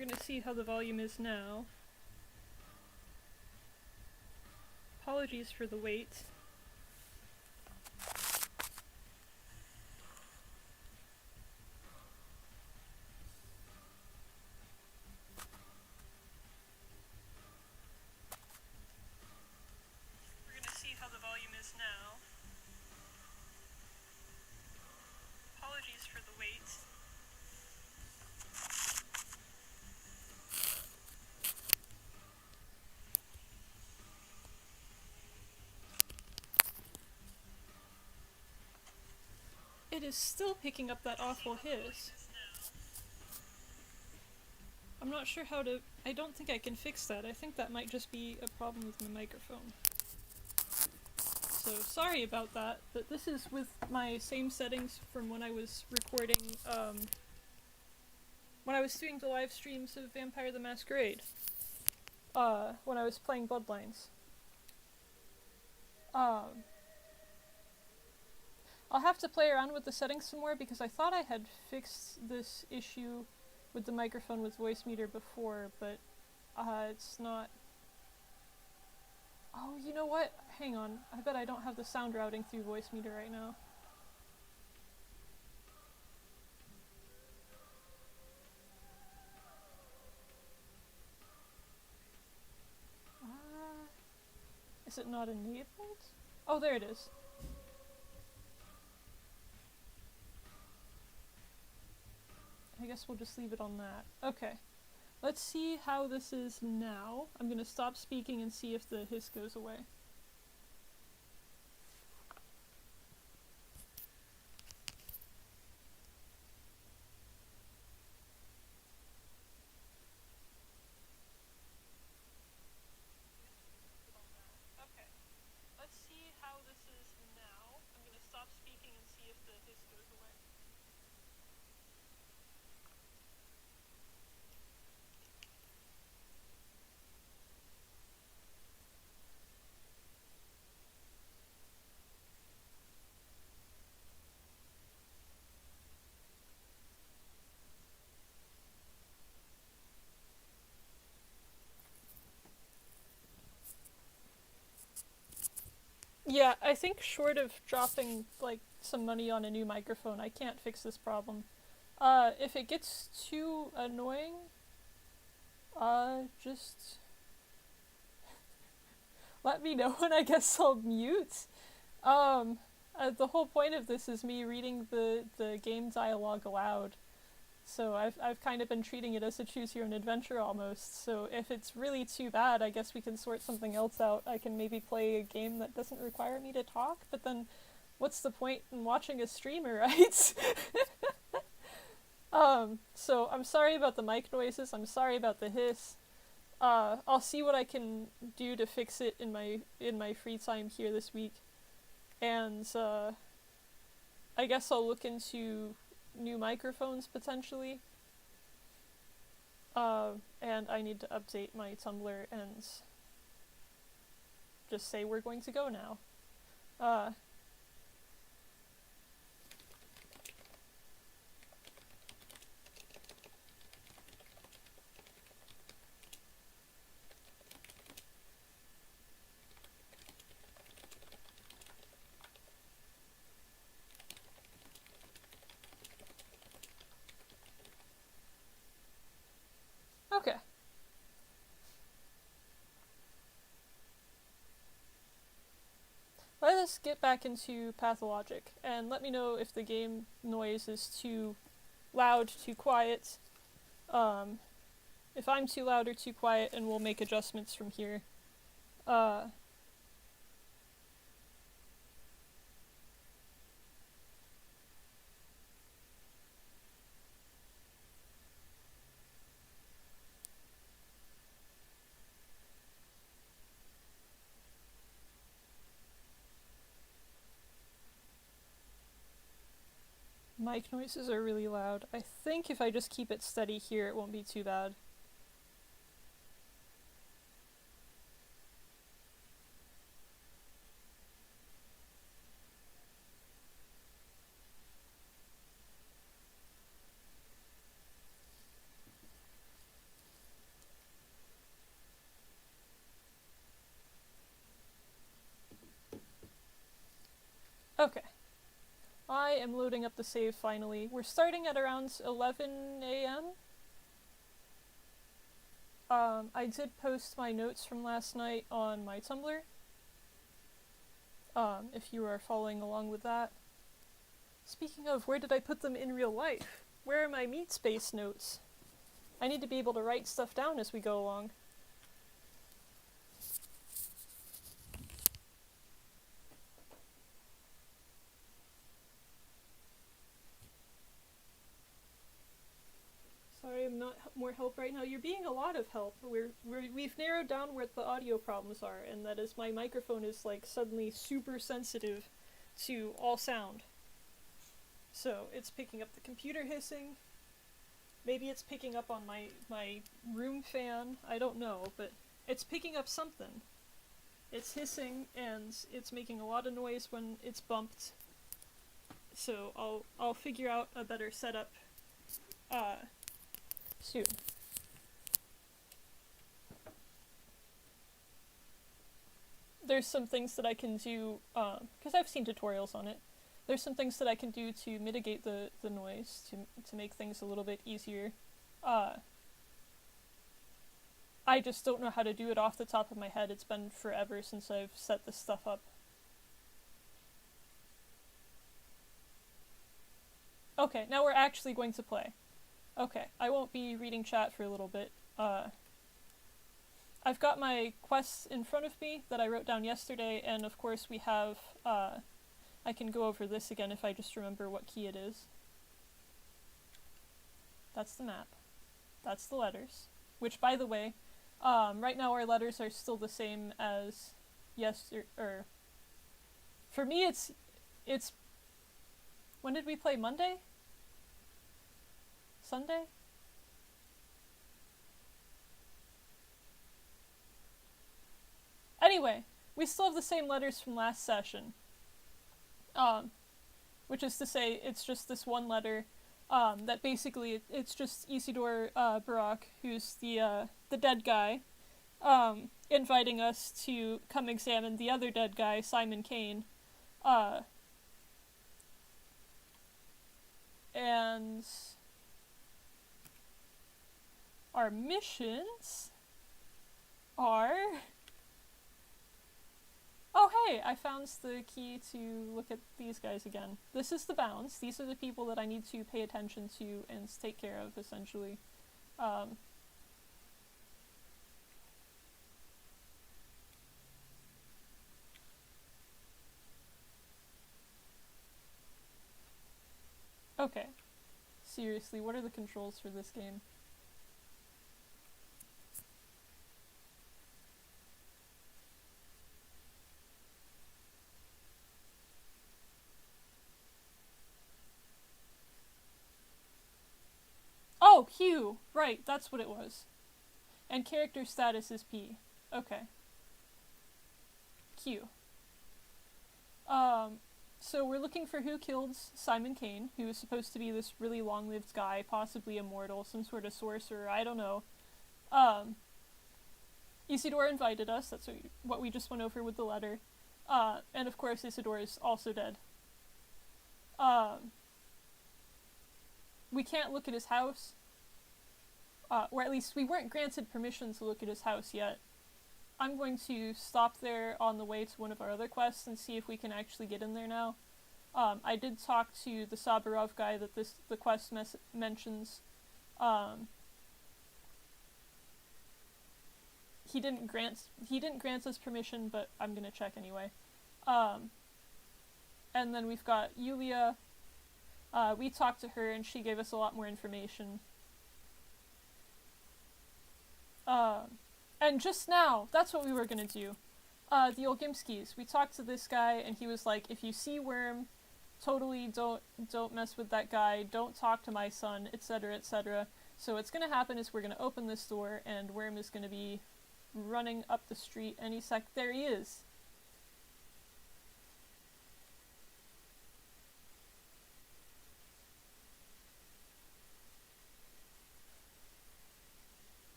We're gonna see how the volume is now. Apologies for the wait. We're gonna see how the volume is now. Apologies for the wait. It is still picking up that awful hiss. I'm not sure how to... I don't think I can fix that. I think that might just be a problem with my microphone. So, sorry about that, but this is with my same settings from when I was recording, when I was doing the live streams of Vampire the Masquerade. When I was playing Bloodlines. I'll have to play around with the settings some more because I thought I had fixed this issue with the microphone with voice meter before, but it's not. Oh, you know what? Hang on. I bet I don't have the sound routing through voice meter right now. Is it not enabled? Oh, there it is. I guess we'll just leave it on that. Okay. Let's see how this is now. I'm gonna stop speaking and see if the hiss goes away. Okay. Let's see how this is now. I'm gonna stop speaking and see if the hiss goes away. Yeah, I think short of dropping, like, some money on a new microphone, I can't fix this problem. If it gets too annoying, just let me know and I guess I'll mute. The whole point of this is me reading the game dialogue aloud. So I've kind of been treating it as a choose your own adventure almost. So if it's really too bad, I guess we can sort something else out. I can maybe play a game that doesn't require me to talk, but then what's the point in watching a streamer, right? So I'm sorry about the mic noises, I'm sorry about the hiss. I'll see what I can do to fix it in my free time here this week. And I guess I'll look into new microphones potentially. And I need to update my Tumblr and just say we're going to go now. Okay. Let us get back into Pathologic, and let me know if the game noise is too loud, too quiet. If I'm too loud or too quiet, and we'll make adjustments from here. Mic noises are really loud. I think if I just keep it steady here, it won't be too bad. Okay. I am loading up the save finally. We're starting at around 11 a.m. I did post my notes from last night on my Tumblr. If you are following along with that. Speaking of, where did I put them in real life? Where are my meat space notes? I need to be able to write stuff down as we go along. Sorry, I'm not more help right now. You're being a lot of help. We've narrowed down where the audio problems are, and that is my microphone is like suddenly super sensitive to all sound. So it's picking up the computer hissing. Maybe it's picking up on my room fan. I don't know, but it's picking up something. It's hissing and it's making a lot of noise when it's bumped. So I'll figure out a better setup soon. There's some things that I can do, because I've seen tutorials on it. There's some things that I can do to mitigate the noise, to make things a little bit easier. I just don't know how to do it off the top of my head. It's been forever since I've set this stuff up. Okay, now we're actually going to play. Okay, I won't be reading chat for a little bit. I've got my quests in front of me that I wrote down yesterday, and of course we have, I can go over this again if I just remember what key it is. That's the map. That's the letters. Which, by the way, right now our letters are still the same as for me it's, when did we play? Monday? Sunday? Anyway, we still have the same letters from last session. Which is to say, it's just this one letter, that basically, it's just Isidore, Barak, who's the dead guy, inviting us to come examine the other dead guy, Simon Kane, and our missions are... Oh hey, I found the key to look at these guys again. This is the bounds. These are the people that I need to pay attention to and take care of, essentially. Okay. Seriously, what are the controls for this game? Oh, Q! Right, that's what it was. And character status is P. Okay. Q. So we're looking for who killed Simon Kane, who is supposed to be this really long-lived guy, possibly immortal, some sort of sorcerer, I don't know. Isidore invited us, that's what we just went over with the letter. And of course Isidore is also dead. We can't look at his house. Or at least we weren't granted permission to look at his house yet. I'm going to stop there on the way to one of our other quests and see if we can actually get in there now. I did talk to the Sabarov guy that the quest mentions. He didn't grant us permission, but I'm gonna check anyway. And then we've got Yulia. We talked to her and she gave us a lot more information. And just now, that's what we were gonna do. The Olgimskis. We talked to this guy and he was like, if you see Worm, totally don't mess with that guy, don't talk to my son, etc., etc. So what's gonna happen is we're gonna open this door and Worm is gonna be running up the street any sec. There he is.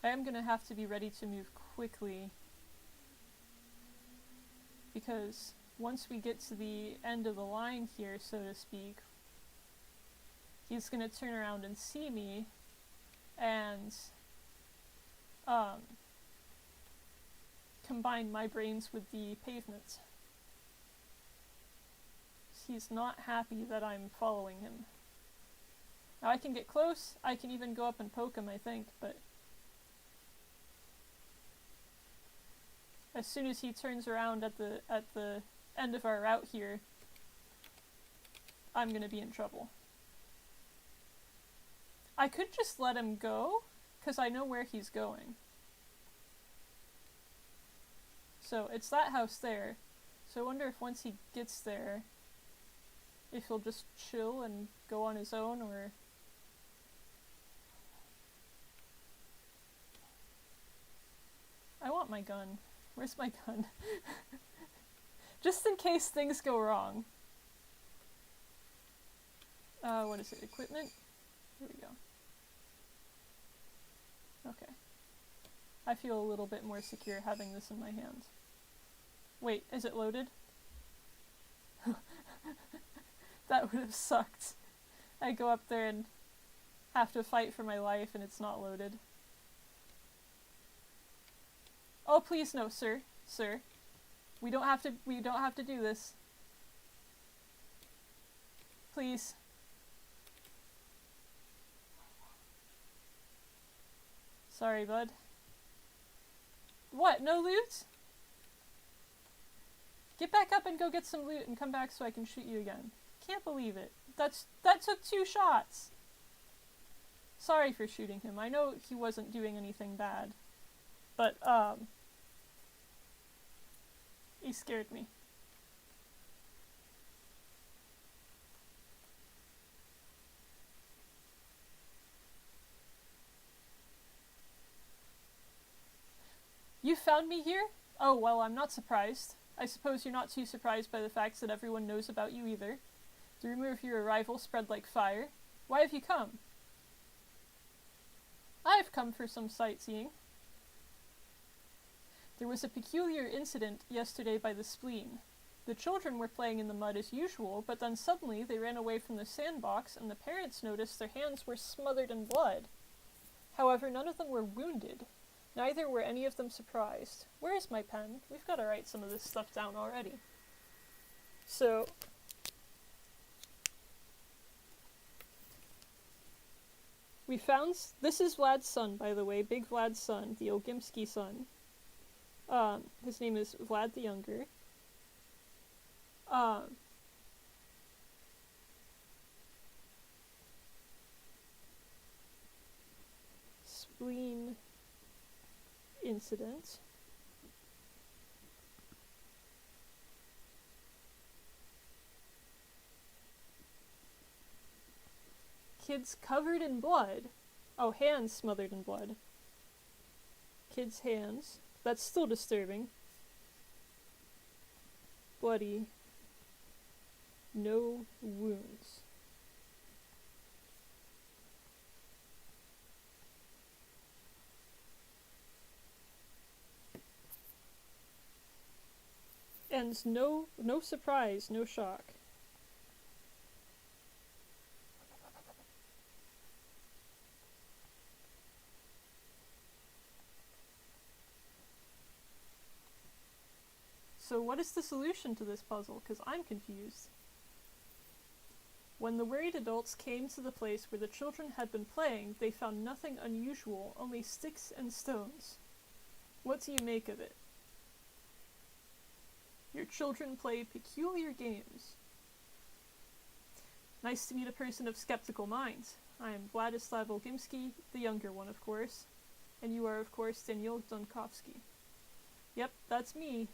I am gonna have to be ready to move quickly. because once we get to the end of the line here, so to speak, he's gonna turn around and see me and combine my brains with the pavement. He's not happy that I'm following him. Now I can get close, I can even go up and poke him, I think, but as soon as he turns around at the end of our route here, I'm gonna be in trouble. I could just let him go, because I know where he's going. So it's that house there. So I wonder if once he gets there, if he'll just chill and go on his own, or... I want my gun. Where's my gun? Just in case things go wrong. What is it? Equipment? Here we go. Okay. I feel a little bit more secure having this in my hand. Wait, is it loaded? That would have sucked. I go up there and have to fight for my life and it's not loaded. Oh, please no, sir. Sir. We don't have to do this. Please. Sorry, bud. What? No loot? Get back up and go get some loot and come back so I can shoot you again. Can't believe it. That took 2 shots. Sorry for shooting him. I know he wasn't doing anything bad. But, he scared me. You found me here? Oh, well, I'm not surprised. I suppose you're not too surprised by the fact that everyone knows about you either. The rumor of your arrival spread like fire. Why have you come? I've come for some sightseeing. There was a peculiar incident yesterday by the spleen. The children were playing in the mud as usual, but then suddenly they ran away from the sandbox and the parents noticed their hands were smothered in blood. However, none of them were wounded. Neither were any of them surprised. Where is my pen? We've got to write some of this stuff down already. So, we found... This is Vlad's son, by the way. Big Vlad's son. The Ogimsky son. His name is Vlad the Younger. Spleen incident. Kids covered in blood. Oh, hands smothered in blood. Kids' hands. That's still disturbing. Bloody. No wounds. And no surprise, no shock. So what is the solution to this puzzle? Because I'm confused. When the worried adults came to the place where the children had been playing, they found nothing unusual, only sticks and stones. What do you make of it? Your children play peculiar games. Nice to meet a person of skeptical minds. I am Vladislav Olgimsky, the younger one, of course. And you are, of course, Daniil Donkovsky. Yep, that's me.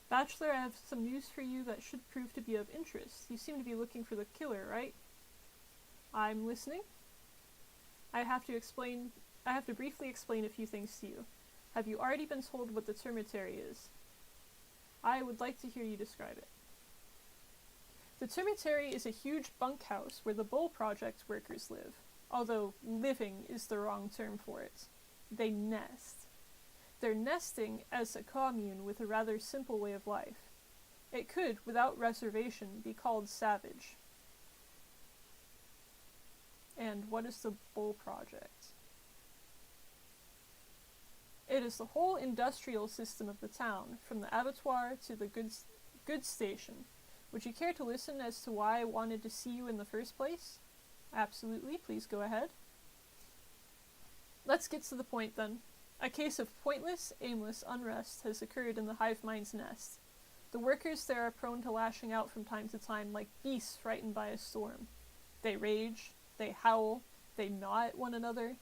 Bachelor, I have some news for you that should prove to be of interest. You seem to be looking for the killer, right? I'm listening. I have to briefly explain a few things to you. Have you already been told what the termitary is? I would like to hear you describe it. The termitary is a huge bunkhouse where the Bull Project workers live. although living is the wrong term for it. They nest. They're nesting as a commune with a rather simple way of life. It could, without reservation, be called savage. And what is the Bull Project? It is the whole industrial system of the town, from the abattoir to the goods station. Would you care to listen as to why I wanted to see you in the first place? Absolutely, please go ahead. Let's get to the point then. A case of pointless, aimless unrest has occurred in the hive mind's nest. The workers there are prone to lashing out from time to time like beasts frightened by a storm. They rage, they howl, they gnaw at one another.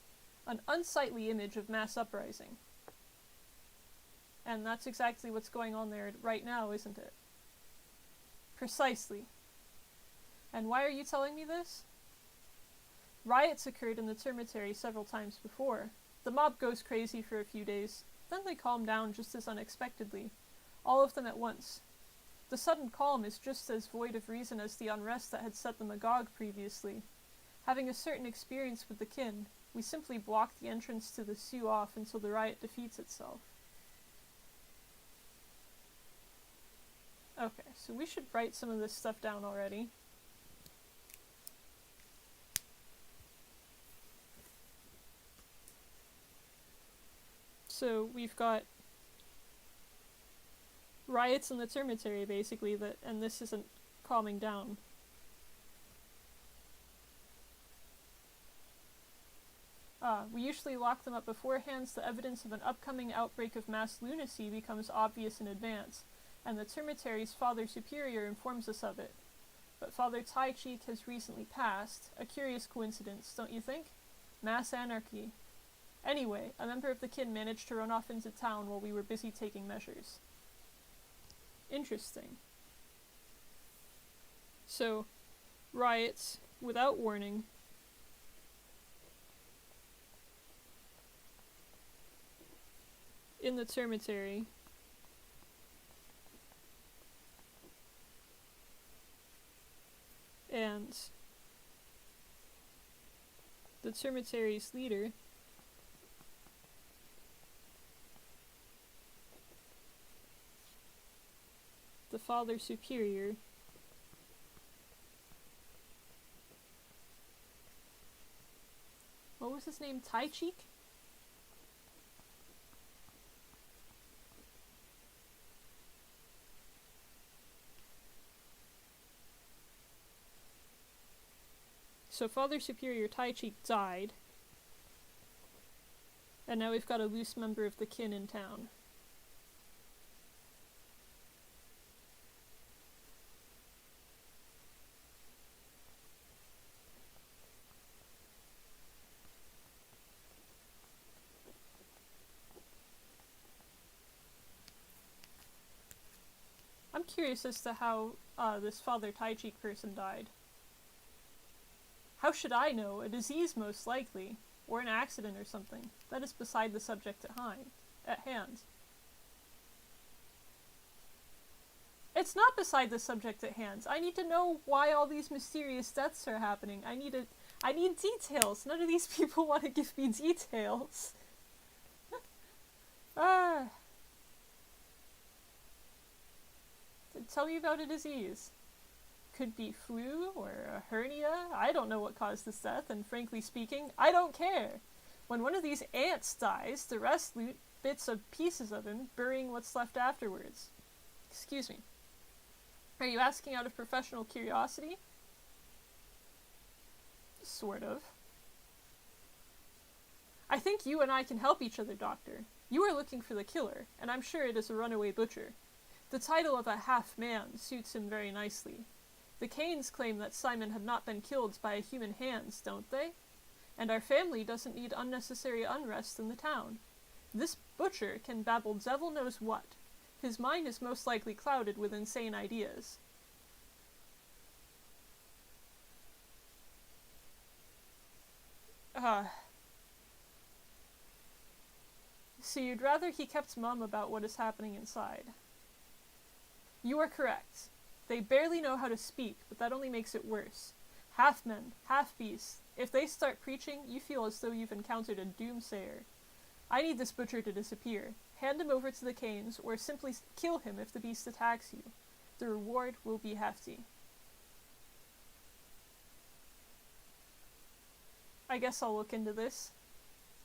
An unsightly image of mass uprising. And that's exactly what's going on there right now, isn't it? Precisely. And why are you telling me this? Riots occurred in the termitary several times before. The mob goes crazy for a few days, then they calm down just as unexpectedly. All of them at once. The sudden calm is just as void of reason as the unrest that had set them agog previously. Having a certain experience with the kin, we simply block the entrance to the Sioux off until the riot defeats itself. Okay, so we should write some of this stuff down already. So we've got riots in the termitary, basically, and this isn't calming down. We usually lock them up beforehand so the evidence of an upcoming outbreak of mass lunacy becomes obvious in advance, and the termitary's Father Superior informs us of it. But Father Tai Cheek has recently passed. A curious coincidence, don't you think? Mass anarchy. Anyway, a member of the kin managed to run off into town while we were busy taking measures. Interesting. So, riots, without warning. In the termitary. And the termitary's leader the Father Superior what was his name? Tai Cheek? So Father Superior Tai Cheek died, and now we've got a loose member of the kin in town. I'm curious as to how this Father Tai Cheek person died. How should I know? A disease, most likely. Or an accident or something. That is beside the subject at hand. It's not beside the subject at hand. I need to know why all these mysterious deaths are happening. I need details. None of these people want to give me details. Tell me about a disease. Could be flu or a hernia. I don't know what caused this death, and frankly speaking, I don't care. When one of these ants dies, the rest loot bits of pieces of him, burying what's left afterwards. Excuse me. Are you asking out of professional curiosity? Sort of. I think you and I can help each other, Doctor. You are looking for the killer, and I'm sure it is a runaway butcher. The title of a half-man suits him very nicely. The Canes claim that Simon had not been killed by a human hands, don't they? And our family doesn't need unnecessary unrest in the town. This butcher can babble devil knows what. His mind is most likely clouded with insane ideas. So you'd rather he kept mum about what is happening inside. You are correct. They barely know how to speak, but that only makes it worse. Half-men, half-beasts. If they start preaching, you feel as though you've encountered a doomsayer. I need this butcher to disappear. Hand him over to the Canes, or simply kill him if the beast attacks you. The reward will be hefty. I guess I'll look into this.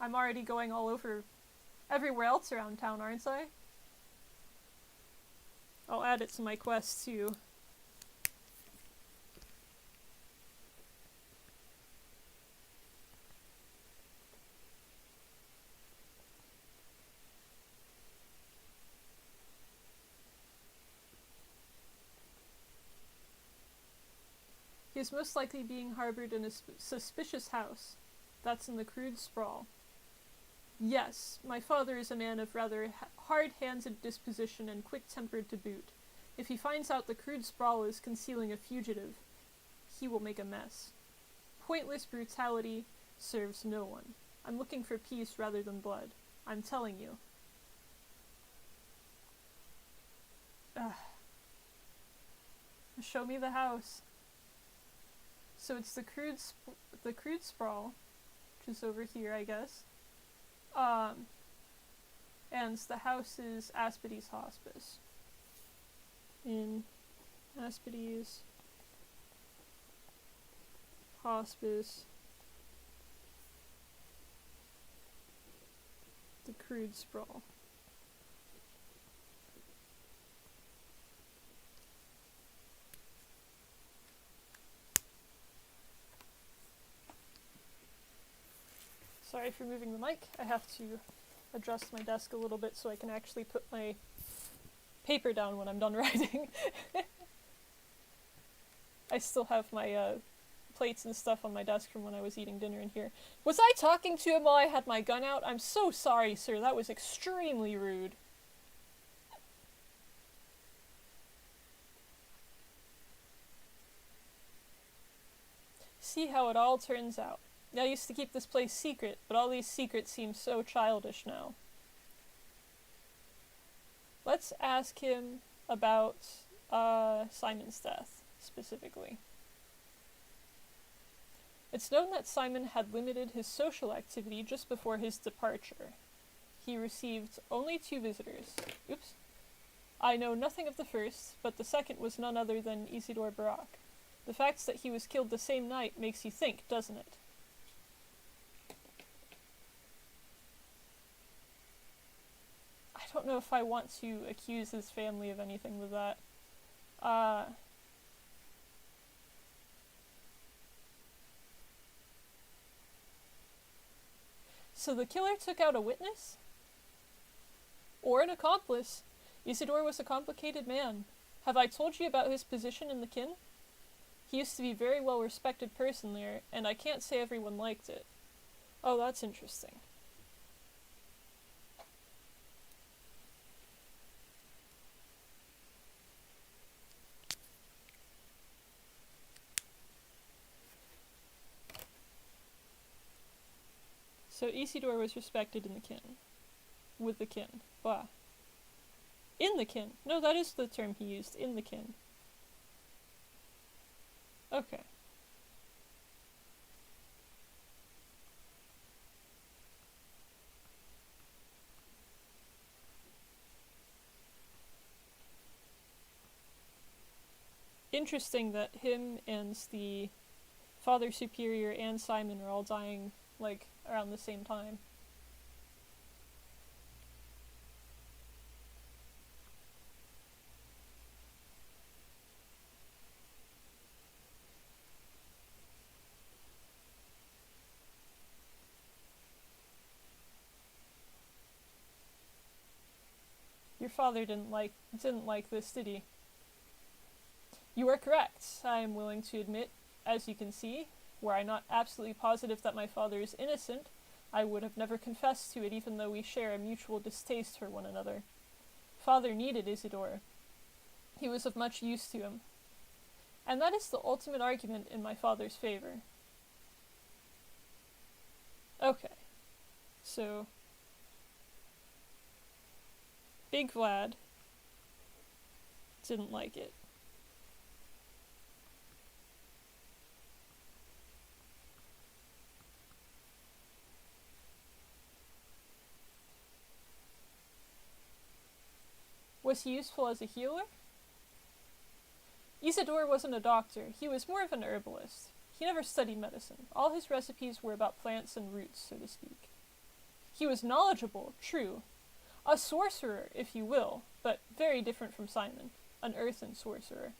I'm already going all over everywhere else around town, aren't I? I'll add it to my quest too. He is most likely being harbored in a suspicious house. That's in the crude sprawl. Yes, my father is a man of rather hard-handed disposition and quick-tempered to boot. If he finds out the crude sprawl is concealing a fugitive, he will make a mess. Pointless brutality serves no one. I'm looking for peace rather than blood. I'm telling you. Show me the house. So it's the crude sprawl, which is over here, I guess. And the house is Aspides Hospice. In Aspides Hospice, the crude sprawl. Sorry for moving the mic. I have to adjust my desk a little bit so I can actually put my paper down when I'm done writing. I still have my plates and stuff on my desk from when I was eating dinner in here. Was I talking to him while I had my gun out? I'm so sorry, sir. That was extremely rude. See how it all turns out. I used to keep this place secret, but all these secrets seem so childish now. Let's ask him about Simon's death, specifically. It's known that Simon had limited his social activity just before his departure. He received only 2 visitors. Oops. I know nothing of the first, but the second was none other than Isidore Barak. The fact that he was killed the same night makes you think, doesn't it? I don't know if I want to accuse his family of anything with that. So the killer took out a witness? Or an accomplice? Isidore was a complicated man. Have I told you about his position in the kin? He used to be a very well-respected person there, and I can't say everyone liked it. Oh, that's interesting. So Isidore was respected in the kin. With the kin. Blah. In the kin. No, that is the term he used. In the kin. Okay. Interesting that him and the Father Superior and Simon are all dying, like, around the same time. Your father didn't like this, did he? You are correct. I am willing to admit, as you can see, were I not absolutely positive that my father is innocent, I would have never confessed to it even though we share a mutual distaste for one another. Father needed Isidore. He was of much use to him. And that is the ultimate argument in my father's favor. Okay. So, Big Vlad didn't like it. Was he useful as a healer? Isidore wasn't a doctor. He was more of an herbalist. He never studied medicine. All his recipes were about plants and roots, so to speak. He was knowledgeable, true. A sorcerer, if you will, but very different from Simon, an earthen sorcerer.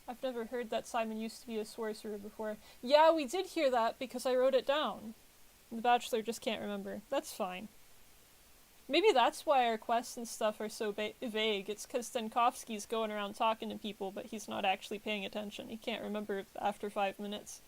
I've never heard that Simon used to be a sorcerer before. Yeah, we did hear that because I wrote it down. The Bachelor just can't remember. That's fine. Maybe that's why our quests and stuff are so vague. It's because Stenkovsky's going around talking to people, but he's not actually paying attention. He can't remember after 5 minutes.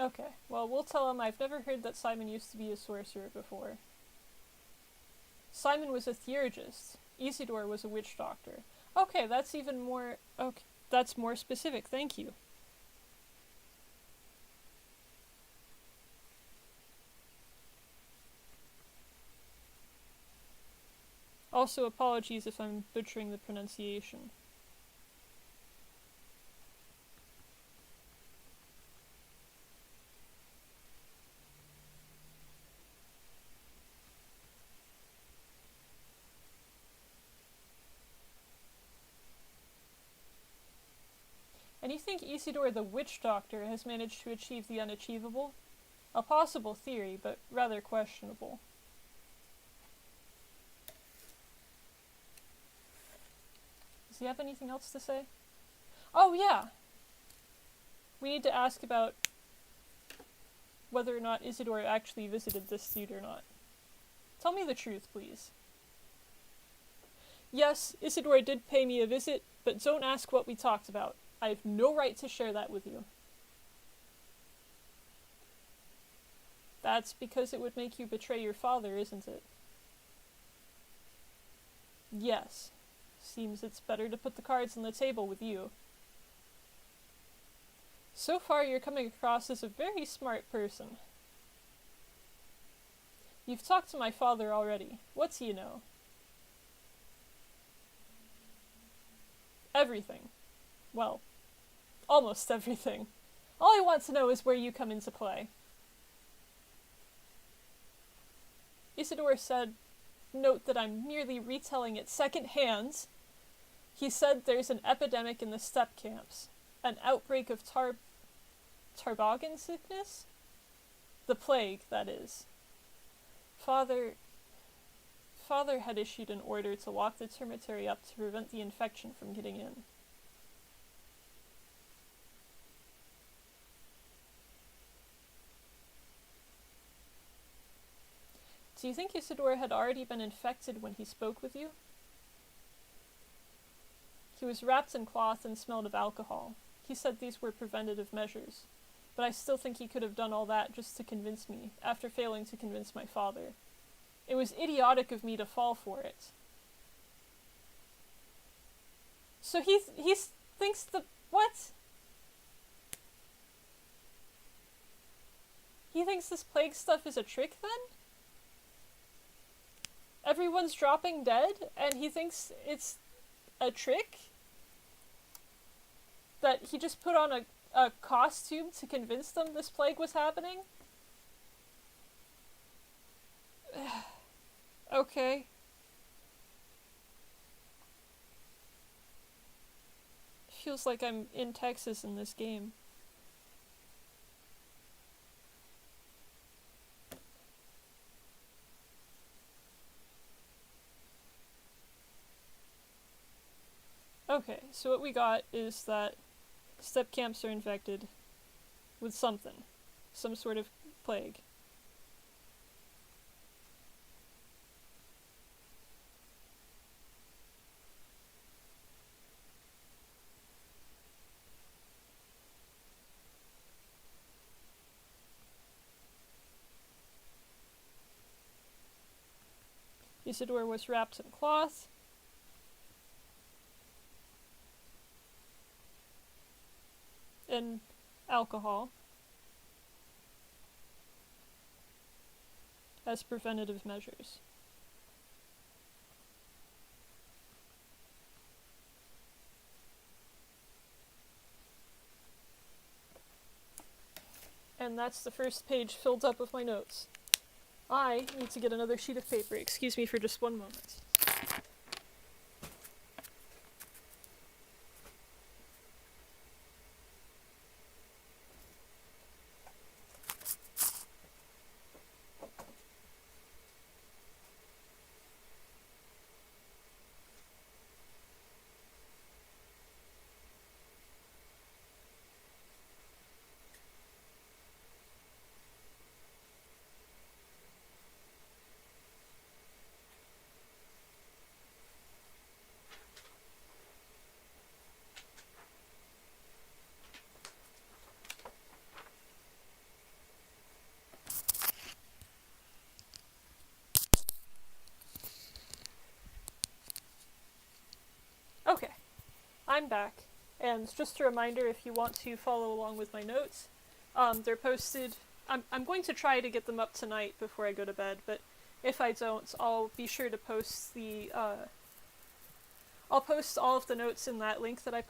Okay, well, we'll tell him I've never heard that Simon used to be a sorcerer before. Simon was a theurgist. Isidore was a witch doctor. Okay, that's even more... Okay, that's more specific, thank you. Also, apologies if I'm butchering the pronunciation. And you think Isidore the Witch Doctor has managed to achieve the unachievable? A possible theory, but rather questionable. Does he have anything else to say? Oh, yeah! We need to ask about whether or not Isidore actually visited this dude or not. Tell me the truth, please. Yes, Isidore did pay me a visit, but don't ask what we talked about. I have no right to share that with you. That's because it would make you betray your father, isn't it? Yes. Seems it's better to put the cards on the table with you. So far you're coming across as a very smart person. You've talked to my father already. What do you know? Everything. Well, almost everything. All I want to know is where you come into play. Isidore said, note that I'm merely retelling it second-hand. He said there's an epidemic in the steppe camps. An outbreak of Tarbogan sickness? The plague, that is. Father had issued an order to lock the termitary up to prevent the infection from getting in. Do you think Isidore had already been infected when he spoke with you? He was wrapped in cloth and smelled of alcohol. He said these were preventative measures, but I still think he could have done all that just to convince me, after failing to convince my father. It was idiotic of me to fall for it. So he thinks the... What? He thinks this plague stuff is a trick, then? Everyone's dropping dead, and he thinks it's a trick? That he just put on a costume to convince them this plague was happening? Okay. Feels like I'm in Texas in this game. Okay, so what we got is that steppe camps are infected with something. Some sort of plague. Isidore was wrapped in cloth. And alcohol as preventative measures. And that's the first page filled up with my notes. I need to get another sheet of paper. Excuse me for just one moment. Okay, I'm back, and just a reminder, if you want to follow along with my notes, they're posted. I'm going to try to get them up tonight before I go to bed, but if I don't, I'll be sure to post I'll post all of the notes in that link that I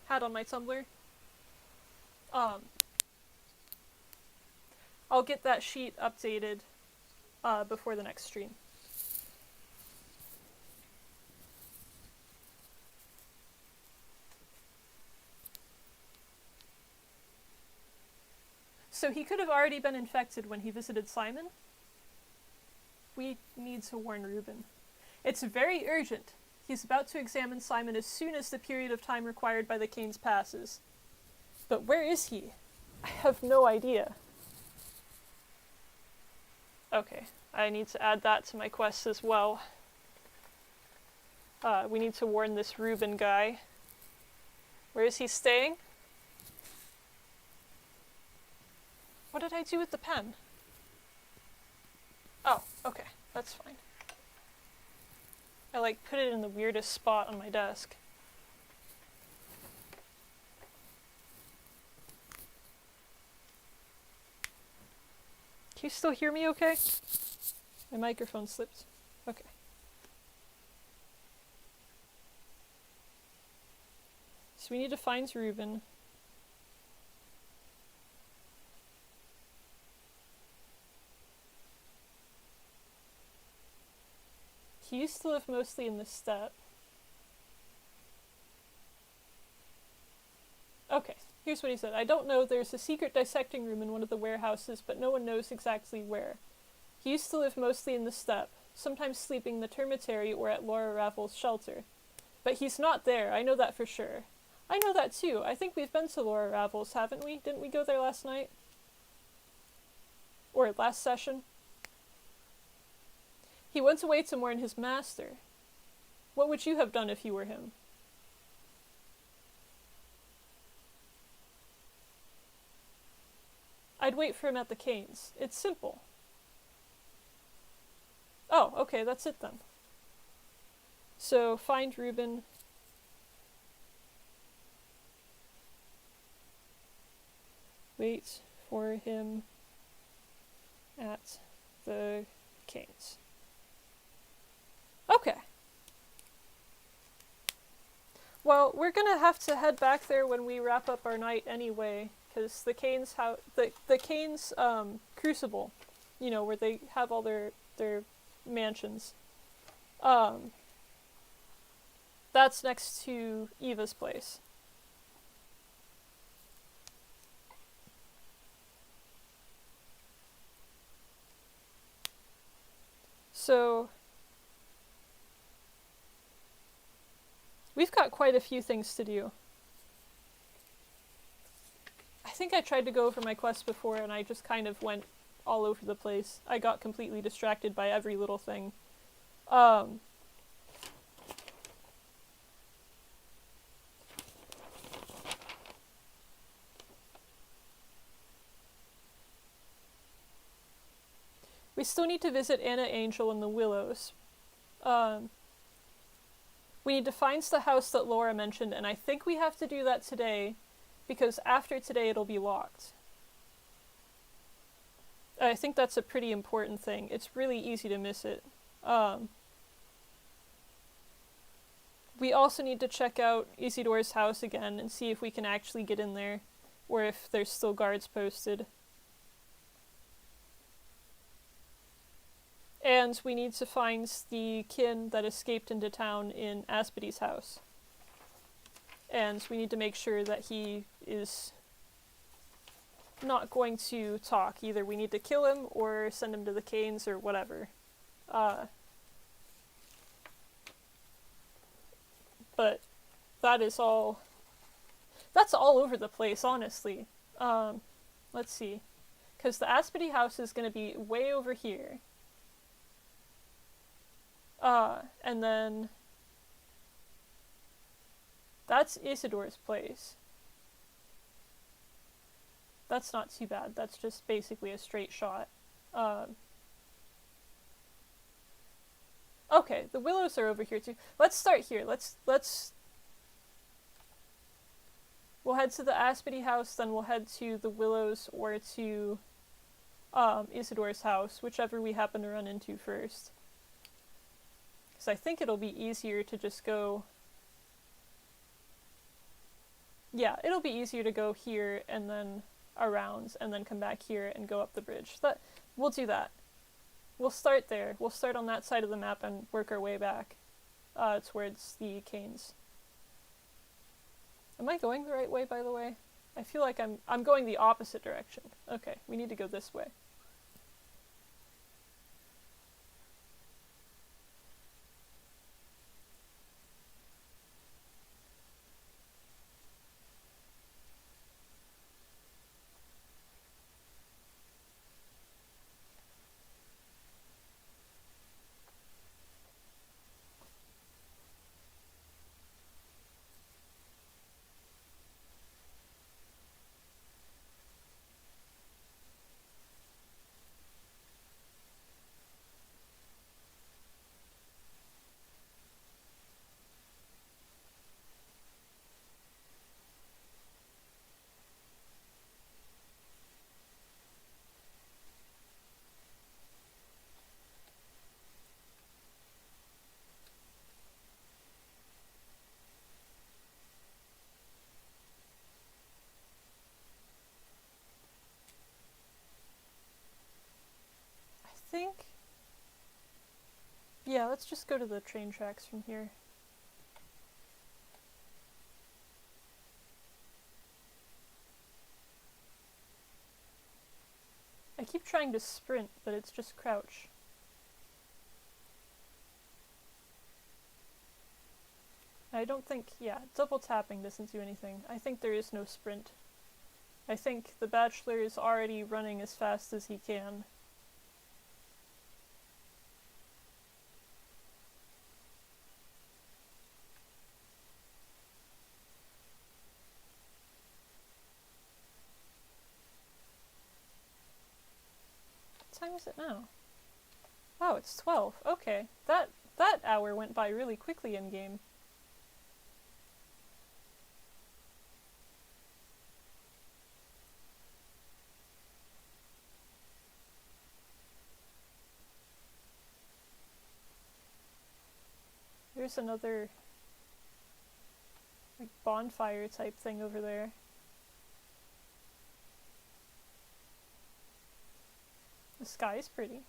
had on my Tumblr. I'll get that sheet updated before the next stream. So he could have already been infected when he visited Simon? We need to warn Reuben. It's very urgent. He's about to examine Simon as soon as the period of time required by the Canes passes. But where is he? I have no idea. Okay, I need to add that to my quest as well. We need to warn this Reuben guy. Where is he staying? What did I do with the pen? Oh, okay, that's fine. I put it in the weirdest spot on my desk. Can you still hear me okay? My microphone slipped. Okay. So we need to find Reuben. He used to live mostly in the steppe. Okay, here's what he said. I don't know, there's a secret dissecting room in one of the warehouses, but no one knows exactly where. He used to live mostly in the steppe, sometimes sleeping in the termitary or at Laura Ravel's shelter. But he's not there, I know that for sure. I know that too. I think we've been to Laura Ravel's, haven't we? Didn't we go there last night? Or last session? He went away to mourn his master. What would you have done if you were him? I'd wait for him at the Canes. It's simple. Oh, okay, that's it then. So, find Reuben. Wait for him at the Canes. Okay. Well, we're gonna have to head back there when we wrap up our night anyway, because the Canes the Canes crucible, where they have all their mansions. That's next to Eva's place. So we've got quite a few things to do. I think I tried to go over my quest before and I just kind of went all over the place. I got completely distracted by every little thing. We still need to visit Anna Angel and the Willows. We need to find the house that Laura mentioned, and I think we have to do that today, because after today it'll be locked. I think that's a pretty important thing. It's really easy to miss it. We also need to check out Isidore's house again and see if we can actually get in there, or if there's still guards posted. And we need to find the kin that escaped into town in Aspidy's house. And we need to make sure that he is not going to talk. Either we need to kill him or send him to the Canes or whatever. But that is all... That's all over the place, honestly. Let's see. Because the Aspidy house is going to be way over here. And then... That's Isidore's place. That's not too bad. That's just basically a straight shot. Okay, the Willows are over here too. Let's start here. We'll head to the Aspidy house, then we'll head to the Willows or to Isidore's house, whichever we happen to run into first. Because I think it'll be easier to just go... Yeah, it'll be easier to go here and then around and then come back here and go up the bridge. We'll do that. We'll start there. We'll start on that side of the map and work our way back towards the Canes. Am I going the right way, by the way? I feel like I'm going the opposite direction. Okay, we need to go this way. Think... Yeah, let's just go to the train tracks from here. I keep trying to sprint, but it's just crouch. I don't think... Yeah, double tapping doesn't do anything. I think there is no sprint. I think the Bachelor is already running as fast as he can. What time is it now? Oh, it's 12. Okay. That hour went by really quickly in game. There's another like bonfire type thing over there. The sky is pretty.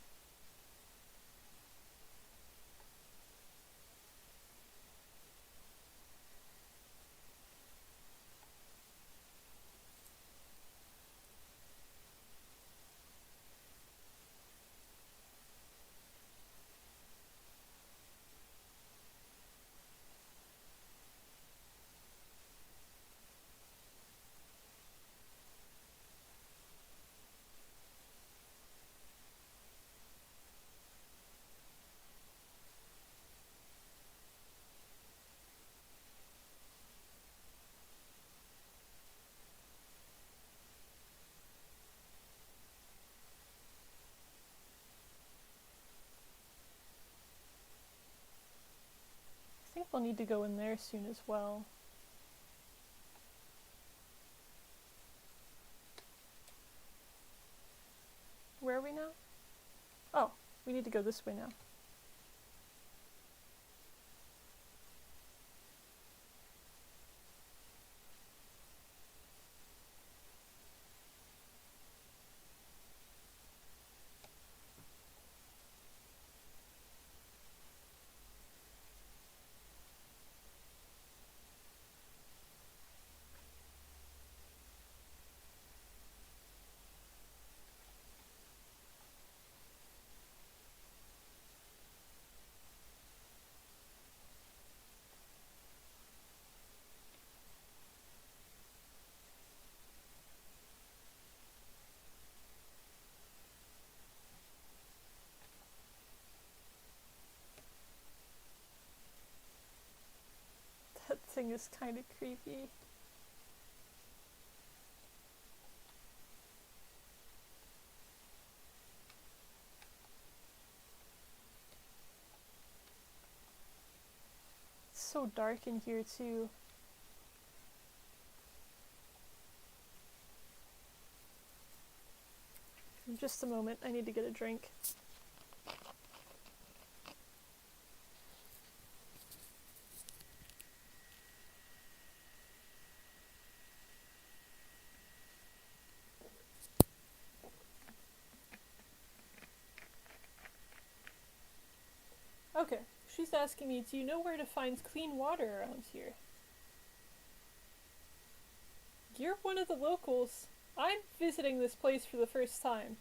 I'll need to go in there soon as well. Where are we now? Oh, we need to go this way now. That thing is kind of creepy. It's so dark in here too. In just a moment, I need to get a drink. Okay, she's asking me, do you know where to find clean water around here? You're one of the locals. I'm visiting this place for the first time.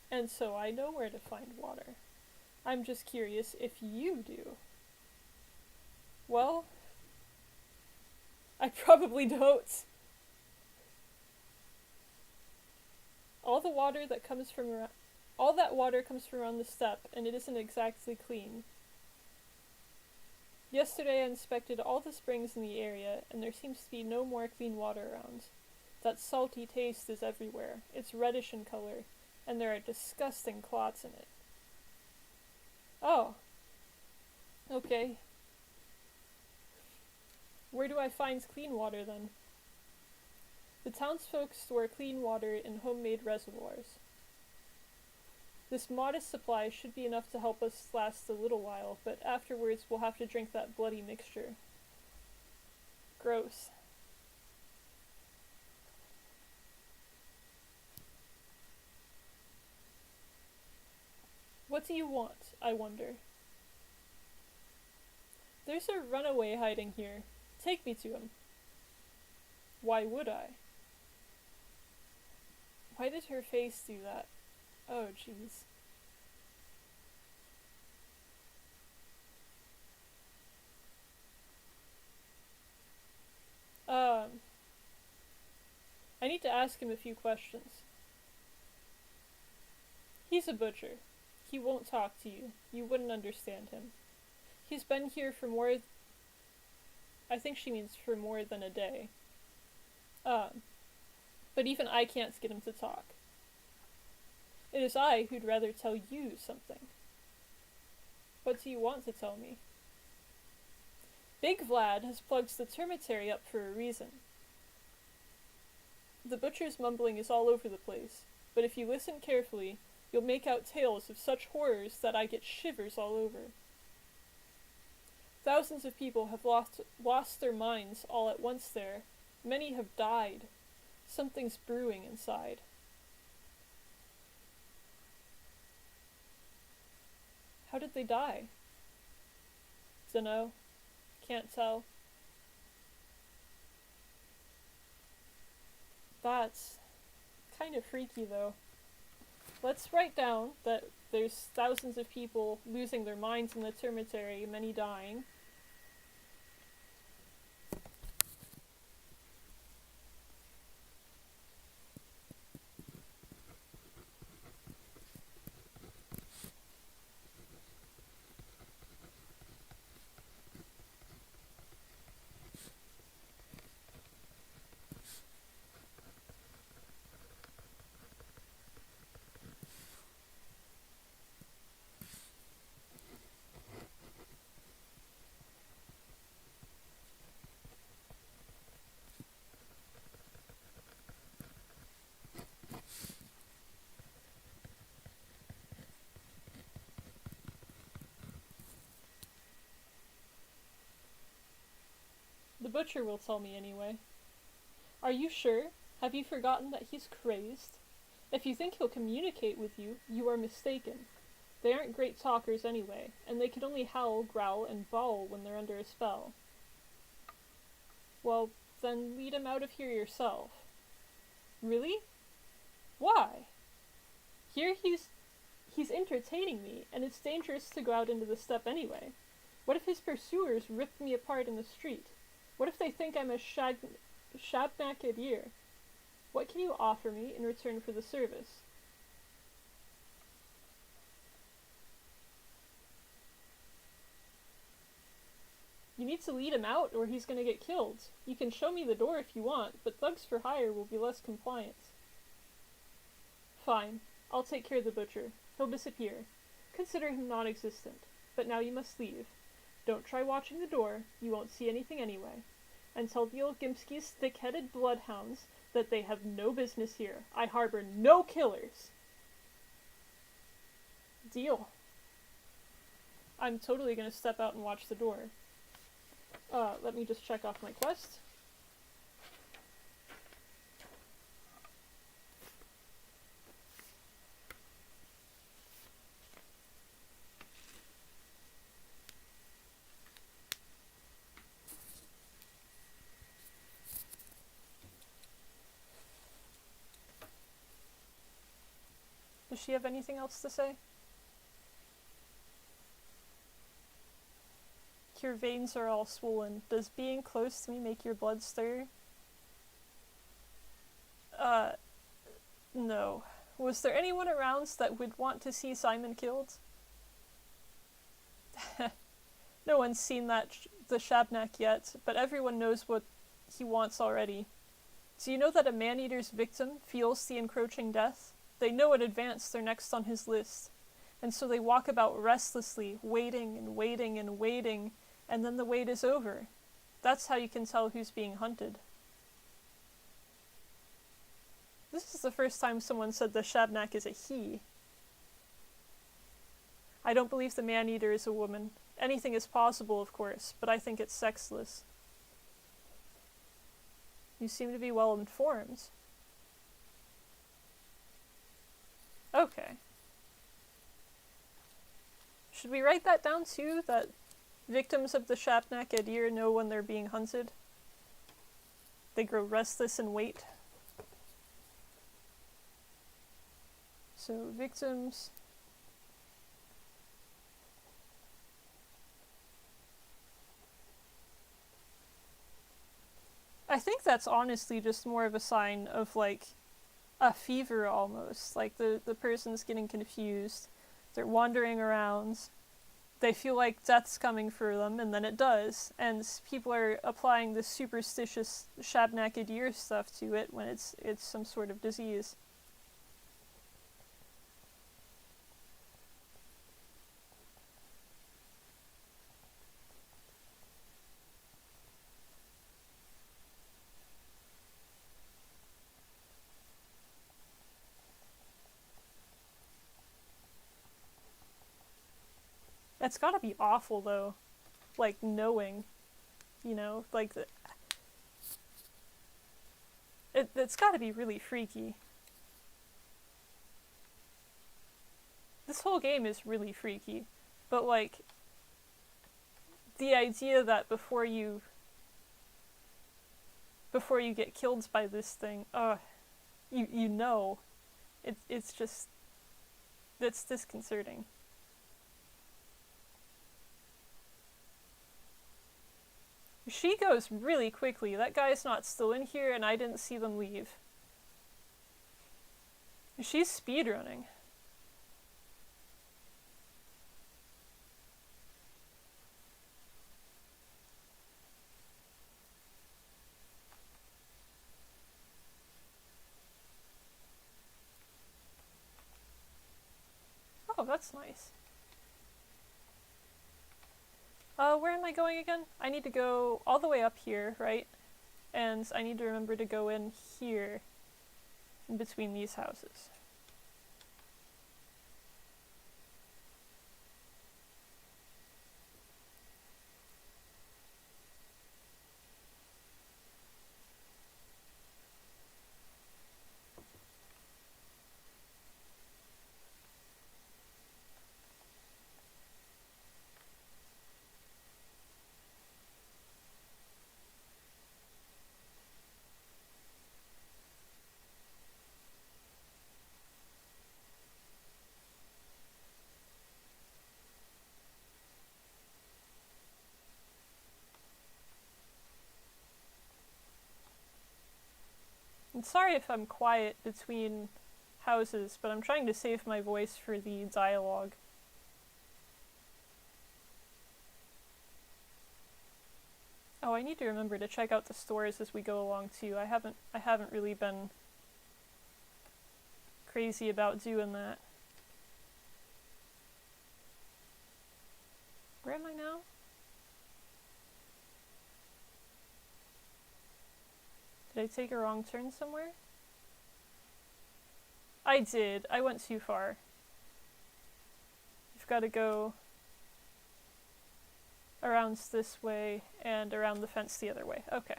And so I know where to find water. I'm just curious if you do. Well, I probably don't. All that water comes from around the steppe, and it isn't exactly clean. Yesterday I inspected all the springs in the area, and there seems to be no more clean water around. That salty taste is everywhere. It's reddish in color, and there are disgusting clots in it. Oh. Okay. Where do I find clean water, then? The townsfolk store clean water in homemade reservoirs. This modest supply should be enough to help us last a little while, but afterwards we'll have to drink that bloody mixture. Gross. What do you want, I wonder? There's a runaway hiding here. Take me to him. Why would I? Why did her face do that? Oh, jeez. I need to ask him a few questions. He's a butcher. He won't talk to you. You wouldn't understand him. He's been here for I think she means for more than a day. But even I can't get him to talk. It is I who'd rather tell you something. What do you want to tell me? Big Vlad has plugged the termitary up for a reason. The butcher's mumbling is all over the place, but if you listen carefully, you'll make out tales of such horrors that I get shivers all over. Thousands of people have lost their minds all at once there. Many have died. Something's brewing inside. How did they die? Dunno. Can't tell. That's kind of freaky, though. Let's write down that there's thousands of people losing their minds in the termitary, many dying. butcher will tell me anyway. Are you sure? Have you forgotten that he's crazed? If you think he'll communicate with you, you are mistaken. They aren't great talkers anyway, and they can only howl, growl, and bawl when they're under a spell. Well, then lead him out of here yourself. Really? Why? Here he's entertaining me, and it's dangerous to go out into the steppe anyway. What if his pursuers rip me apart in the street? What if they think I'm a shabnak ear? What can you offer me in return for the service? You need to lead him out, or he's going to get killed. You can show me the door if you want, but thugs for hire will be less compliant. Fine. I'll take care of the butcher. He'll disappear. Consider him non-existent. But now you must leave. Don't try watching the door. You won't see anything anyway. And tell the old Gimski's thick-headed bloodhounds that they have no business here. I harbor no killers. Deal. I'm totally going to step out and watch the door. Let me just check off my quest. Does she have anything else to say? Your veins are all swollen. Does being close to me make your blood stir? No. Was there anyone around that would want to see Simon killed? No one's seen the Shabnak yet, but everyone knows what he wants already. Do you know that a man-eater's victim feels the encroaching death? They know in advance they're next on his list, and so they walk about restlessly, waiting and waiting and waiting, and then the wait is over. That's how you can tell who's being hunted. This is the first time someone said the Shabnak is a he. I don't believe the man-eater is a woman. Anything is possible, of course, but I think it's sexless. You seem to be well informed. Okay. Should we write that down too, that victims of the Shabnak Adir know when they're being hunted? They grow restless and wait. So, victims... I think that's honestly just more of a sign of, like, a fever almost. Like, the person's getting confused. They're wandering around. They feel like death's coming for them, and then it does. And people are applying this superstitious Shabnak Adir stuff to it when it's some sort of disease. It's gotta be awful, though. Like, knowing, you know, like, it's gotta be really freaky. This whole game is really freaky, but, like, the idea that before you get killed by this thing, you know, it's just, it's disconcerting. She goes really quickly. That guy's not still in here, and I didn't see them leave. She's speedrunning. Oh, that's nice. Where am I going again? I need to go all the way up here, right? And I need to remember to go in here, in between these houses. sorry if I'm quiet between houses, but I'm trying to save my voice for the dialogue. Oh, I need to remember to check out the stores as we go along too. I haven't really been crazy about doing that. Where am I now? Did I take a wrong turn somewhere? I did. I went too far. You've got to go around this way and around the fence the other way. Okay.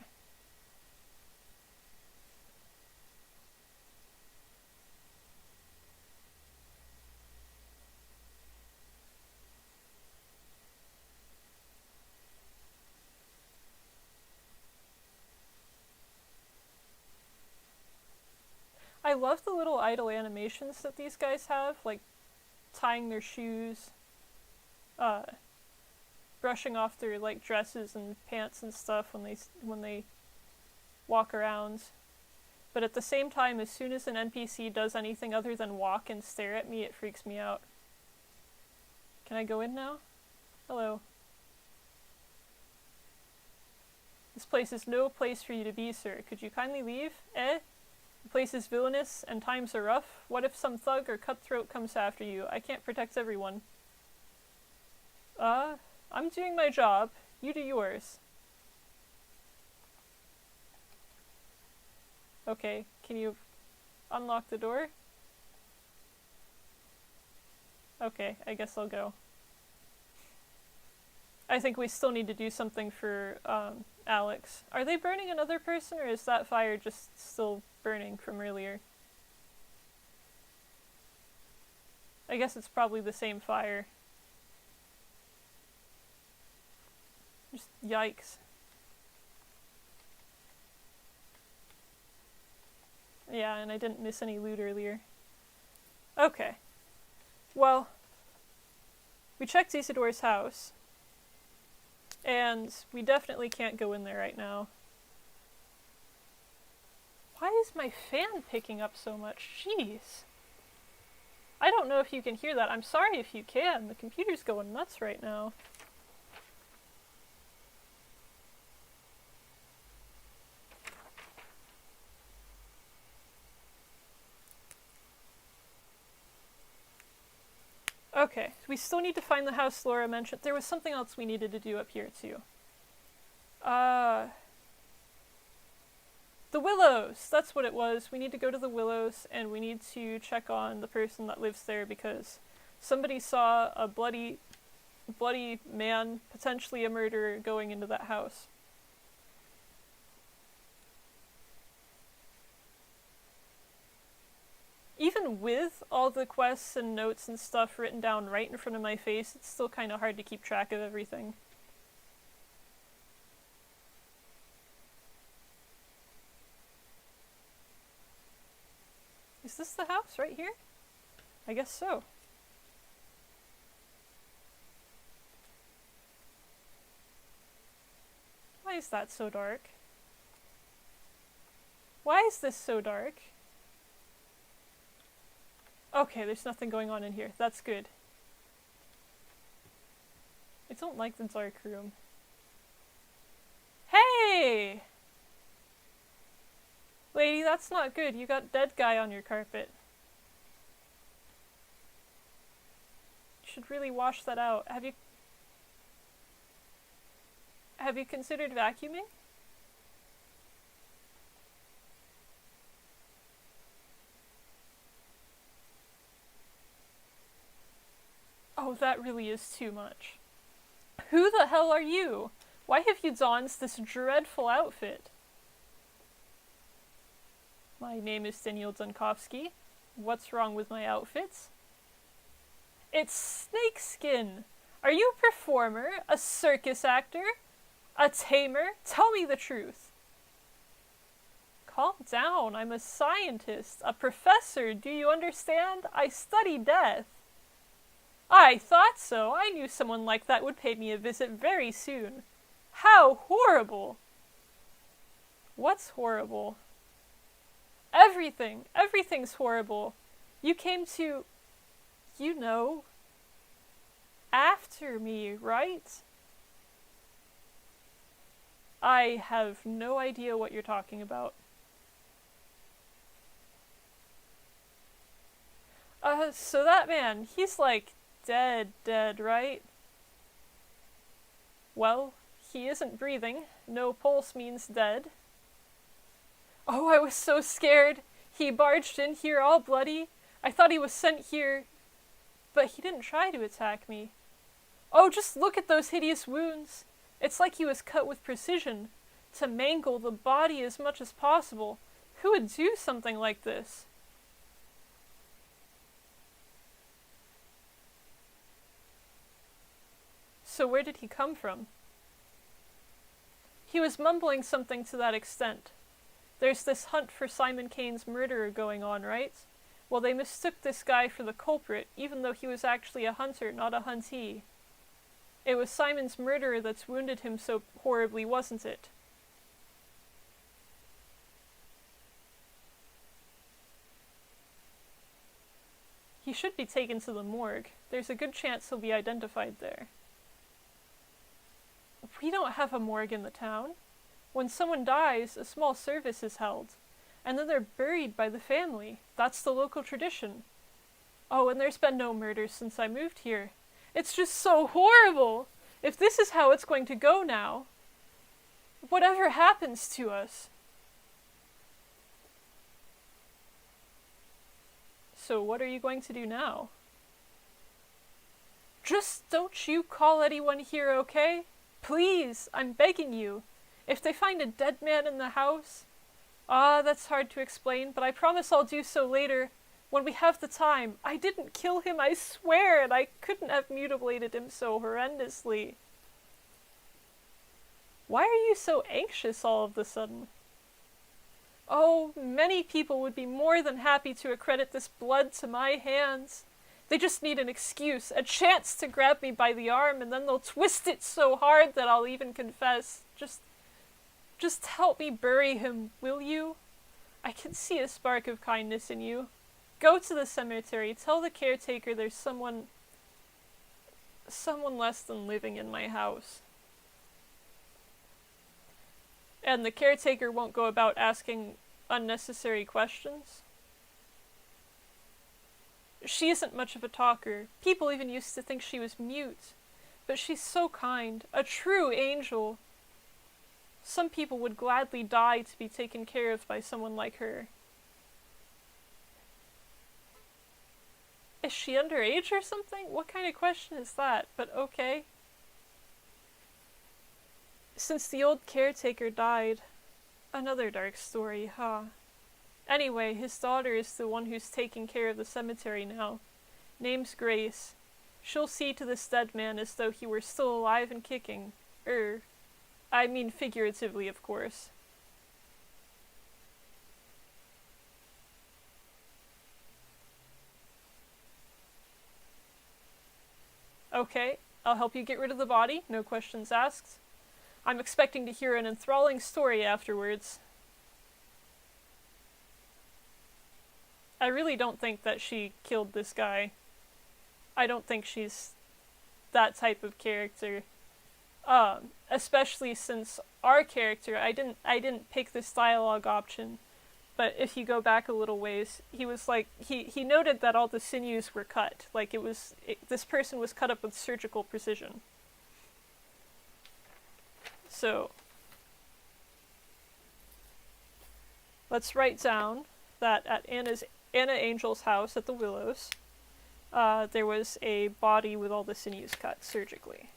I love the little idle animations that these guys have, like tying their shoes, brushing off their like dresses and pants and stuff when they walk around. But at the same time, as soon as an NPC does anything other than walk and stare at me, it freaks me out. Can I go in now? Hello. This place is no place for you to be, sir. Could you kindly leave? Eh? The place is villainous and times are rough. What if some thug or cutthroat comes after you? I can't protect everyone. I'm doing my job. You do yours. Okay, can you unlock the door? Okay, I guess I'll go. I think we still need to do something for, Alex. Are they burning another person, or is that fire just still burning from earlier? I guess it's probably the same fire. Just yikes. Yeah, and I didn't miss any loot earlier. Okay. Well, we checked Isidore's house. And we definitely can't go in there right now. Why is my fan picking up so much? Jeez. I don't know if you can hear that. I'm sorry if you can. The computer's going nuts right now. Okay, we still need to find the house Laura mentioned. There was something else we needed to do up here, too. The Willows! That's what it was. We need to go to the Willows, and we need to check on the person that lives there, because somebody saw a bloody man, potentially a murderer, going into that house. Even with all the quests and notes and stuff written down right in front of my face, it's still kind of hard to keep track of everything. Is this the house right here? I guess so. Why is that so dark? Why is this so dark? Okay, there's nothing going on in here. That's good. I don't like the dark room. Hey! Lady, that's not good. You got dead guy on your carpet. You should really wash that out. Have you considered vacuuming? Oh, that really is too much. Who the hell are you? Why have you donned this dreadful outfit? My name is Daniel Dunkovsky. What's wrong with my outfits? It's snakeskin. Are you a performer? A circus actor? A tamer? Tell me the truth. Calm down. I'm a scientist. A professor. Do you understand? I study death. I thought so. I knew someone like that would pay me a visit very soon. How horrible! What's horrible? Everything's horrible. You came to, you know, after me, right? I have no idea what you're talking about. So that man, he's like dead, right? Well, he isn't breathing. No pulse means dead. Oh, I was so scared. He barged in here all bloody. I thought he was sent here, but he didn't try to attack me. Oh, just look at those hideous wounds. It's like he was cut with precision, to mangle the body as much as possible. Who would do something like this? So where did he come from? He was mumbling something to that extent. There's this hunt for Simon Kane's murderer going on, right? Well, they mistook this guy for the culprit, even though he was actually a hunter, not a huntee. It was Simon's murderer that's wounded him so horribly, wasn't it? He should be taken to the morgue. There's a good chance he'll be identified there. We don't have a morgue in the town. When someone dies, a small service is held, and then they're buried by the family. That's the local tradition. Oh, and there's been no murders since I moved here. It's just so horrible! If this is how it's going to go now, whatever happens to us? So what are you going to do now? Just don't you call anyone here, okay? Please, I'm begging you. If they find a dead man in the house... that's hard to explain, but I promise I'll do so later, when we have the time. I didn't kill him, I swear, and I couldn't have mutilated him so horrendously. Why are you so anxious all of a sudden? Oh, many people would be more than happy to accredit this blood to my hands. They just need an excuse, a chance to grab me by the arm, and then they'll twist it so hard that I'll even confess. Just help me bury him, will you? I can see a spark of kindness in you. Go to the cemetery, tell the caretaker there's someone less than living in my house. And the caretaker won't go about asking unnecessary questions. She isn't much of a talker. People even used to think she was mute. But she's so kind, a true angel. Some people would gladly die to be taken care of by someone like her. Is she underage or something? What kind of question is that? But okay. Since the old caretaker died. Another dark story, huh? Anyway, his daughter is the one who's taking care of the cemetery now. Name's Grace. She'll see to this dead man as though he were still alive and kicking. I mean figuratively, of course. Okay, I'll help you get rid of the body, no questions asked. I'm expecting to hear an enthralling story afterwards. I really don't think that she killed this guy. I don't think she's that type of character. Especially since our character, I didn't pick this dialogue option, but if you go back a little ways, he was like, he noted that all the sinews were cut. Like this person was cut up with surgical precision. So, let's write down that at Anna Angel's house at the Willows, there was a body with all the sinews cut surgically.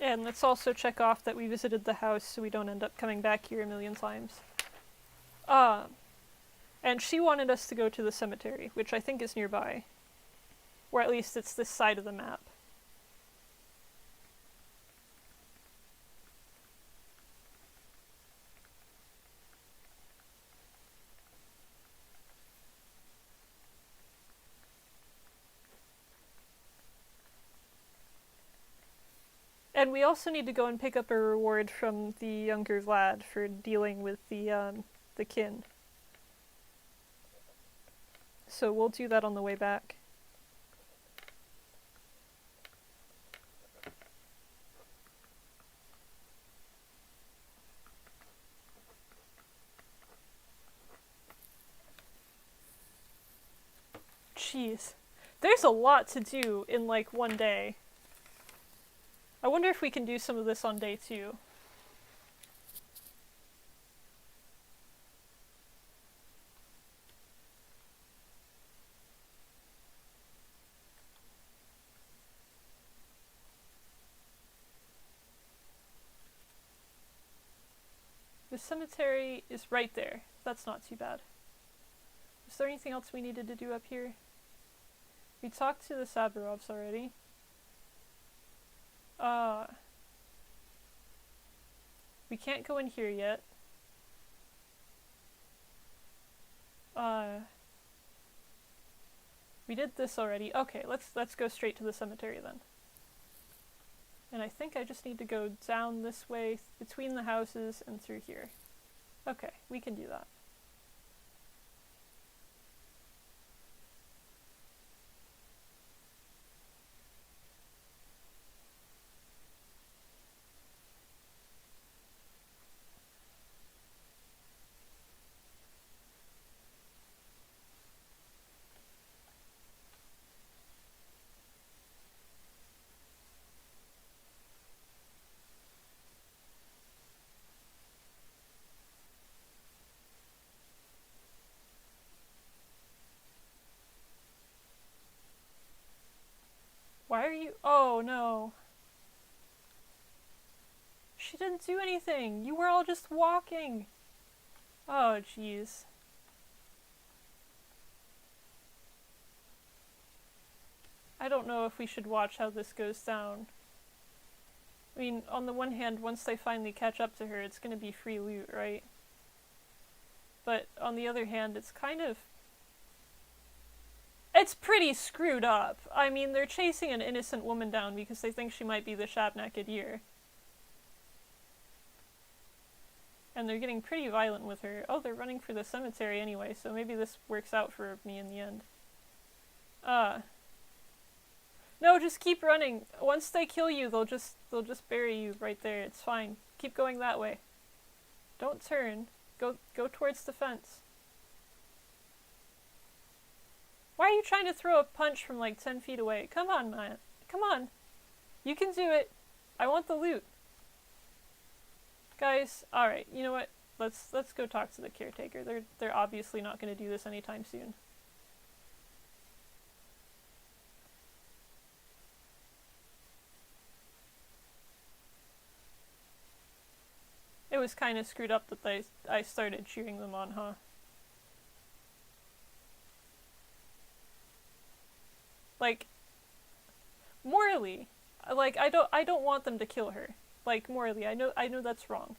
And let's also check off that we visited the house so we don't end up coming back here a million times. And she wanted us to go to the cemetery, which I think is nearby. Or at least it's this side of the map. And we also need to go and pick up a reward from the younger Vlad for dealing with the kin. So we'll do that on the way back. Jeez. There's a lot to do in like one day. I wonder if we can do some of this on day 2. The cemetery is right there. That's not too bad. Is there anything else we needed to do up here? We talked to the Saburovs already. We can't go in here yet. We did this already. Okay, let's go straight to the cemetery then. And I think I just need to go down this way between the houses and through here. Okay, we can do that. Why are you— oh no. She didn't do anything. You were all just walking. Oh jeez. I don't know if we should watch how this goes down. I mean, on the one hand, once they finally catch up to her, it's gonna be free loot, right? But on the other hand, it's kind of— it's pretty screwed up. I mean, they're chasing an innocent woman down because they think she might be the Shabnakadir. And they're getting pretty violent with her. Oh, they're running for the cemetery anyway, so maybe this works out for me in the end. No, just keep running. Once they kill you, they'll just bury you right there. It's fine. Keep going that way. Don't turn. Go towards the fence. Why are you trying to throw a punch from like 10 feet away? Come on, man. Come on. You can do it. I want the loot. Guys, alright, you know what? Let's go talk to the caretaker. They're obviously not going to do this anytime soon. It was kind of screwed up that I started cheering them on, huh? Like, morally, like I don't want them to kill her. Like, morally, I know that's wrong.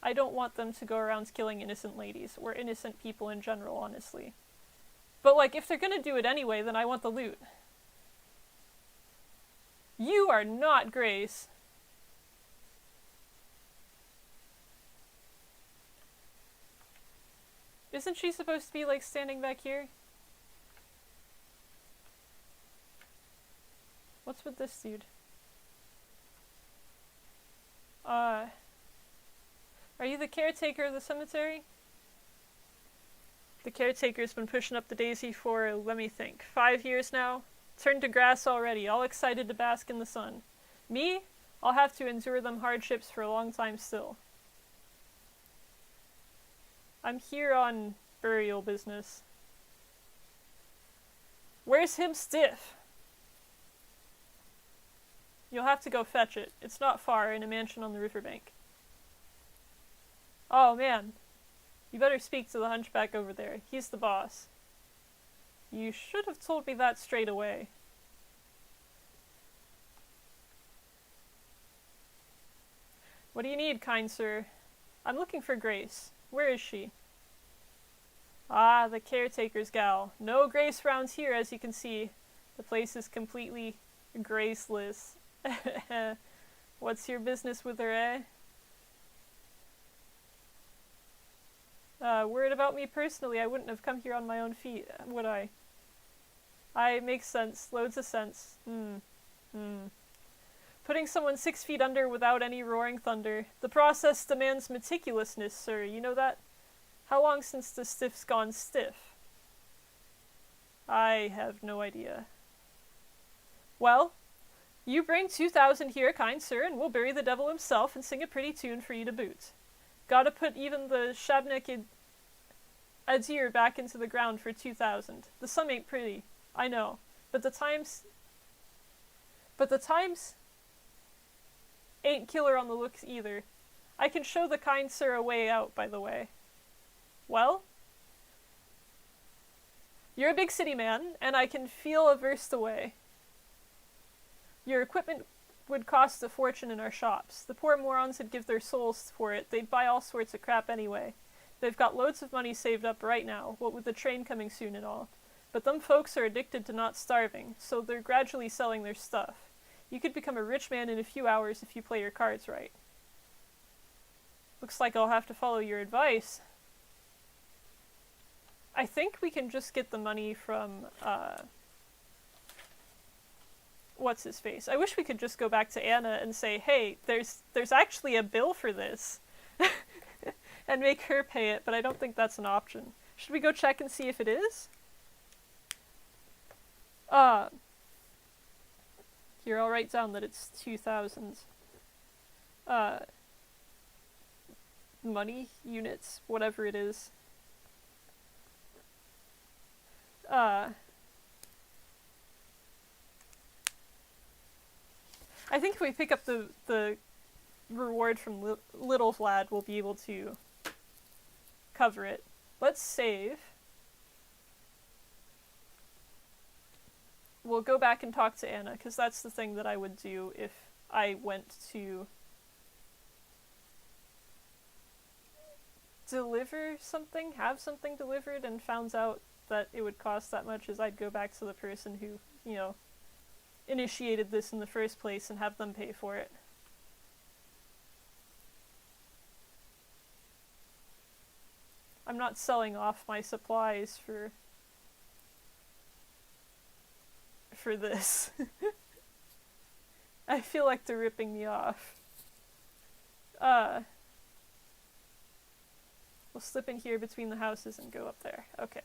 I don't want them to go around killing innocent ladies or innocent people in general, honestly. But like, if they're gonna do it anyway, then I want the loot. You are not Grace. Isn't she supposed to be like standing back here? What's with this dude? Are you the caretaker of the cemetery? The caretaker's been pushing up the daisy for, let me think, 5 years now? Turned to grass already, all excited to bask in the sun. Me? I'll have to endure them hardships for a long time still. I'm here on burial business. Where's him stiff? You'll have to go fetch it. It's not far, in a mansion on the riverbank. Oh, man. You better speak to the hunchback over there. He's the boss. You should have told me that straight away. What do you need, kind sir? I'm looking for Grace. Where is she? Ah, the caretaker's gal. No Grace rounds here, as you can see. The place is completely graceless. What's your business with her, eh? Worried about me personally, I wouldn't have come here on my own feet, would I? It makes sense. Loads of sense. Putting someone 6 feet under without any roaring thunder. The process demands meticulousness, sir. You know that? How long since the stiff's gone stiff? I have no idea. Well, you bring 2,000 here, kind sir, and we'll bury the devil himself and sing a pretty tune for you to boot. Gotta put even the Shabnak Adir back into the ground for 2,000. The sum ain't pretty, I know, but the times ain't killer on the looks either. I can show the kind sir a way out, by the way. Well? You're a big city man, and I can feel a verst away. Your equipment would cost a fortune in our shops. The poor morons would give their souls for it. They'd buy all sorts of crap anyway. They've got loads of money saved up right now, what with the train coming soon and all. But them folks are addicted to not starving, so they're gradually selling their stuff. You could become a rich man in a few hours if you play your cards right. Looks like I'll have to follow your advice. I think we can just get the money from, what's-his-face? I wish we could just go back to Anna and say, hey, there's actually a bill for this. And make her pay it, but I don't think that's an option. Should we go check and see if it is? Here, I'll write down that it's 2,000. Money, units, whatever it is. I think if we pick up the reward from Little Vlad, we'll be able to cover it. Let's save. We'll go back and talk to Anna, because that's the thing that I would do if I went to deliver something, have something delivered, and found out that it would cost that much, is I'd go back to the person who, you know, initiated this in the first place and have them pay for it. I'm not selling off my supplies for this. I feel like they're ripping me off. We'll slip in here between the houses and go up there. Okay.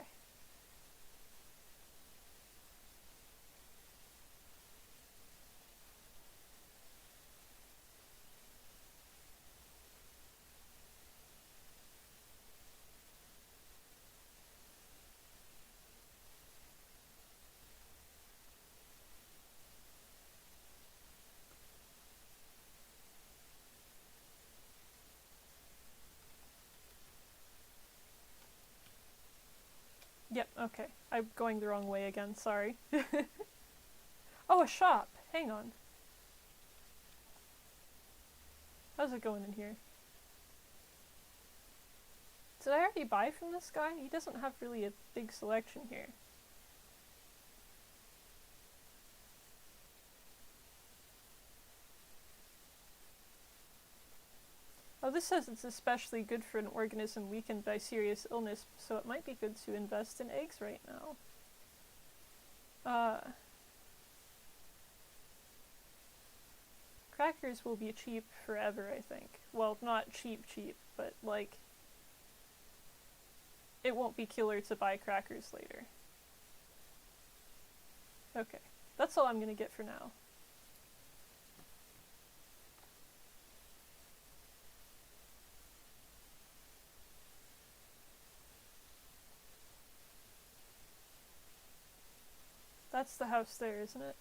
Yep, okay. I'm going the wrong way again, sorry. Oh, a shop! Hang on. How's it going in here? Did I already buy from this guy? He doesn't have really a big selection here. Oh, this says it's especially good for an organism weakened by serious illness, so it might be good to invest in eggs right now. Crackers will be cheap forever, I think. Well, not cheap, but like, it won't be killer to buy crackers later. Okay, that's all I'm gonna get for now. That's the house there, isn't it?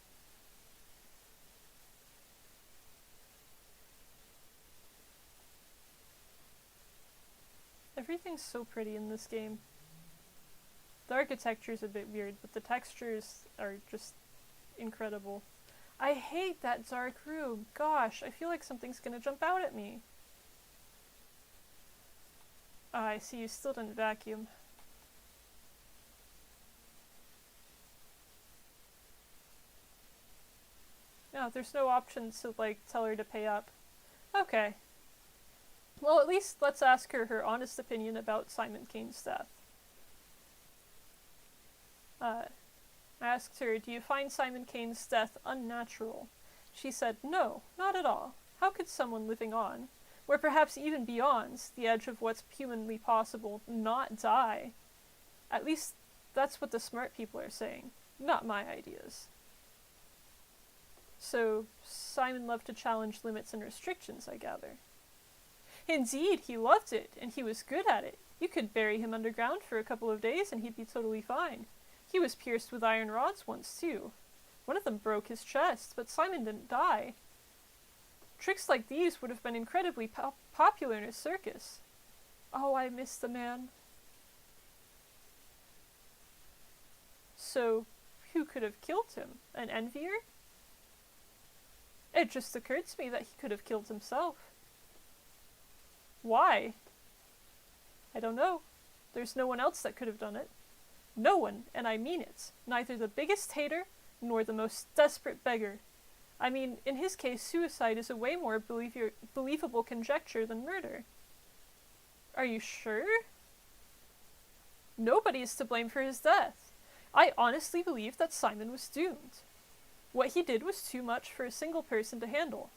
everything's so pretty in this game. The architecture's a bit weird, but the textures are just incredible. I hate that dark room. Gosh, I feel like something's gonna jump out at me. I see you still didn't vacuum. No, there's no option to, like, tell her to pay up. Okay. Well, at least let's ask her honest opinion about Simon Kane's death. I asked her, do you find Simon Kane's death unnatural? She said, no, not at all. How could someone living on, or perhaps even beyond, the edge of what's humanly possible, not die? At least that's what the smart people are saying, not my ideas. So, Simon loved to challenge limits and restrictions, I gather. Indeed, he loved it, and he was good at it. You could bury him underground for a couple of days and he'd be totally fine. He was pierced with iron rods once, too. One of them broke his chest, but Simon didn't die. Tricks like these would have been incredibly popular in a circus. Oh, I miss the man. So, who could have killed him? An envier? It just occurred to me that he could have killed himself. Why? I don't know. There's no one else that could have done it. No one, and I mean it. Neither the biggest hater, nor the most desperate beggar. I mean, in his case, suicide is a way more believable conjecture than murder. Are you sure? Nobody is to blame for his death. I honestly believe that Simon was doomed. What he did was too much for a single person to handle.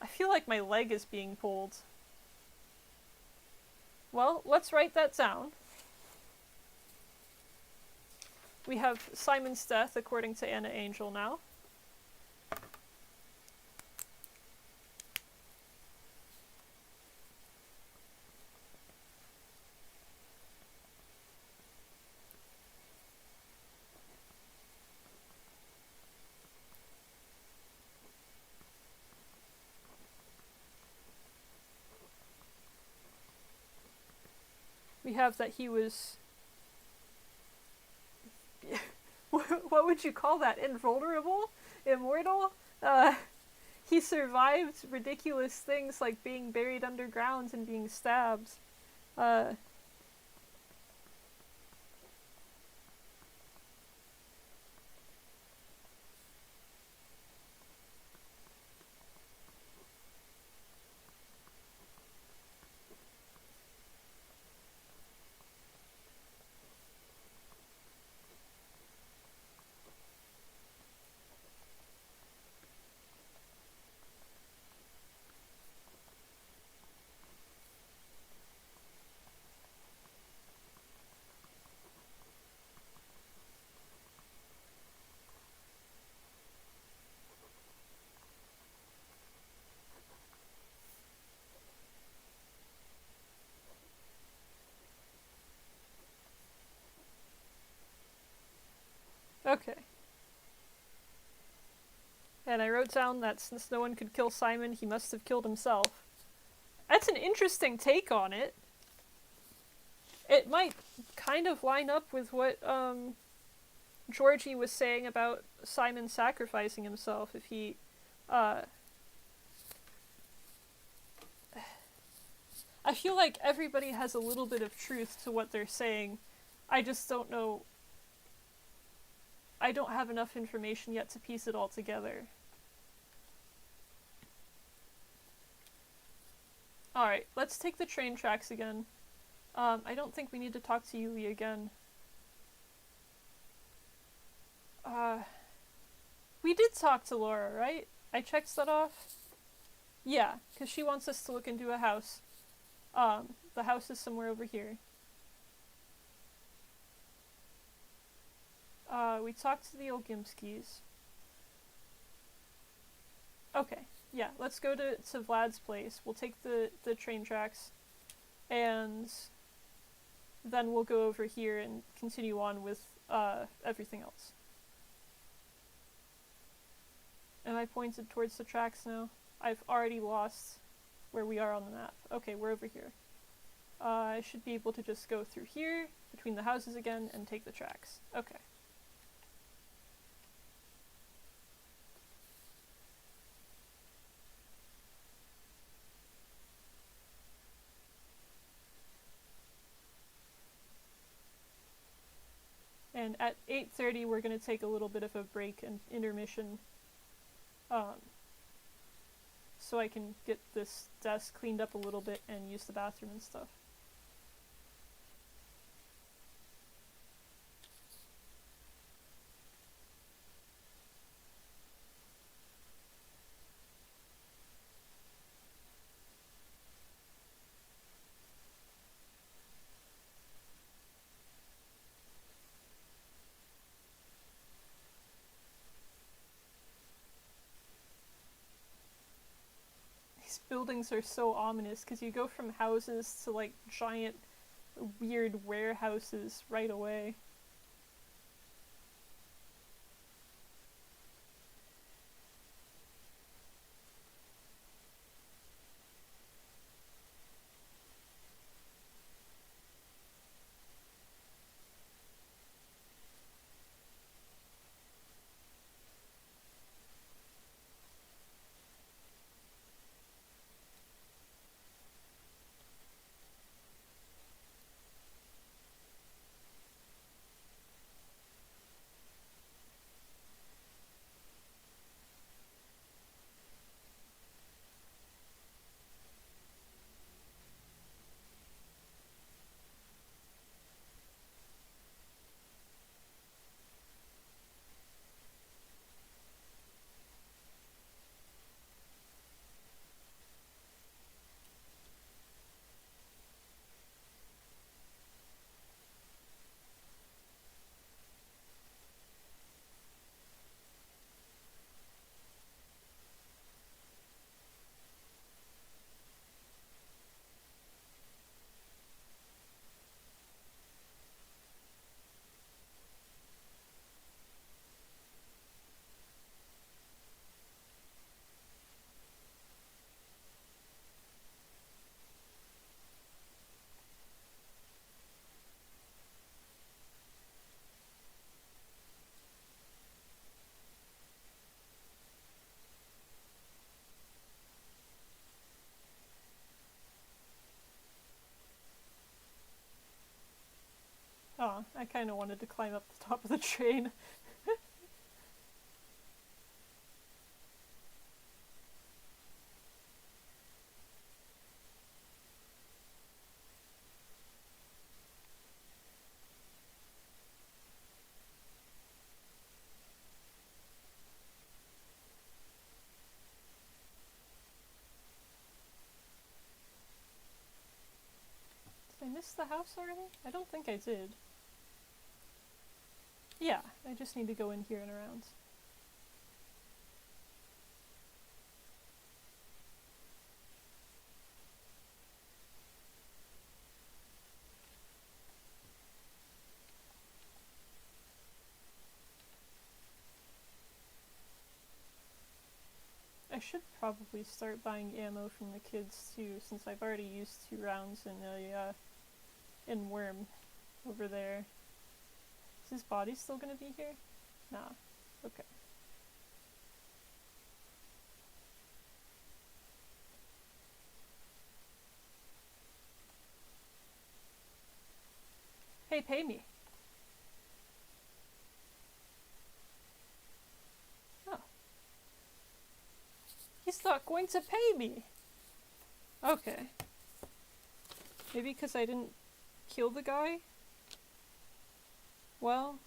I feel like my leg is being pulled. Well, let's write that down. We have Simon's death according to Anna Angel now. We have that he was... what would you call that? Invulnerable? Immortal? He survived ridiculous things like being buried underground and being stabbed. Okay. And I wrote down that since no one could kill Simon, he must have killed himself. That's an interesting take on it. It might kind of line up with what Georgie was saying about Simon sacrificing himself if he... I feel like everybody has a little bit of truth to what they're saying. I just don't know... I don't have enough information yet to piece it all together. Alright, let's take the train tracks again. I don't think we need to talk to Yuli again. We did talk to Laura, right? I checked that off? Yeah, because she wants us to look into a house. The house is somewhere over here. We talked to the Olgimskis. Okay, yeah, let's go to Vlad's place. We'll take the train tracks, and then we'll go over here and continue on with everything else. Am I pointed towards the tracks now? I've already lost where we are on the map. Okay, we're over here. I should be able to just go through here, between the houses again, and take the tracks. Okay. And at 8:30 we're going to take a little bit of a break and intermission, so I can get this desk cleaned up a little bit and use the bathroom and stuff. These buildings are so ominous because you go from houses to like giant weird warehouses right away. Oh, I kind of wanted to climb up the top of the train. Did I miss the house already? I don't think I did. Yeah, I just need to go in here and around. I should probably start buying ammo from the kids too, since I've already used 2 rounds in Worm over there. Is his body still gonna be here? Nah. Okay. Hey, pay me. Oh. He's not going to pay me! Okay. Maybe because I didn't kill the guy? Well...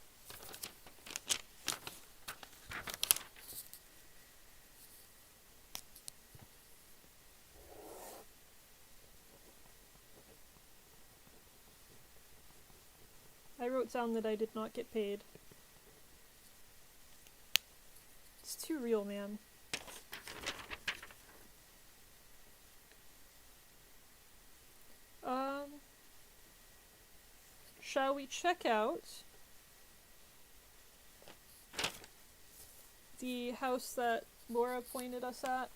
I wrote down that I did not get paid. It's too real, man. Shall we check out the house that Laura pointed us at?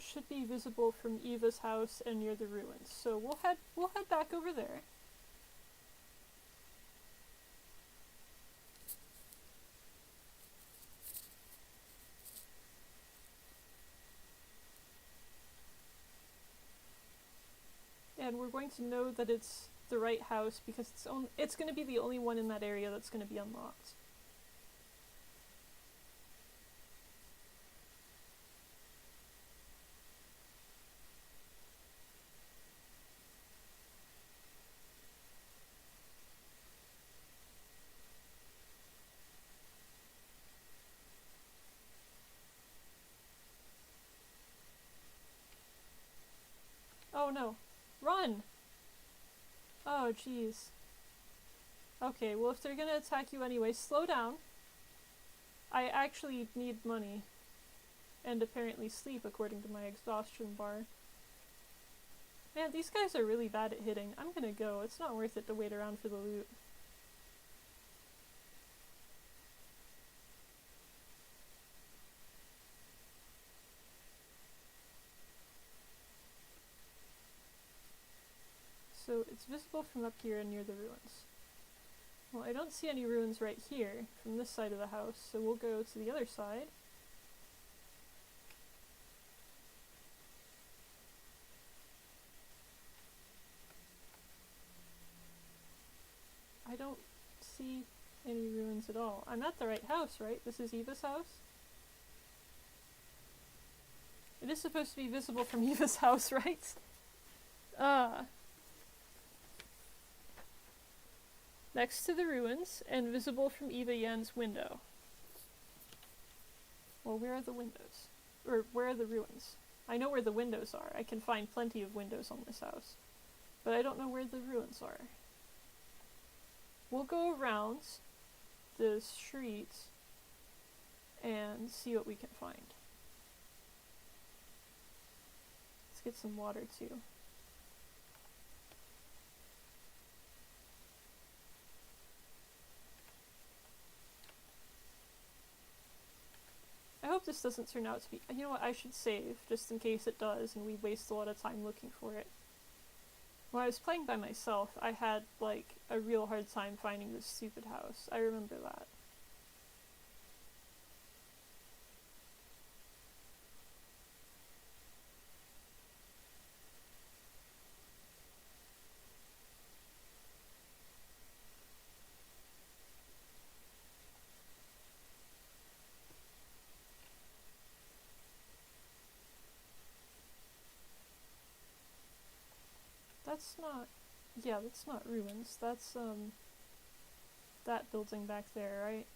should be visible from Eva's house and near the ruins. So we'll head back over there. And we're going to know that it's the right house because it's going to be the only one in that area that's going to be unlocked. Oh no. Run! Oh jeez. Okay, well if they're gonna attack you anyway, slow down. I actually need money. And apparently sleep, according to my exhaustion bar. Man, these guys are really bad at hitting. I'm gonna go. It's not worth it to wait around for the loot. So it's visible from up here and near the ruins. Well, I don't see any ruins right here from this side of the house, so we'll go to the other side. I don't see any ruins at all. I'm at the right house, right? This is Eva's house? It is supposed to be visible from Eva's house, right? Next to the ruins, and visible from Eva Yan's window. Well, where are the windows? Or, where are the ruins? I know where the windows are. I can find plenty of windows on this house. But I don't know where the ruins are. We'll go around the street and see what we can find. Let's get some water too. I hope this doesn't turn out to be... You know what, I should save, just in case it does, and we waste a lot of time looking for it. When I was playing by myself, I had, like, a real hard time finding this stupid house. I remember that. That's not... Yeah, that's not ruins. That's, that building back there, right?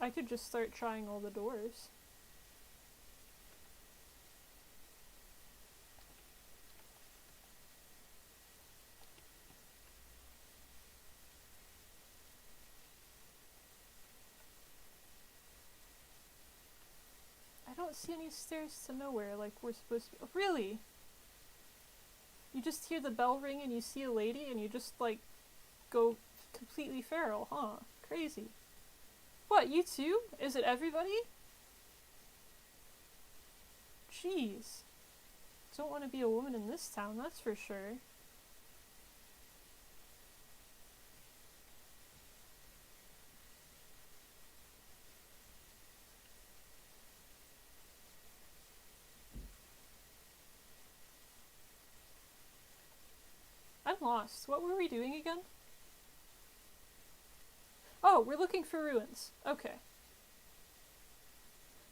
I could just start trying all the doors. I don't see any stairs to nowhere like we're supposed to be. Oh, really? You just hear the bell ring and you see a lady and you just, like, go completely feral, huh? Crazy. What, you too? Is it everybody? Jeez. Don't want to be a woman in this town, that's for sure. I'm lost. What were we doing again? Oh, we're looking for ruins. Okay.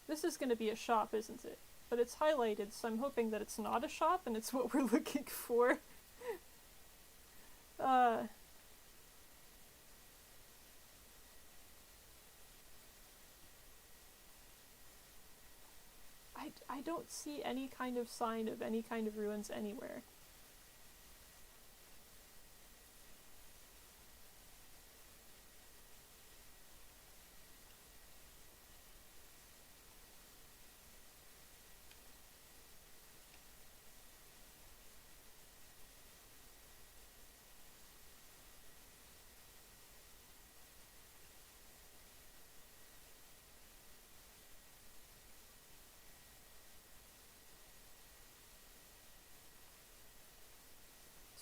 This is gonna be a shop, isn't it? But it's highlighted, so I'm hoping that it's not a shop and it's what we're looking for. I don't see any kind of sign of any kind of ruins anywhere.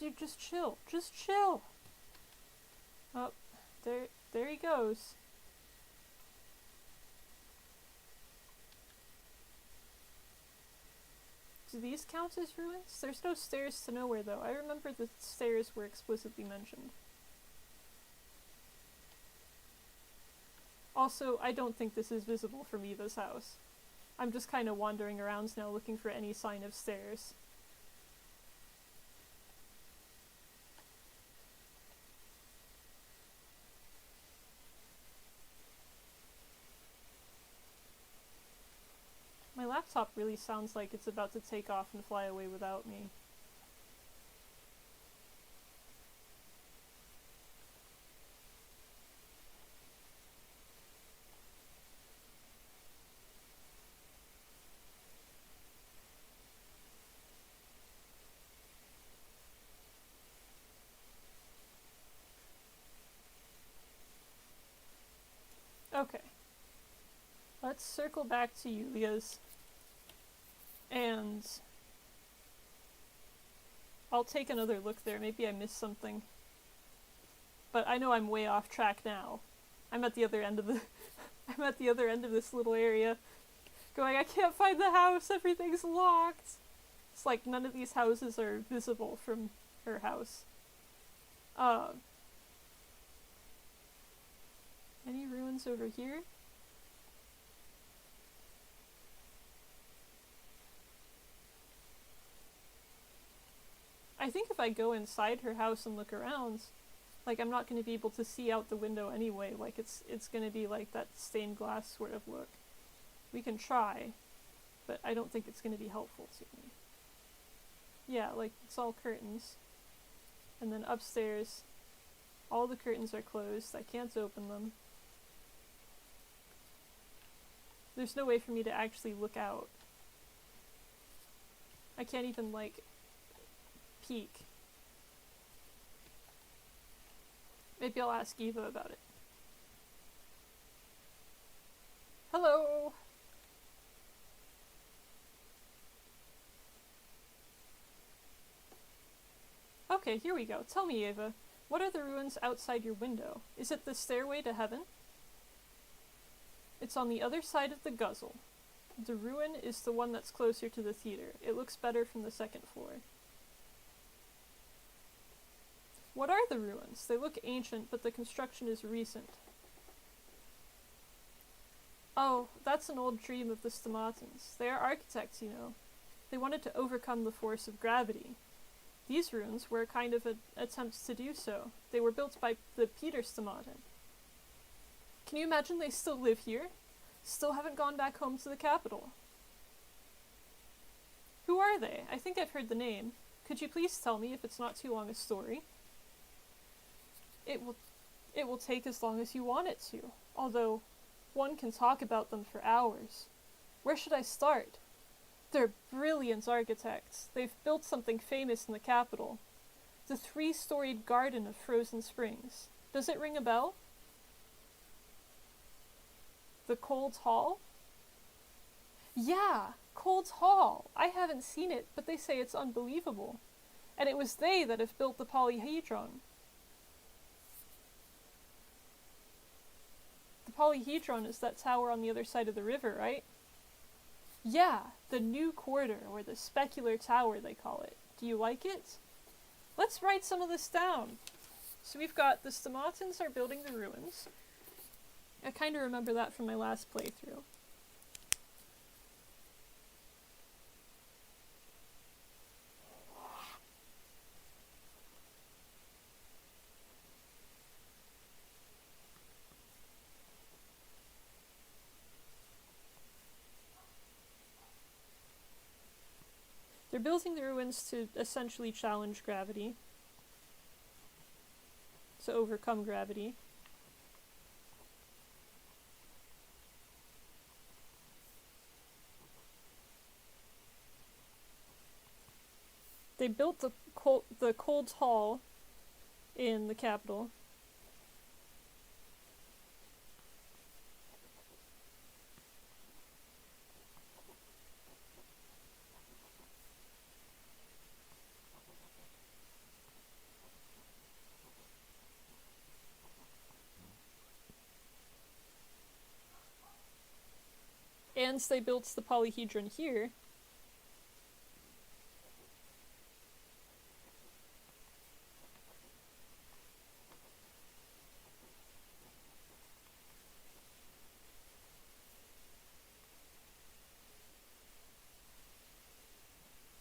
Dude, just chill. Just chill. Oh, there he goes. Do these count as ruins? There's no stairs to nowhere, though. I remember the stairs were explicitly mentioned. Also, I don't think this is visible from Eva's house. I'm just kind of wandering around now looking for any sign of stairs. My laptop really sounds like it's about to take off and fly away without me. Okay. Let's circle back to Yulia's. And I'll take another look there. Maybe I missed something. But I know I'm way off track now. I'm at the other end of the I'm at the other end of this little area. Going, I can't find the house, everything's locked. It's like none of these houses are visible from her house. Any ruins over here? I think if I go inside her house and look around, like, I'm not going to be able to see out the window anyway. Like, it's going to be like that stained glass sort of look. We can try, but I don't think it's going to be helpful to me. Yeah, like, it's all curtains. And then upstairs, all the curtains are closed. I can't open them. There's no way for me to actually look out. I can't even, like, peek. Maybe I'll ask Eva about it. Hello! Okay, here we go. Tell me, Eva, what are the ruins outside your window? Is it the stairway to heaven? It's on the other side of the guzzle. The ruin is the one that's closer to the theater. It looks better from the second floor. What are the ruins? They look ancient, but the construction is recent. Oh, that's an old dream of the Stomatans. They are architects, you know. They wanted to overcome the force of gravity. These ruins were a kind of an attempt to do so. They were built by the Peter Stomatan. Can you imagine they still live here? Still haven't gone back home to the capital. Who are they? I think I've heard the name. Could you please tell me if it's not too long a story? It will take as long as you want it to, although one can talk about them for hours. Where should I start? They're brilliant architects. They've built something famous in the capital. The 3-storied garden of Frozen Springs. Does it ring a bell? The Cold Hall? Yeah, Cold Hall. I haven't seen it, but they say it's unbelievable. And it was they that have built the polyhedron. The polyhedron is that tower on the other side of the river, right? Yeah, the new quarter, or the specular tower they call it. Do you like it? Let's write some of this down. So we've got the Stomatans are building the ruins. I kind of remember that from my last playthrough. They're building the ruins to essentially challenge gravity. To overcome gravity. They built the Cold Hall in the capital. and they built the polyhedron here.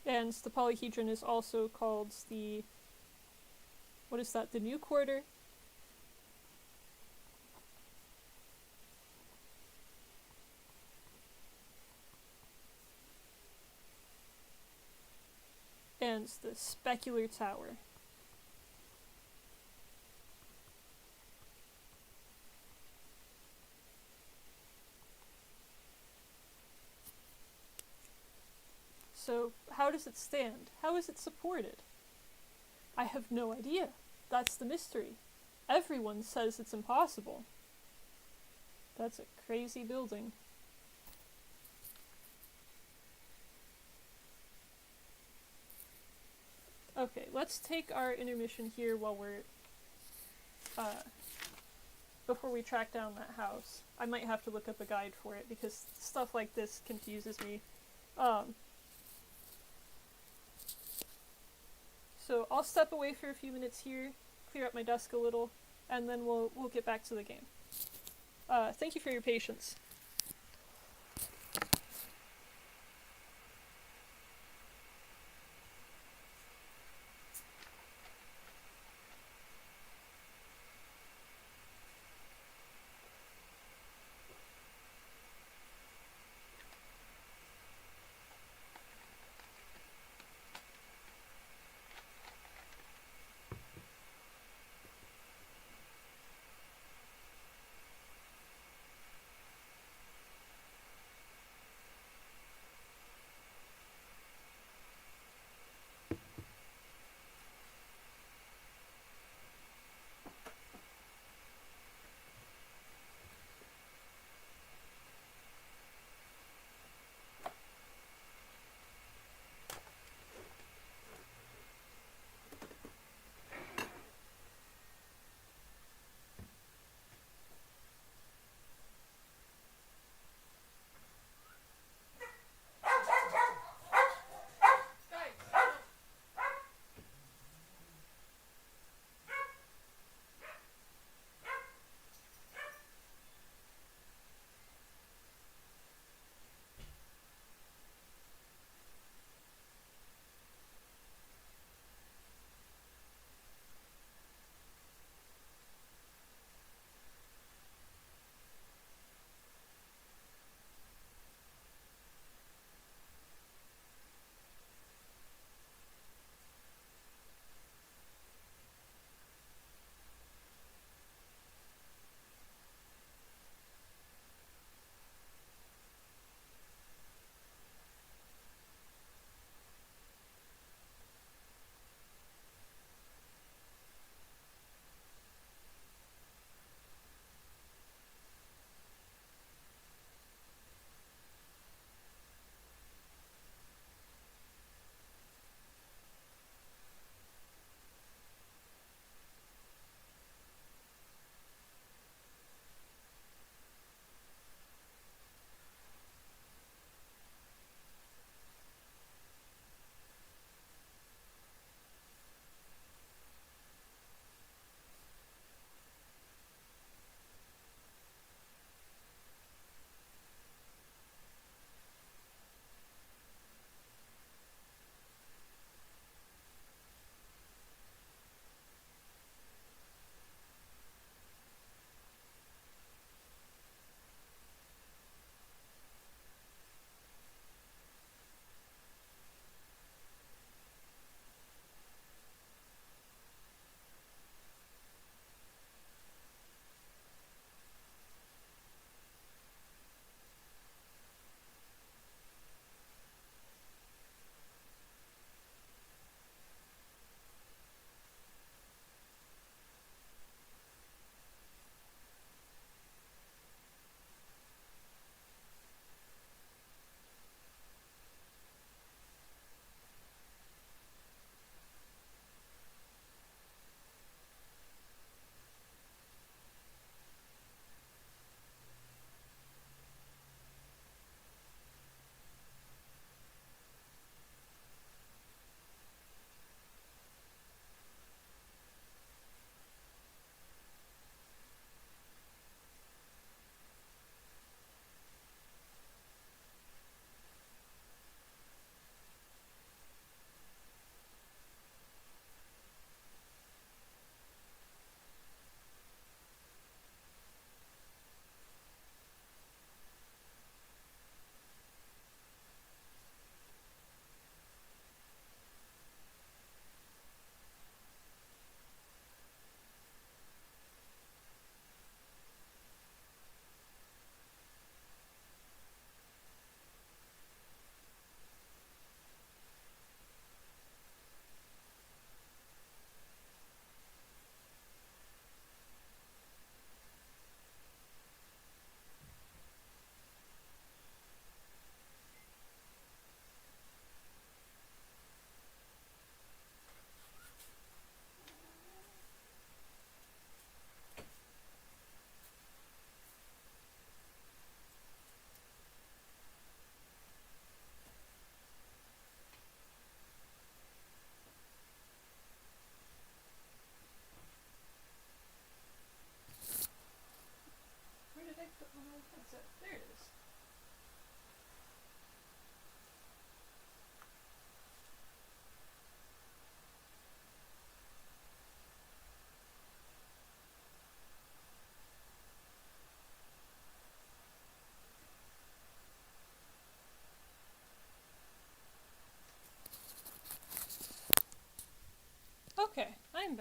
And the polyhedron is also called the, what is that, the new quarter? And the specular tower. So, how does it stand? How is it supported? I have no idea. That's the mystery. Everyone says it's impossible. That's a crazy building. Okay, let's take our intermission here while we're, before we track down that house. I might have to look up a guide for it because stuff like this confuses me. So I'll step away for a few minutes here, clear up my desk a little, and then we'll get back to the game. Thank you for your patience.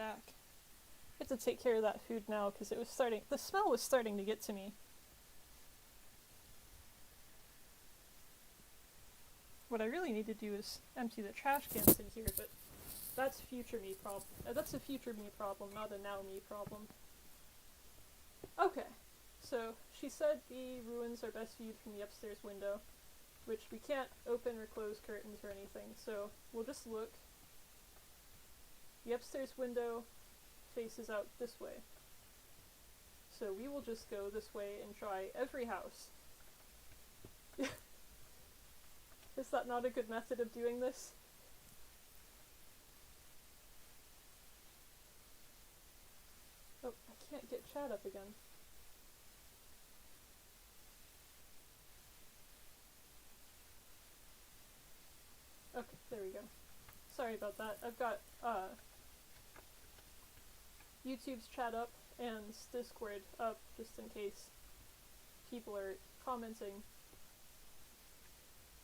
back. I have to take care of that food now because the smell was starting to get to me. What I really need to do is empty the trash cans in here, but that's a future me problem, not a now me problem. Okay, so she said the ruins are best viewed from the upstairs window, which we can't open or close curtains or anything, so we'll just look. The upstairs window faces out this way. So we will just go this way and try every house. Is that not a good method of doing this? Oh, I can't get chat up again. Okay, there we go. Sorry about that. I've got YouTube's chat up and Discord up just in case people are commenting.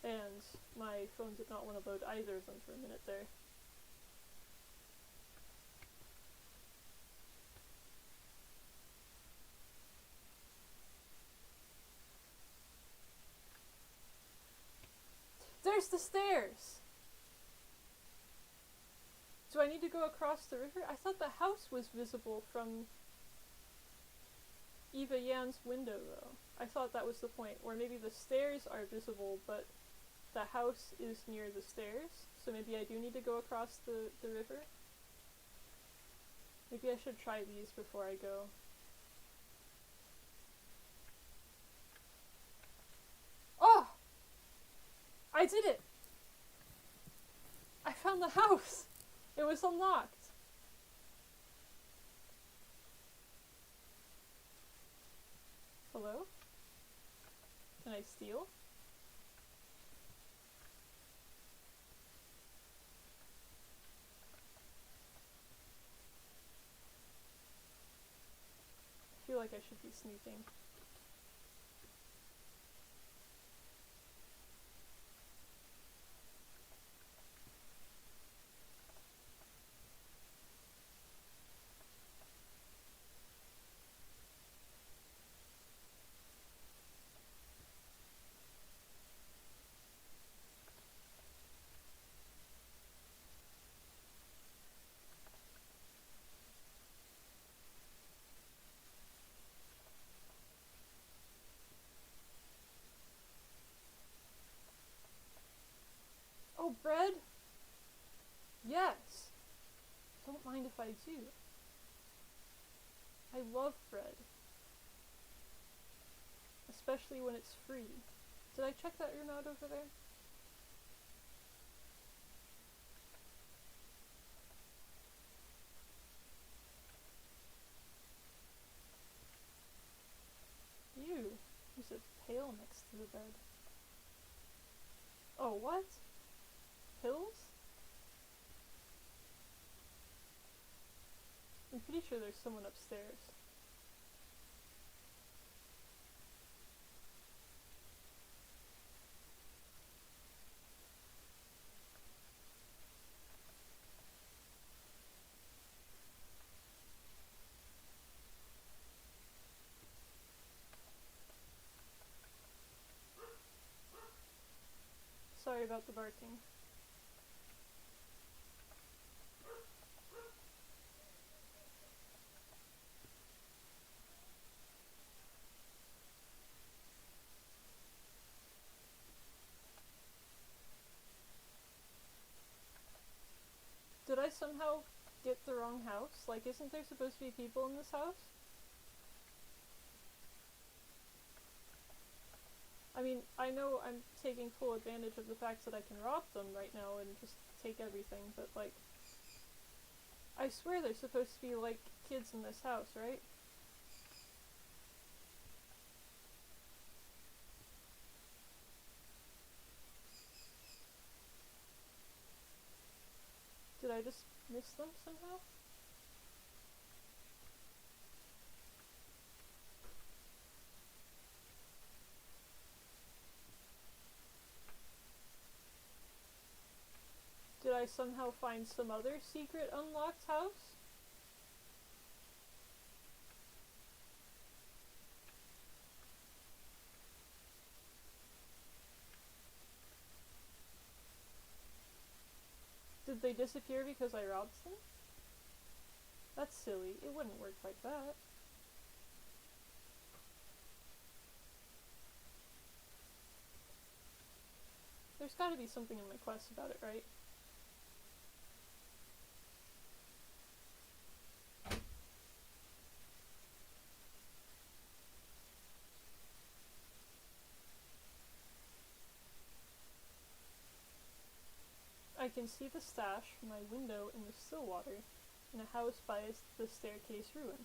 And my phone did not want to load either of them for a minute there. There's the stairs! Do I need to go across the river? I thought the house was visible from Eva Yan's window, though. I thought that was the point. Or maybe the stairs are visible, but the house is near the stairs. So maybe I do need to go across the river. Maybe I should try these before I go. Oh! I did it! I found the house! It was unlocked! Hello? Can I steal? I feel like I should be sneaking. Oh, bread? Yes! Don't mind if I do. I love bread. Especially when it's free. Did I check that room out over there? Ew. There's a pail next to the bed. Oh, what? Pills? I'm pretty sure there's someone upstairs. Sorry about the barking. Did I somehow get the wrong house? Like, isn't there supposed to be people in this house? I mean, I know I'm taking full advantage of the fact that I can rob them right now and just take everything, but like, I swear there's supposed to be like kids in this house, right? Did I just miss them somehow? Did I somehow find some other secret unlocked house? Did they disappear because I robbed them? That's silly. It wouldn't work like that. There's gotta be something in my quest about it, right? I can see the stash from my window in the still water, in a house by the staircase ruin.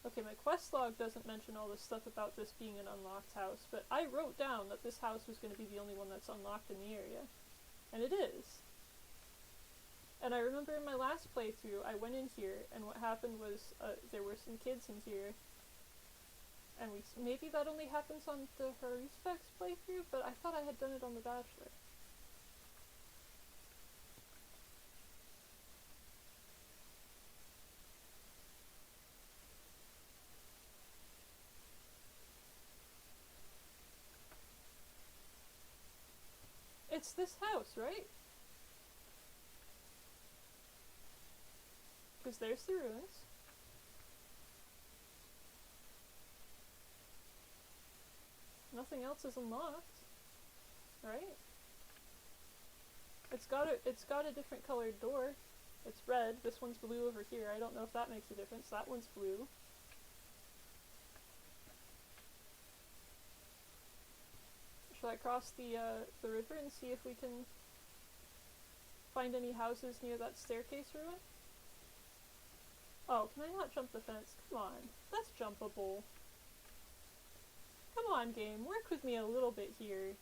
Okay, my quest log doesn't mention all this stuff about this being an unlocked house, but I wrote down that this house was going to be the only one that's unlocked in the area. And it is. And I remember in my last playthrough, I went in here, and what happened was, there were some kids in here, and maybe that only happens on the Harry Specs playthrough, but I thought I had done it on the Bachelor. It's this house, right? Because there's the ruins. Nothing else is unlocked, right? It's got a different colored door. It's red. This one's blue over here. I don't know if that makes a difference. That one's blue. Should I cross the river and see if we can find any houses near that staircase ruin? Oh, can I not jump the fence? Come on. That's jumpable. Come on, game. Work with me a little bit here.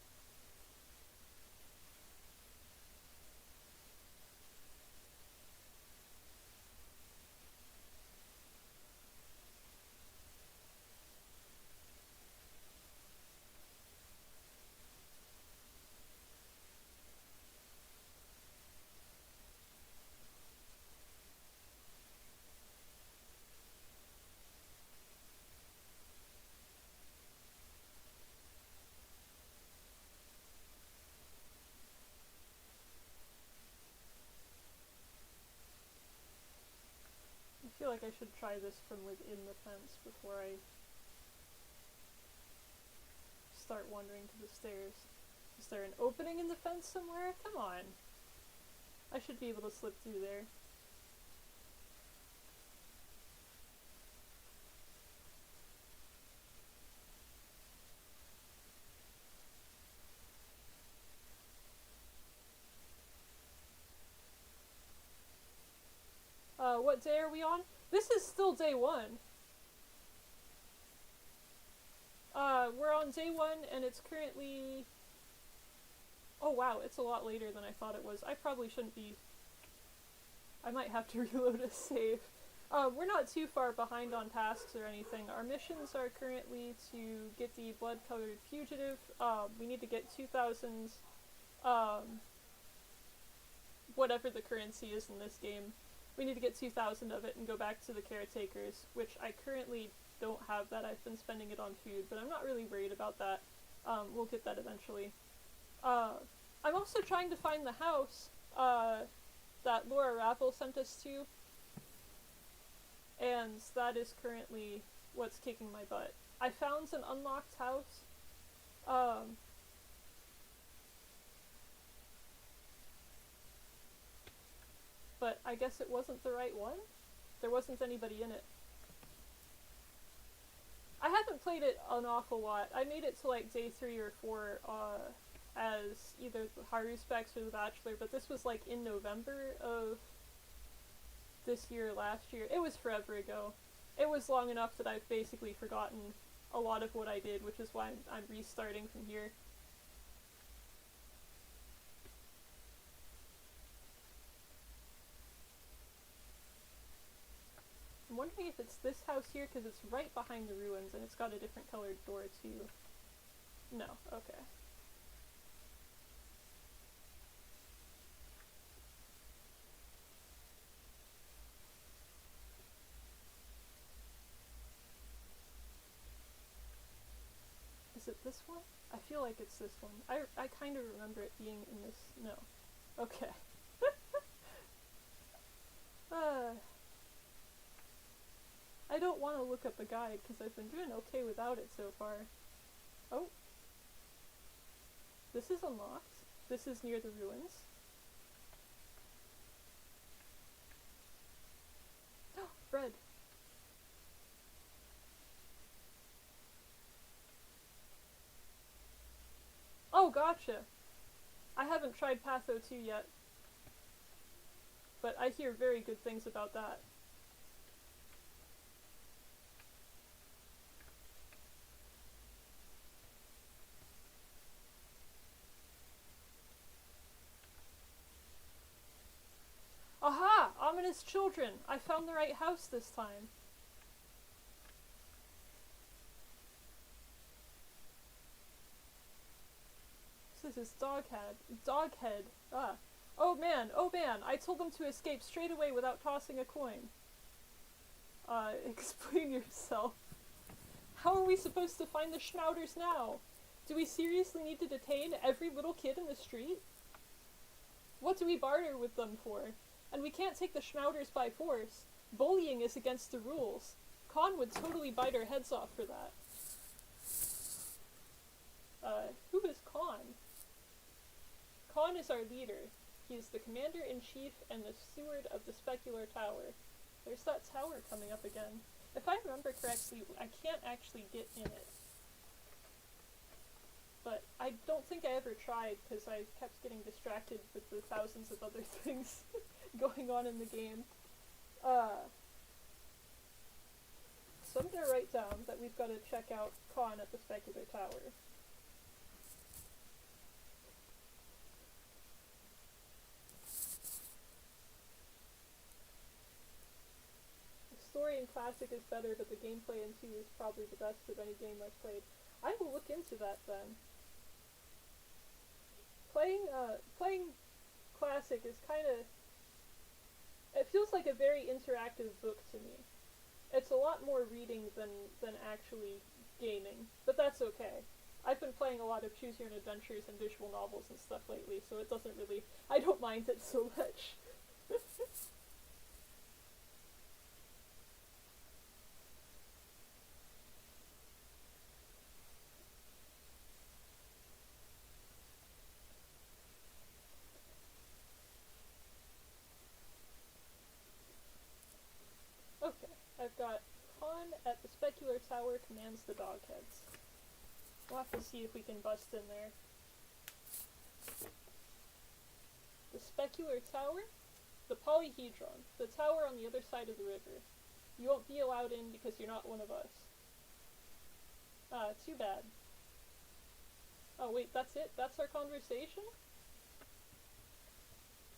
I feel like I should try this from within the fence before I start wandering to the stairs. Is there an opening in the fence somewhere? Come on. I should be able to slip through there. What day are we on? This is still day 1. We're on day 1 and it's currently... Oh wow, it's a lot later than I thought it was. I probably shouldn't be... I might have to reload a save. We're not too far behind on tasks or anything. Our missions are currently to get the blood-colored fugitive. We need to get 2,000, whatever the currency is in this game. We need to get 2,000 of it and go back to the caretakers, which I currently don't have that. I've been spending it on food, but I'm not really worried about that. We'll get that eventually. I'm also trying to find the house that Laura Rappel sent us to, and that is currently what's kicking my butt. I found an unlocked house. But I guess it wasn't the right one? There wasn't anybody in it. I haven't played it an awful lot. I made it to like day 3 or 4 as either the Haru Specs or the Bachelor, but this was like in November of this year, last year. It was forever ago. It was long enough that I've basically forgotten a lot of what I did, which is why I'm restarting from here. I'm wondering if it's this house here, because it's right behind the ruins, and it's got a different colored door, too. No, okay. Is it this one? I feel like it's this one. I kind of remember it being in this... No. Okay. Uh, I don't want to look up a guide because I've been doing okay without it so far. Oh, this is unlocked. This is near the ruins. Bread. Oh, gotcha. I haven't tried Patho 2 yet, but I hear very good things about that. Aha! Ominous children! I found the right house this time. This is Doghead. Ah. Oh man, I told them to escape straight away without tossing a coin. Explain yourself. How are we supposed to find the Schmauters now? Do we seriously need to detain every little kid in the street? What do we barter with them for? And we can't take the Schmauters by force. Bullying is against the rules. Khan would totally bite our heads off for that. Who is Khan? Khan is our leader. He is the commander-in-chief and the steward of the Specular Tower. There's that tower coming up again. If I remember correctly, I can't actually get in it. But I don't think I ever tried because I kept getting distracted with the thousands of other things going on in the game. So I'm gonna write down that we've got to check out Khan at the Specular Tower. The story in Classic is better, but the gameplay in 2 is probably the best of any game I've played. I will look into that then. Playing Classic is kinda... It feels like a very interactive book to me. It's a lot more reading than actually gaming, but that's okay. I've been playing a lot of Choose Your Own Adventures and visual novels and stuff lately, so it doesn't really... I don't mind it so much. Okay, I've got Khan at the Specular Tower commands the Dogheads. We'll have to see if we can bust in there. The Specular Tower? The Polyhedron. The tower on the other side of the river. You won't be allowed in because you're not one of us. Too bad. Oh wait, that's it? That's our conversation?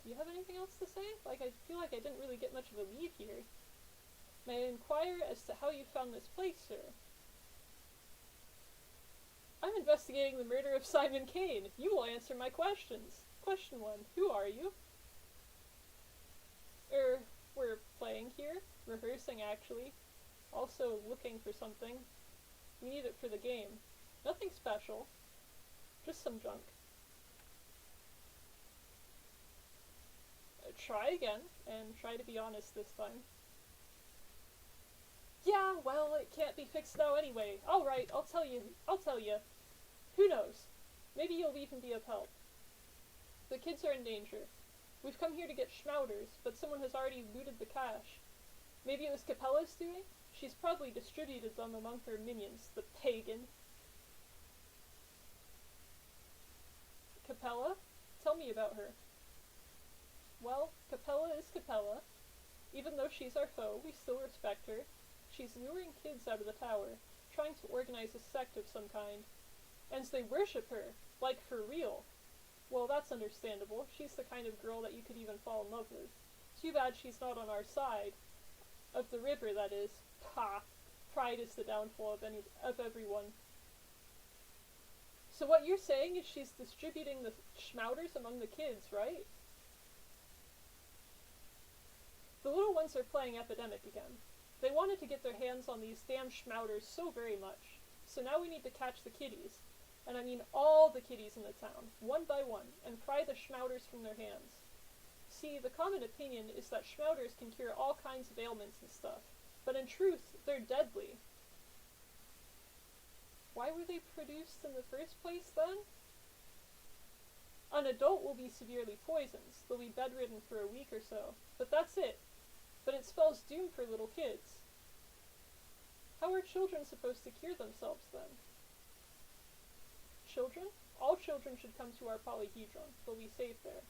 Do you have anything else to say? Like, I feel like I didn't really get much of a lead here. May I inquire as to how you found this place, sir? I'm investigating the murder of Simon Kane. You will answer my questions. Question 1. Who are you? We're playing here. Rehearsing, actually. Also looking for something. We need it for the game. Nothing special. Just some junk. Try again, and try to be honest this time. Yeah, well, it can't be fixed now anyway. Alright, I'll tell you. Who knows? Maybe you'll even be of help. The kids are in danger. We've come here to get Schmauters, but someone has already looted the cache. Maybe it was Capella's doing? She's probably distributed them among her minions, the pagan. Capella? Tell me about her. Well, Capella is Capella. Even though she's our foe, we still respect her. She's luring kids out of the tower, trying to organize a sect of some kind. And they worship her, like for real. Well, that's understandable. She's the kind of girl that you could even fall in love with. Too bad she's not on our side. Of the river, that is. Pah! Pride is the downfall of everyone. So what you're saying is she's distributing the Schmauters among the kids, right? The little ones are playing Epidemic again. They wanted to get their hands on these damn Schmauters so very much. So now we need to catch the kiddies. And I mean all the kiddies in the town, one by one, and pry the Schmauters from their hands. See, the common opinion is that schmauters can cure all kinds of ailments and stuff, but in truth, they're deadly. Why were they produced in the first place, then? An adult will be severely poisoned. They'll be bedridden for a week or so, but that's it. But it spells doom for little kids. How are children supposed to cure themselves, then? Children? All children should come to our polyhedron. They'll be safe there.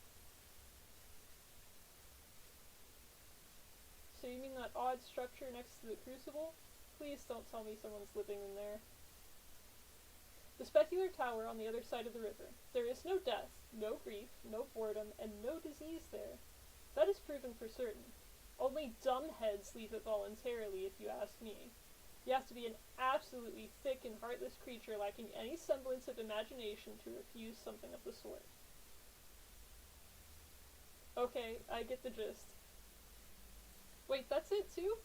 So you mean that odd structure next to the crucible? Please don't tell me someone's living in there. The specular tower on the other side of the river. There is no death, no grief, no boredom, and no disease there. That is proven for certain. Only dumbheads leave it voluntarily, if you ask me. You have to be an absolutely thick and heartless creature lacking any semblance of imagination to refuse something of the sort. Okay, I get the gist. Wait, that's it too?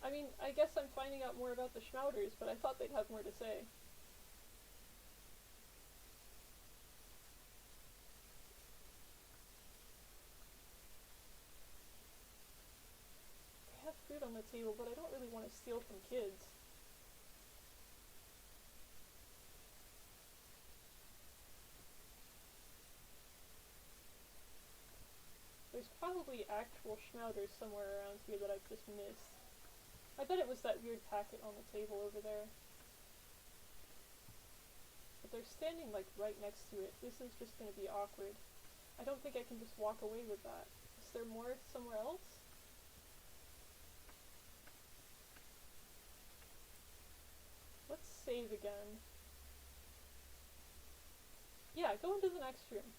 I mean, I guess I'm finding out more about the schmauters, but I thought they'd have more to say. They have food on the table, but I don't really want to steal from kids. There's probably actual schmauters somewhere around here that I've just missed. I bet it was that weird packet on the table over there. But they're standing, like, right next to it. This is just gonna be awkward. I don't think I can just walk away with that. Is there more somewhere else? Let's save again. Yeah, go into the next room.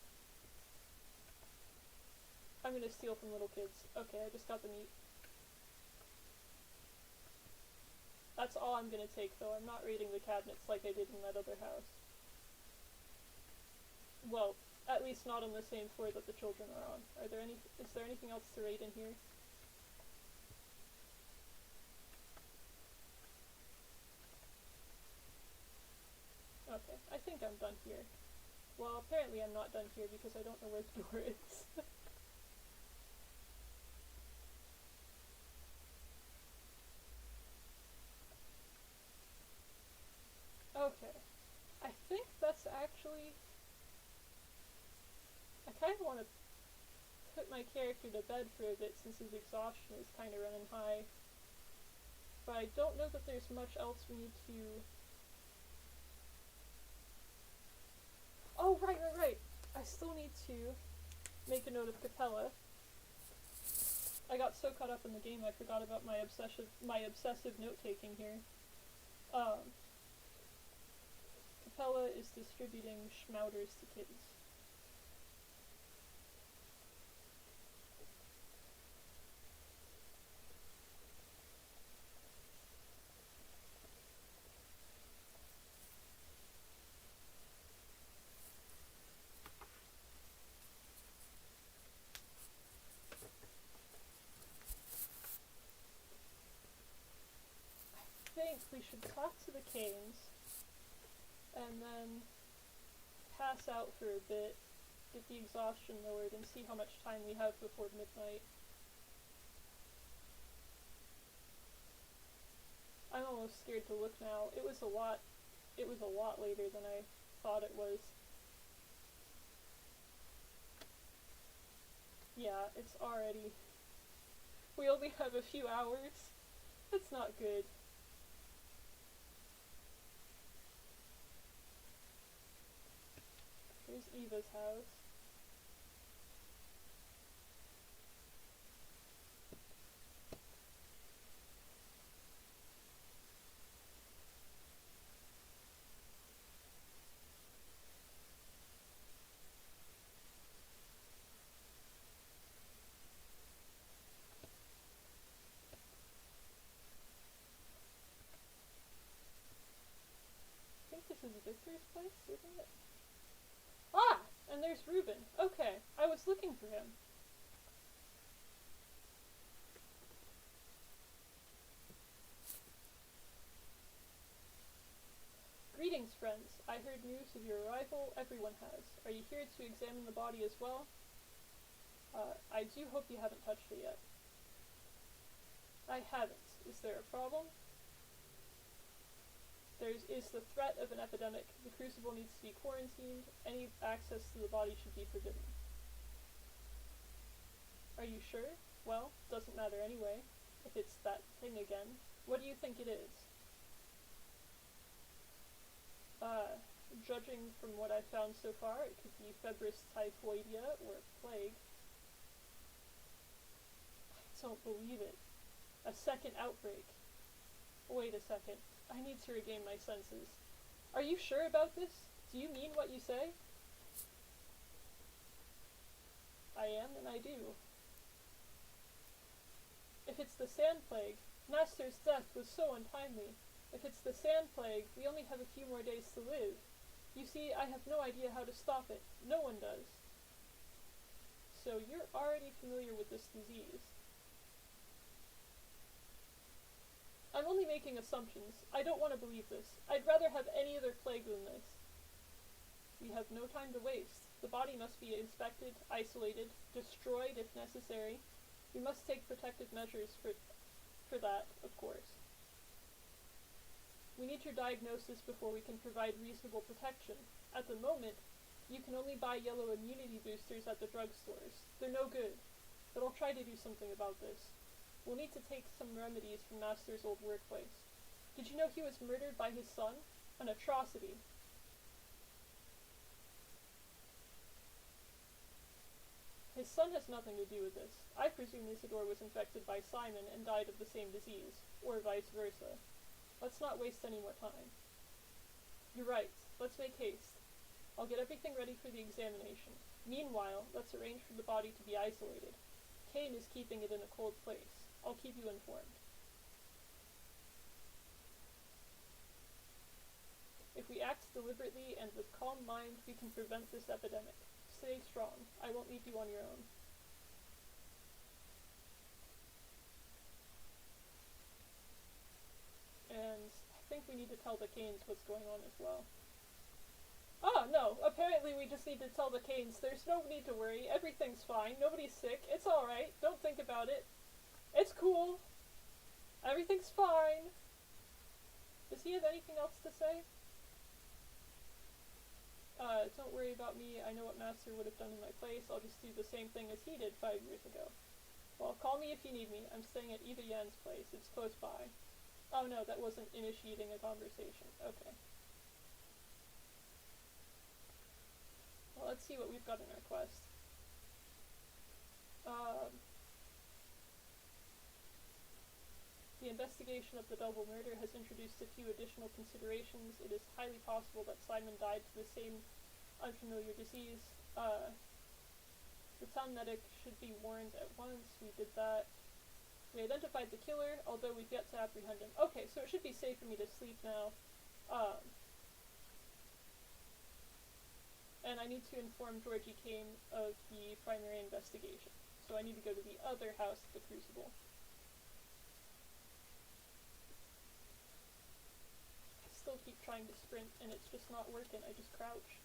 I'm gonna steal from little kids. Okay, I just got the meat. That's all I'm gonna take, though. I'm not raiding the cabinets like I did in that other house. Well, at least not on the same floor that the children are on. Is there anything else to raid in here? Okay, I think I'm done here. Well, apparently I'm not done here because I don't know where the door is. Okay. I think that's actually... I kind of want to put my character to bed for a bit since his exhaustion is kind of running high. But I don't know that there's much else we need to... Oh, right. I still need to make a note of Capella. I got so caught up in the game I forgot about my obsessive note-taking here. Capella is distributing schmauters to kids. I think we should talk to the Canes, and then pass out for a bit, get the exhaustion lowered, and see how much time we have before midnight. I'm almost scared to look now. It was a lot later than I thought it was. Yeah, it's already... We only have a few hours. That's not good. Here's Eva's house. I think this is Victor's place, isn't it? Ah! And there's Reuben. Okay, I was looking for him. Greetings, friends. I heard news of your arrival. Everyone has. Are you here to examine the body as well? I do hope you haven't touched it yet. I haven't. Is there a problem? There is the threat of an epidemic. The Crucible needs to be quarantined. Any access to the body should be forbidden. Are you sure? Well, doesn't matter anyway. If it's that thing again. What do you think it is? Judging from what I've found so far, it could be Febris typhoidea or plague. I don't believe it. A second outbreak. Wait a second. I need to regain my senses. Are you sure about this? Do you mean what you say? I am, and I do. If it's the sand plague, Master's death was so untimely. If it's the sand plague, we only have a few more days to live. You see, I have no idea how to stop it. No one does. So you're already familiar with this disease. I'm only making assumptions. I don't want to believe this. I'd rather have any other plague than this. We have no time to waste. The body must be inspected, isolated, destroyed if necessary. We must take protective measures for that, of course. We need your diagnosis before we can provide reasonable protection. At the moment, you can only buy yellow immunity boosters at the drugstores. They're no good, but I'll try to do something about this. We'll need to take some remedies from Master's old workplace. Did you know he was murdered by his son? An atrocity. His son has nothing to do with this. I presume Isidore was infected by Simon and died of the same disease, or vice versa. Let's not waste any more time. You're right. Let's make haste. I'll get everything ready for the examination. Meanwhile, let's arrange for the body to be isolated. Kane is keeping it in a cold place. I'll keep you informed. If we act deliberately and with calm mind, we can prevent this epidemic. Stay strong. I won't leave you on your own. And I think we need to tell the Kanes what's going on as well. Oh, no, apparently we just need to tell the Kanes there's no need to worry, everything's fine, nobody's sick, it's alright, don't think about it. It's cool. Everything's fine. Does he have anything else to say? Don't worry about me, I know what Master would have done in my place, I'll just do the same thing as he did 5 years ago. Well, call me if you need me, I'm staying at Eva Yan's place, it's close by. Oh no, that wasn't initiating a conversation, okay. Well, let's see what we've got in our quest. The investigation of the double murder has introduced a few additional considerations. It is highly possible that Simon died to the same unfamiliar disease. The town medic should be warned at once. We did that. We identified the killer, although we've yet to apprehend him. Okay, so it should be safe for me to sleep now. And I need to inform Georgie Kane of the primary investigation. So I need to go to the other house at the Crucible. I still keep trying to sprint, and it's just not working. I just crouch.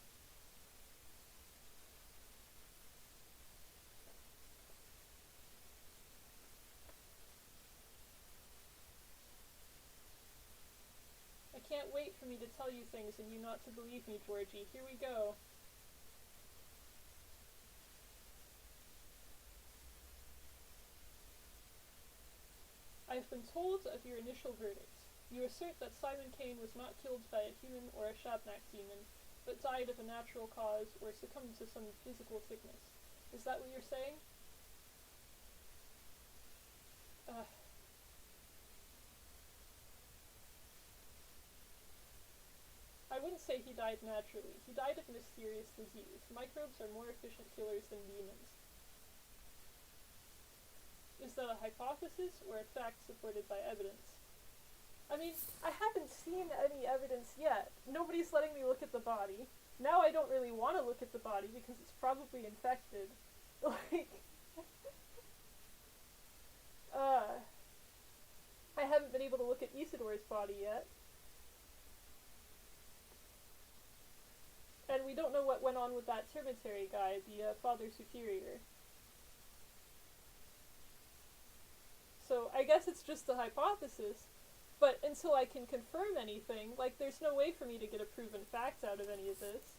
I can't wait for me to tell you things and you not to believe me, Georgie. Here we go. I have been told of your initial verdict. You assert that Simon Kane was not killed by a human or a Shabnak demon, but died of a natural cause or succumbed to some physical sickness. Is that what you're saying? I wouldn't say he died naturally. He died of mysterious disease. Microbes are more efficient killers than demons. Is that a hypothesis or a fact supported by evidence? I mean, I haven't seen any evidence yet. Nobody's letting me look at the body. Now I don't really want to look at the body because it's probably infected. Like, I haven't been able to look at Isidore's body yet. And we don't know what went on with that tributary guy, the Father Superior. so I guess it's just a hypothesis. But until I can confirm anything, like, there's no way for me to get a proven fact out of any of this.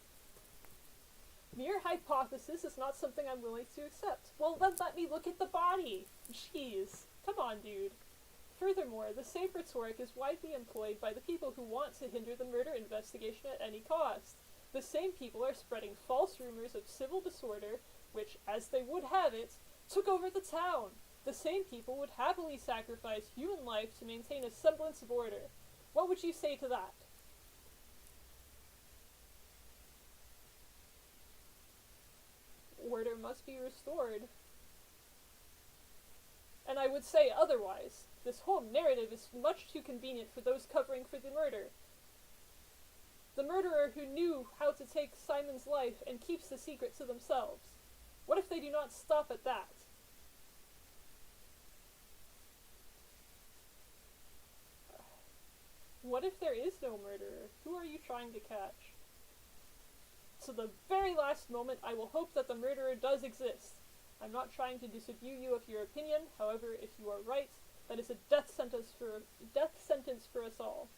Mere hypothesis is not something I'm willing to accept. Well, then let me look at the body! Jeez. Come on, dude. Furthermore, the same rhetoric is widely employed by the people who want to hinder the murder investigation at any cost. The same people are spreading false rumors of civil disorder, which, as they would have it, took over the town. The same people would happily sacrifice human life to maintain a semblance of order. What would you say to that? Order must be restored. And I would say otherwise. This whole narrative is much too convenient for those covering for the murder. The murderer who knew how to take Simon's life and keeps the secret to themselves. What if they do not stop at that? What if there is no murderer? Who are you trying to catch? To the very last moment, I will hope that the murderer does exist. I'm not trying to disabuse you of your opinion, however, if you are right, that is a death sentence for us all.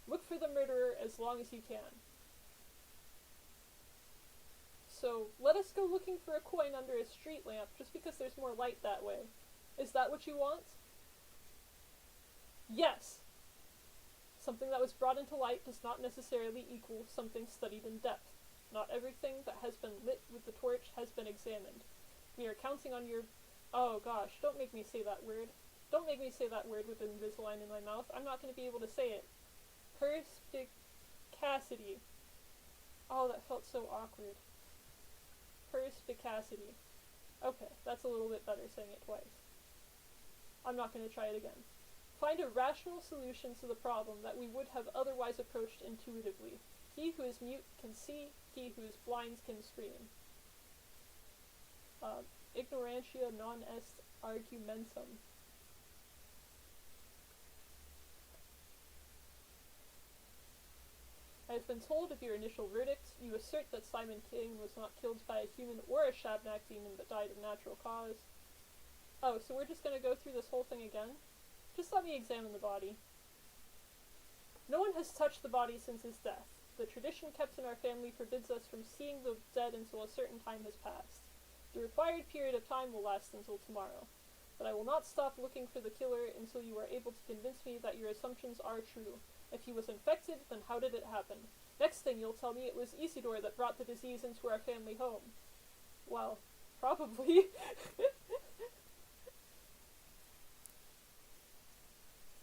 Look for the murderer as long as you can. So, let us go looking for a coin under a street lamp, just because there's more light that way. Is that what you want? Yes! Something that was brought into light does not necessarily equal something studied in depth. Not everything that has been lit with the torch has been examined. We are counting on your... Oh gosh, don't make me say that word. Don't make me say that word with Invisalign in my mouth. I'm not going to be able to say it. Perspicacity. Oh, that felt so awkward. Perspicacity. Okay, that's a little bit better saying it twice. I'm not going to try it again. Find a rational solution to the problem that we would have otherwise approached intuitively. He who is mute can see, he who is blind can scream. Ignorantia non est argumentum. I have been told of your initial verdict. You assert that Simon King was not killed by a human or a Shabnak demon but died of natural cause. Oh, so we're just going to go through this whole thing again? Just let me examine the body. No one has touched the body since his death. The tradition kept in our family forbids us from seeing the dead until a certain time has passed. The required period of time will last until tomorrow. But I will not stop looking for the killer until you are able to convince me that your assumptions are true. If he was infected, then how did it happen? Next thing you'll tell me it was Isidore that brought the disease into our family home. Well, probably.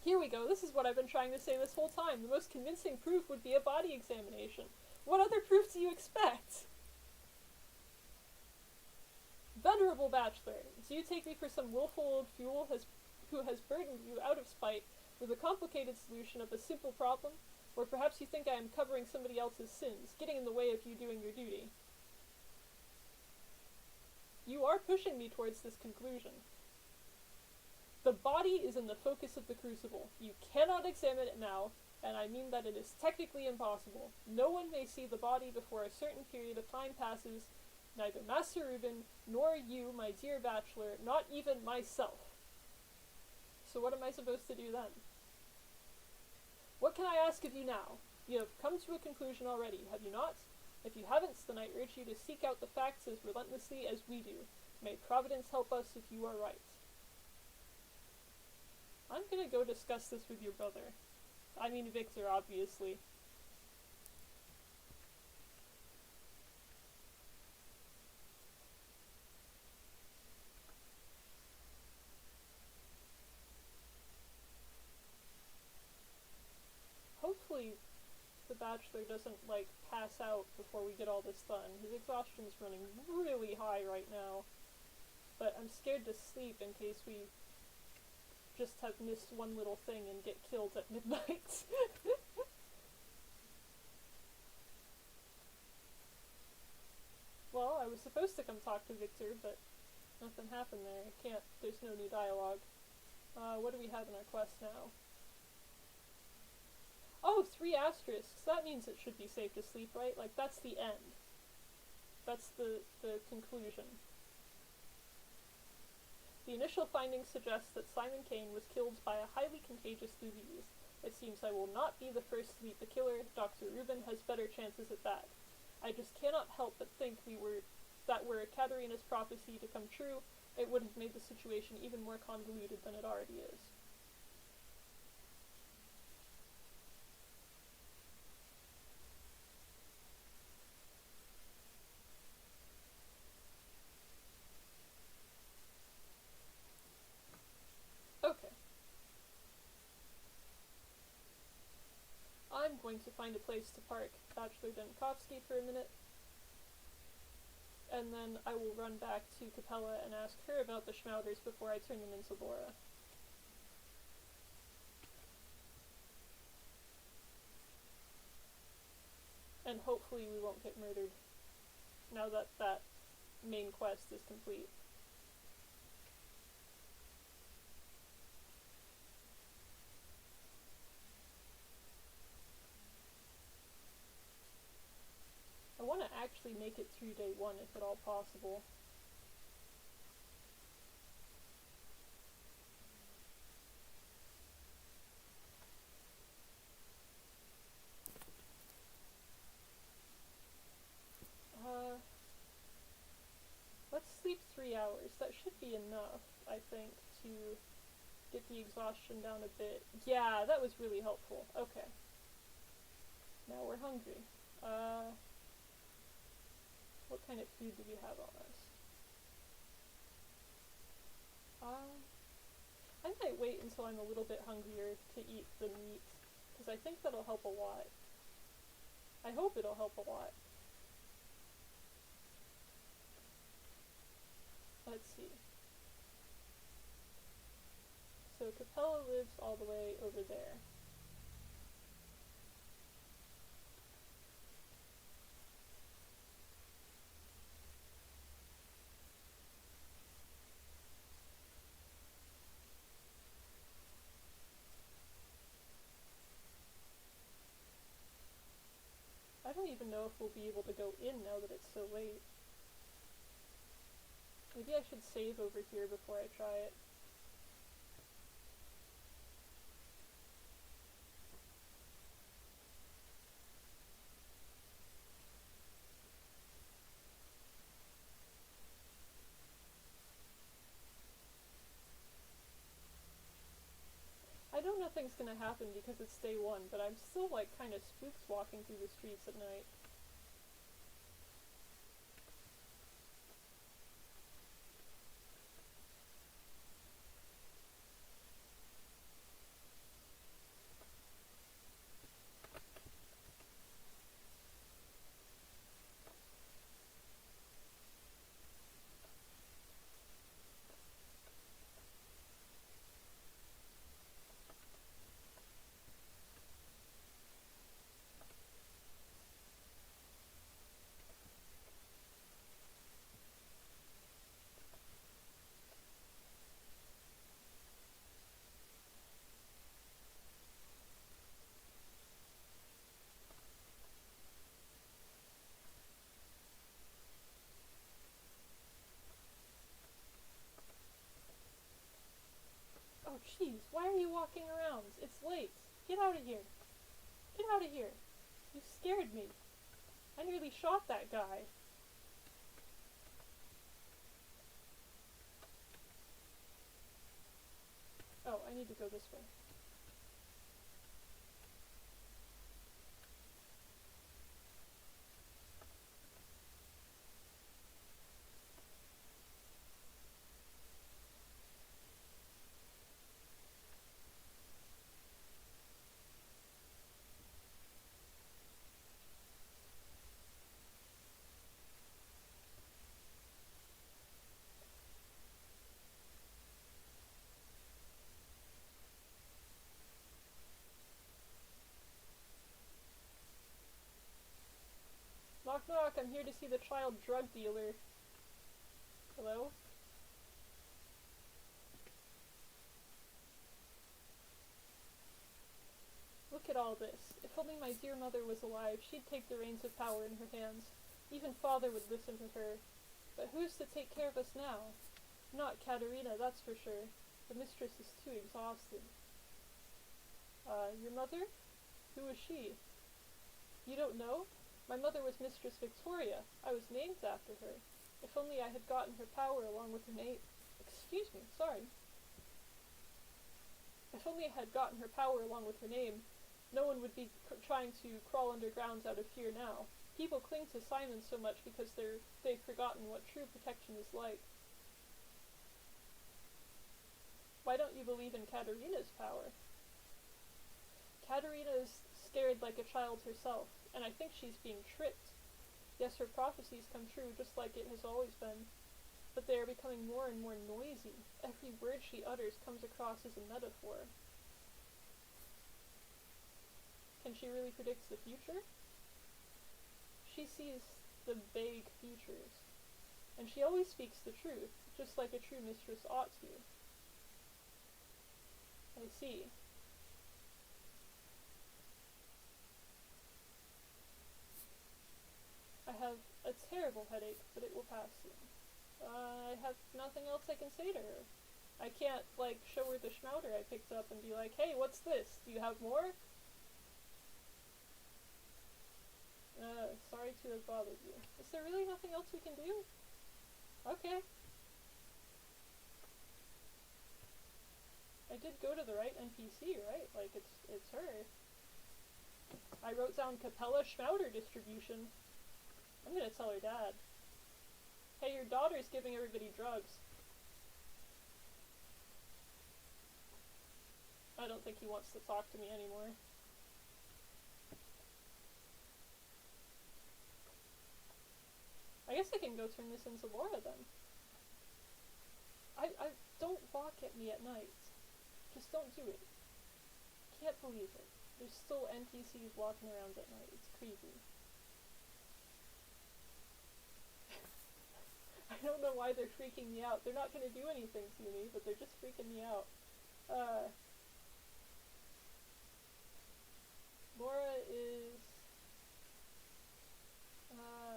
Here we go, this is what I've been trying to say this whole time. The most convincing proof would be a body examination. What other proof do you expect? Venerable bachelor, do you take me for some willful old fool who has burdened you out of spite with a complicated solution of a simple problem? Or perhaps you think I am covering somebody else's sins, getting in the way of you doing your duty. You are pushing me towards this conclusion. The body is in the focus of the crucible. You cannot examine it now, and I mean that it is technically impossible. No one may see the body before a certain period of time passes, neither Master Reuben, nor you, my dear bachelor, not even myself. So what am I supposed to do then? What can I ask of you now? You have come to a conclusion already, have you not? If you haven't, then I urge you to seek out the facts as relentlessly as we do. May Providence help us if you are right. I'm gonna go discuss this with your brother. I mean Victor, obviously. Hopefully the bachelor doesn't, like, pass out before we get all this done. His exhaustion's running really high right now. But I'm scared to sleep in case we just have missed one little thing and get killed at midnight. Well, I was supposed to come talk to Victor, but nothing happened there. I can't, there's no new dialogue. What do we have in our quest now? Oh, 3 asterisks! That means it should be safe to sleep, right? Like, that's the end. That's the conclusion. The initial findings suggest that Simon Kane was killed by a highly contagious disease. It seems I will not be the first to meet the killer. Dr. Rubin has better chances at that. I just cannot help but think that were Katerina's prophecy to come true, it would have made the situation even more convoluted than it already is. Okay. I'm going to find a place to park Bachelor Denkovsky for a minute, and then I will run back to Capella and ask her about the Schmouders before I turn them into Laura. And hopefully we won't get murdered now that that main quest is complete. I want to actually make it through day 1 if at all possible. Let's sleep 3 hours. That should be enough, I think, to get the exhaustion down a bit. Yeah, that was really helpful. Okay. Now we're hungry. What kind of food do we have on us? I might wait until I'm a little bit hungrier to eat the meat, because I think that'll help a lot. I hope it'll help a lot. Let's see. So Capella lives all the way over there. I don't even know if we'll be able to go in now that it's so late. Maybe I should save over here before I try it. I know nothing's gonna happen because it's day 1, but I'm still like kind of spooked walking through the streets at night. Oh jeez, why are you walking around? It's late. Get out of here. Get out of here. You scared me. I nearly shot that guy. Oh, I need to go this way. Knock knock, I'm here to see the child drug dealer. Hello? Look at all this. If only my dear mother was alive, she'd take the reins of power in her hands. Even father would listen to her. But who's to take care of us now? Not Katerina, that's for sure. The mistress is too exhausted. Your mother? Who was she? You don't know? My mother was Mistress Victoria. I was named after her. If only I had gotten her power along with her name. Excuse me, sorry. If only I had gotten her power along with her name, no one would be trying to crawl underground out of fear now. People cling to Simon so much because they've forgotten what true protection is like. Why don't you believe in Katerina's power? Katerina is scared like a child herself, and I think she's being tricked. Yes, her prophecies come true just like it has always been, but they are becoming more and more noisy. Every word she utters comes across as a metaphor. Can she really predict the future? She sees the vague futures, and she always speaks the truth, just like a true mistress ought to. I see. I have a terrible headache, but it will pass soon. I have nothing else I can say to her. I can't, show her the schmouter I picked up and be like, hey, what's this? Do you have more? Sorry to have bothered you. Is there really nothing else we can do? Okay. I did go to the right NPC, right? It's her. I wrote down Capella Schmouter distribution. I'm gonna tell her dad. Hey, your daughter's giving everybody drugs. I don't think he wants to talk to me anymore. I guess I can go turn this into Laura then. I don't walk at me at night. Just don't do it. Can't believe it. There's still NPCs walking around at night. It's creepy. I don't know why they're freaking me out. They're not gonna do anything to me, but they're just freaking me out. Laura is...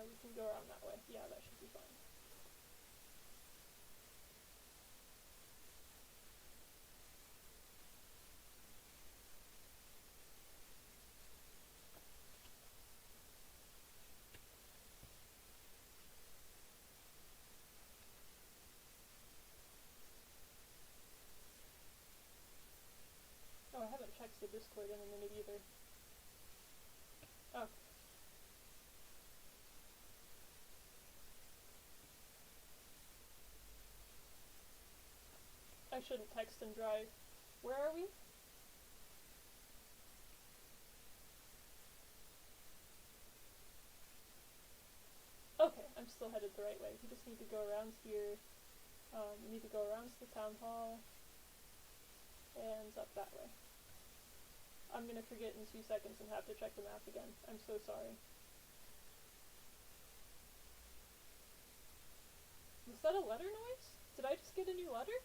we can go around that way. Yeah, that should be fine. Oh, I haven't checked the Discord in a minute either. Oh. I shouldn't text and drive. Where are we? Okay, I'm still headed the right way. We just need to go around here. We need to go around to the town hall. And up that way. I'm gonna forget in 2 seconds and have to check the map again. I'm so sorry. Was that a letter noise? Did I just get a new letter?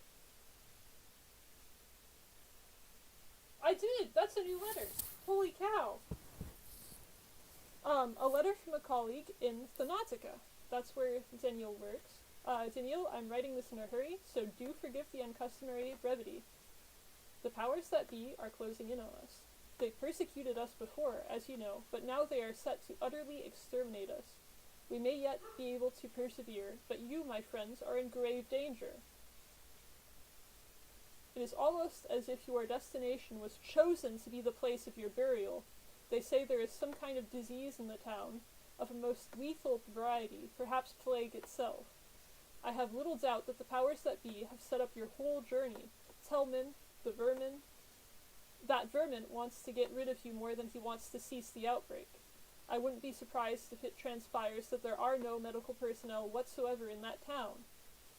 I did! That's a new letter! Holy cow! A letter from a colleague in Thanatica. That's where Daniel works. Daniel, I'm writing this in a hurry, so do forgive the uncustomary brevity. The powers that be are closing in on us. They persecuted us before, as you know, but now they are set to utterly exterminate us. We may yet be able to persevere, but you, my friends, are in grave danger. It is almost as if your destination was chosen to be the place of your burial. They say there is some kind of disease in the town, of a most lethal variety, perhaps plague itself. I have little doubt that the powers that be have set up your whole journey. Tellman, the vermin. That vermin wants to get rid of you more than he wants to cease the outbreak. I wouldn't be surprised if it transpires that there are no medical personnel whatsoever in that town.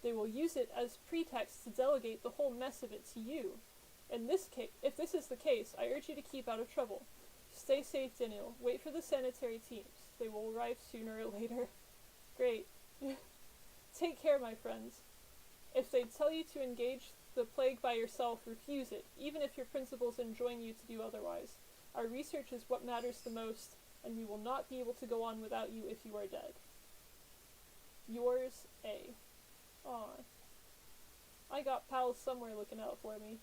They will use it as pretext to delegate the whole mess of it to you. If this is the case, I urge you to keep out of trouble. Stay safe, Daniel. Wait for the sanitary teams. They will arrive sooner or later. Great. Take care, my friends. If they tell you to engage the plague by yourself, refuse it, even if your principals enjoin you to do otherwise. Our research is what matters the most, and we will not be able to go on without you if you are dead. Yours, A. Aw. I got pals somewhere looking out for me.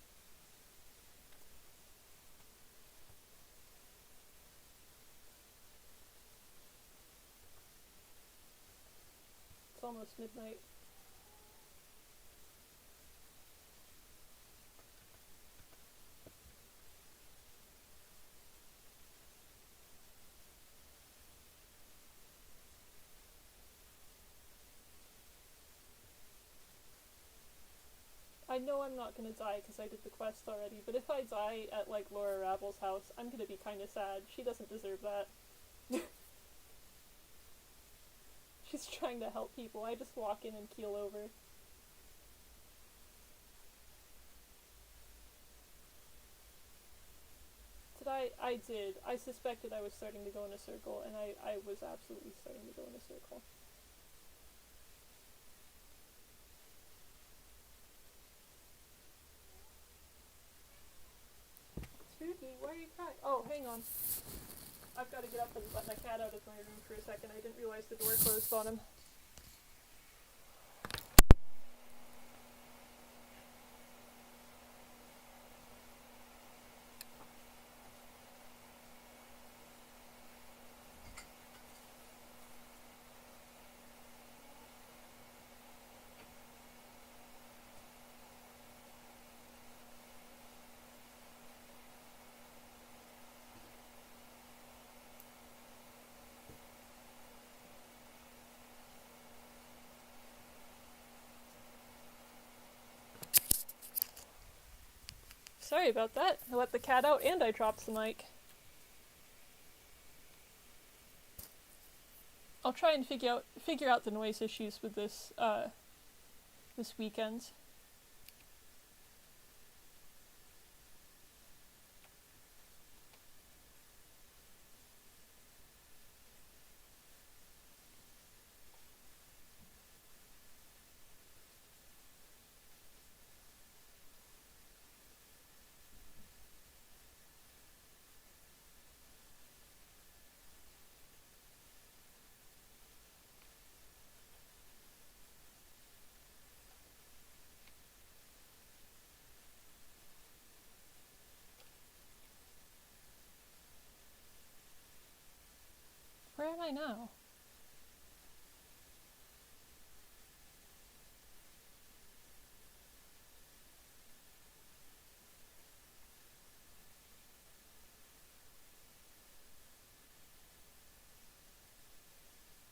It's almost midnight. I know I'm not gonna die because I did the quest already, but if I die at, like, Laura Ravel's house, I'm gonna be kinda sad. She doesn't deserve that. She's trying to help people. I just walk in and keel over. Did I? I did. I suspected I was starting to go in a circle, and I was absolutely starting to go in a circle. Spooky, why are you crying? Oh, hang on. I've got to get up and let my cat out of my room for a second. I didn't realize the door closed on him. Sorry about that. I let the cat out and I dropped the mic. I'll try and figure out the noise issues with this this weekend. Where am I now?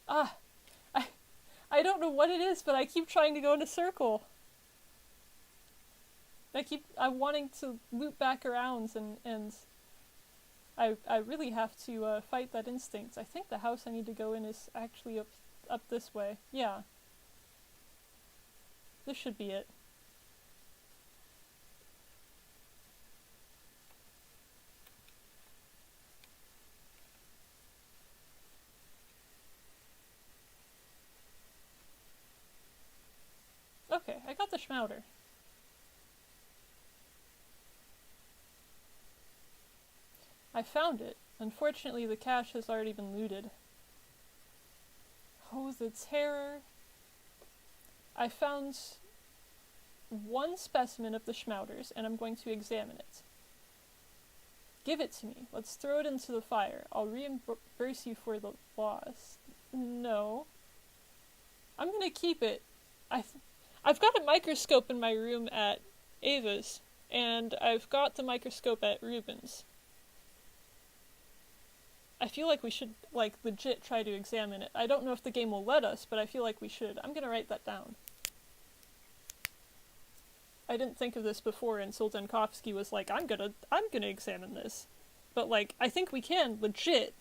Ah, I don't know what it is, but I keep trying to go in a circle. I'm wanting to loop back around and I really have to fight that instinct. I think the house I need to go in is actually up this way. Yeah. This should be it. Okay, I got the schmouder. I found it. Unfortunately, the cache has already been looted. Oh, the terror. I found one specimen of the schmouders, and I'm going to examine it. Give it to me. Let's throw it into the fire. I'll reimburse you for the loss. No. I'm gonna keep it. I've got a microscope in my room at Ava's, and I've got the microscope at Ruben's. I feel like we should, like, legit try to examine it. I don't know if the game will let us, but I feel like we should. I'm gonna write that down. I didn't think of this before until Denkovsky was like, I'm gonna examine this. But, like, I think we can legit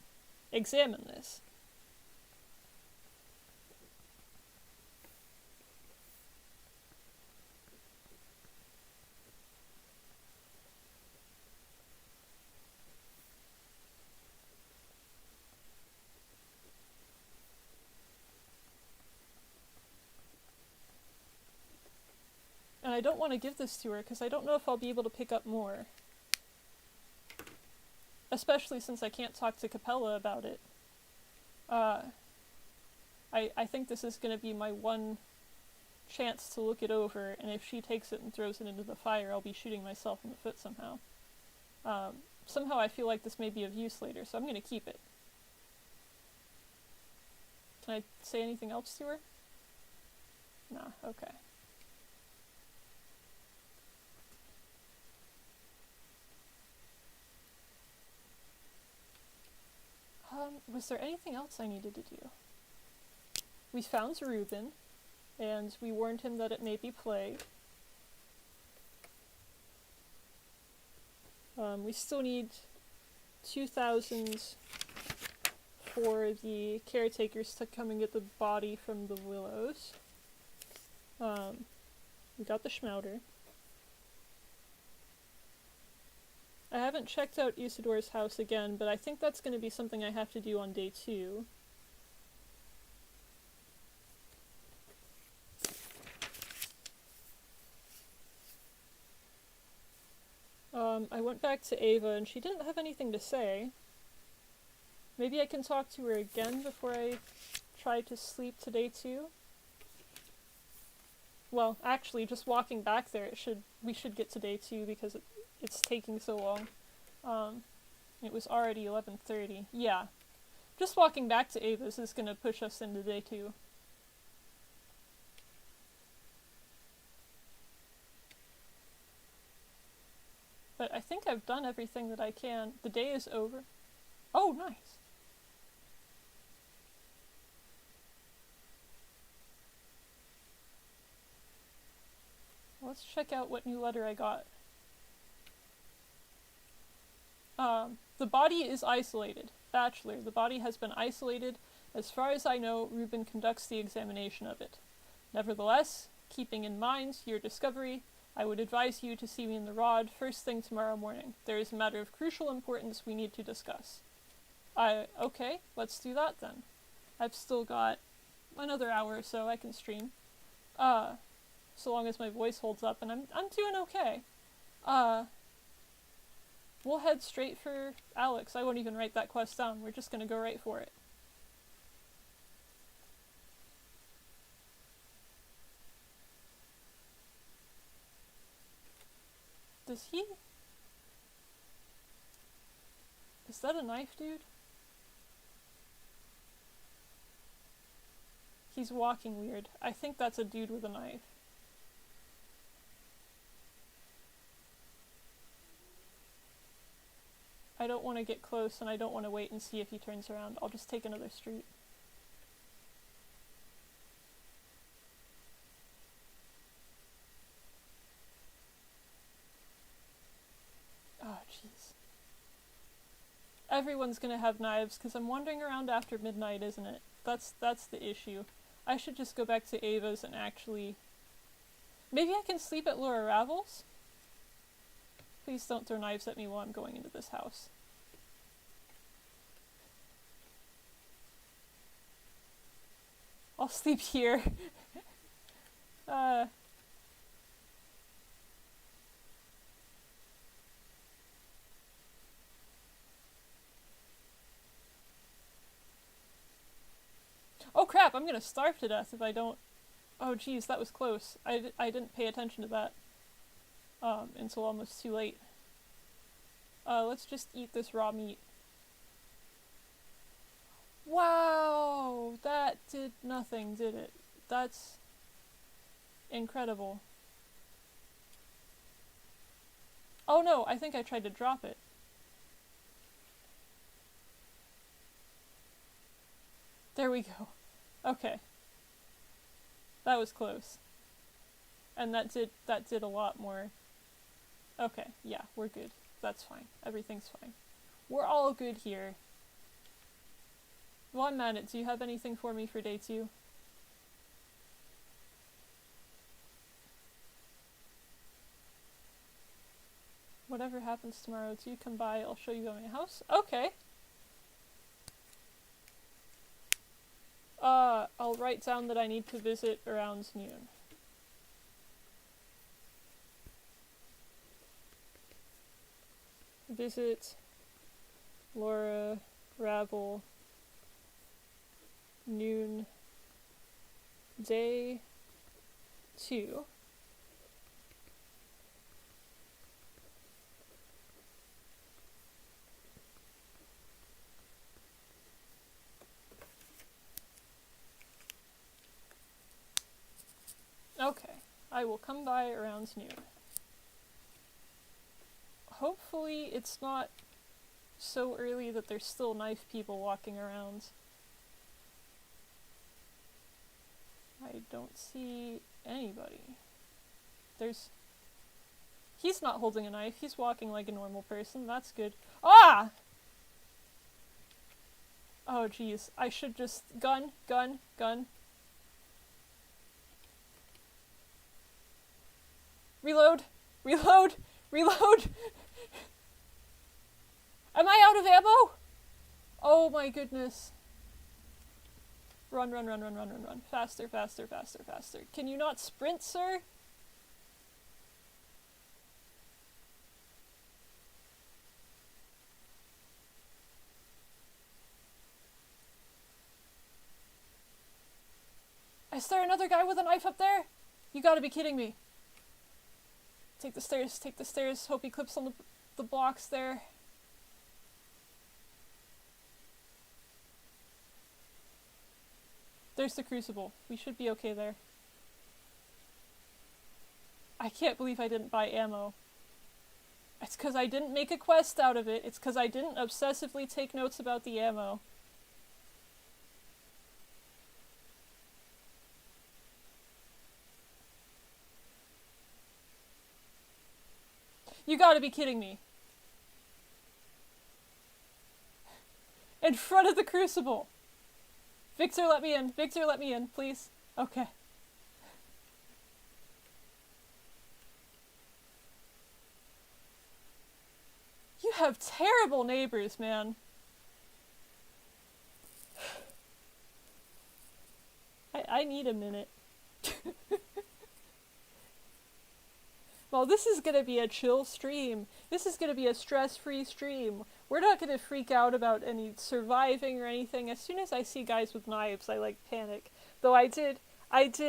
examine this. And I don't want to give this to her because I don't know if I'll be able to pick up more. Especially since I can't talk to Capella about it. I think this is going to be my one chance to look it over, and if she takes it and throws it into the fire, I'll be shooting myself in the foot somehow. Somehow I feel like this may be of use later, so I'm gonna keep it. Can I say anything else to her? Nah, okay. Was there anything else I needed to do? We found Reuben, and we warned him that it may be plague. We still need 2,000 for the caretakers to come and get the body from the willows. We got the Schmouder. I haven't checked out Isidore's house again, but I think that's going to be something I have to do on day 2. I went back to Ava and she didn't have anything to say. Maybe I can talk to her again before I try to sleep to day 2. Well, actually, just walking back there, we should get to day 2 because it's taking so long. It was already 11:30. Yeah. Just walking back to Ava's is gonna push us into day 2. But I think I've done everything that I can. The day is over. Oh, nice. Let's check out what new letter I got. The body is isolated. Bachelor, the body has been isolated. As far as I know, Reuben conducts the examination of it. Nevertheless, keeping in mind your discovery, I would advise you to see me in the Rod first thing tomorrow morning. There is a matter of crucial importance we need to discuss. Okay, let's do that then. I've still got another hour or so I can stream. So long as my voice holds up, and I'm doing okay. We'll head straight for Alex. I won't even write that quest down. We're just gonna go right for it. Does he? Is that a knife, dude? He's walking weird. I think that's a dude with a knife. I don't want to get close, and I don't want to wait and see if he turns around. I'll just take another street. Oh, jeez. Everyone's gonna have knives, because I'm wandering around after midnight, isn't it? That's the issue. I should just go back to Ava's and actually... Maybe I can sleep at Laura Ravel's? Please don't throw knives at me while I'm going into this house. I'll sleep here. Oh crap, I'm gonna starve to death if I don't... Oh geez, that was close. I didn't pay attention to that. Until almost too late. Let's just eat this raw meat. Wow! That did nothing, did it? That's... incredible. Oh no, I think I tried to drop it. There we go. Okay. That was close. And that did a lot more. Okay, yeah, we're good. That's fine. Everything's fine. We're all good here. Well, I'm at it. Do you have anything for me for day 2? Whatever happens tomorrow, do you come by? I'll show you my house. Okay. I'll write down that I need to visit around noon. Visit Laura Ravel noon day 2. Okay, I will come by around noon. Hopefully it's not so early that there's still knife people walking around. I don't see anybody. He's not holding a knife, he's walking like a normal person, that's good. Ah! Oh jeez, I should just... Gun. Reload! Am I out of ammo? Oh my goodness. Run. Faster. Can you not sprint, sir? Is there another guy with a knife up there? You gotta be kidding me. Take the stairs. Hope he clips on the blocks there. There's the crucible. We should be okay there. I can't believe I didn't buy ammo. It's because I didn't make a quest out of it. It's because I didn't obsessively take notes about the ammo. You gotta be kidding me. In front of the crucible. Victor, let me in, please. Okay. You have terrible neighbors, man. I need a minute. Well, this is gonna be a chill stream. This is gonna be a stress-free stream. We're not gonna freak out about any surviving or anything. As soon as I see guys with knives, I like panic. Though I did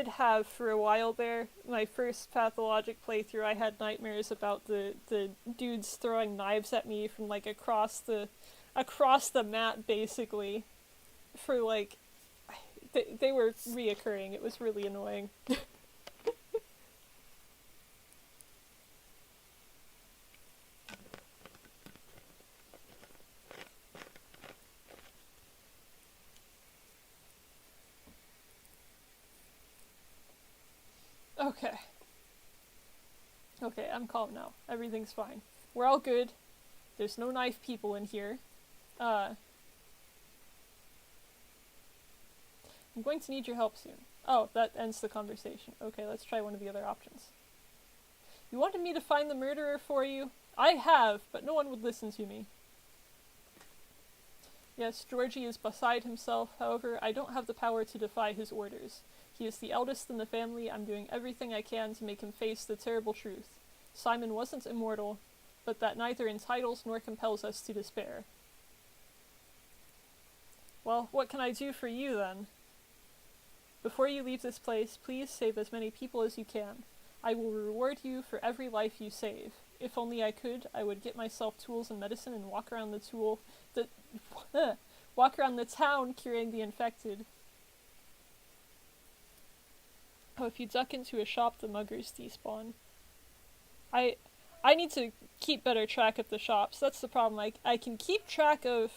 have for a while there, my first pathologic playthrough, I had nightmares about the dudes throwing knives at me from like across the map basically. For like, they were reoccurring. It was really annoying. Okay, I'm calm now. Everything's fine. We're all good. There's no knife people in here. I'm going to need your help soon. Oh, that ends the conversation. Okay, let's try one of the other options. You wanted me to find the murderer for you? I have, but no one would listen to me. Yes, Georgie is beside himself. However, I don't have the power to defy his orders. He is the eldest in the family. I'm doing everything I can to make him face the terrible truth. Simon wasn't immortal, but that neither entitles nor compels us to despair. Well, what can I do for you, then? Before you leave this place, please save as many people as you can. I will reward you for every life you save. If only I could, I would get myself tools and medicine and walk around walk around the town curing the infected. Oh, if you duck into a shop, the muggers despawn. I need to keep better track of the shops. That's the problem. I can keep track of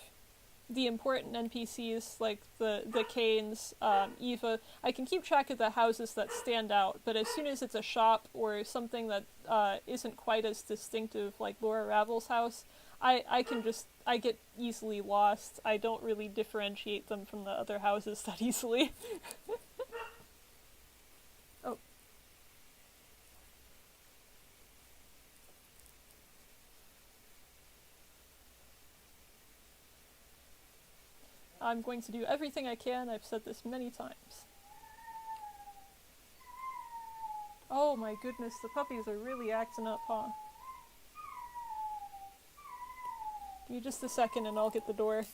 the important NPCs, like the Canes, Eva. I can keep track of the houses that stand out, but as soon as it's a shop or something that isn't quite as distinctive, like Laura Ravel's house, I get easily lost. I don't really differentiate them from the other houses that easily. Oh. I'm going to do everything I can. I've said this many times. Oh my goodness, the puppies are really acting up, huh? Give me just a second and I'll get the door.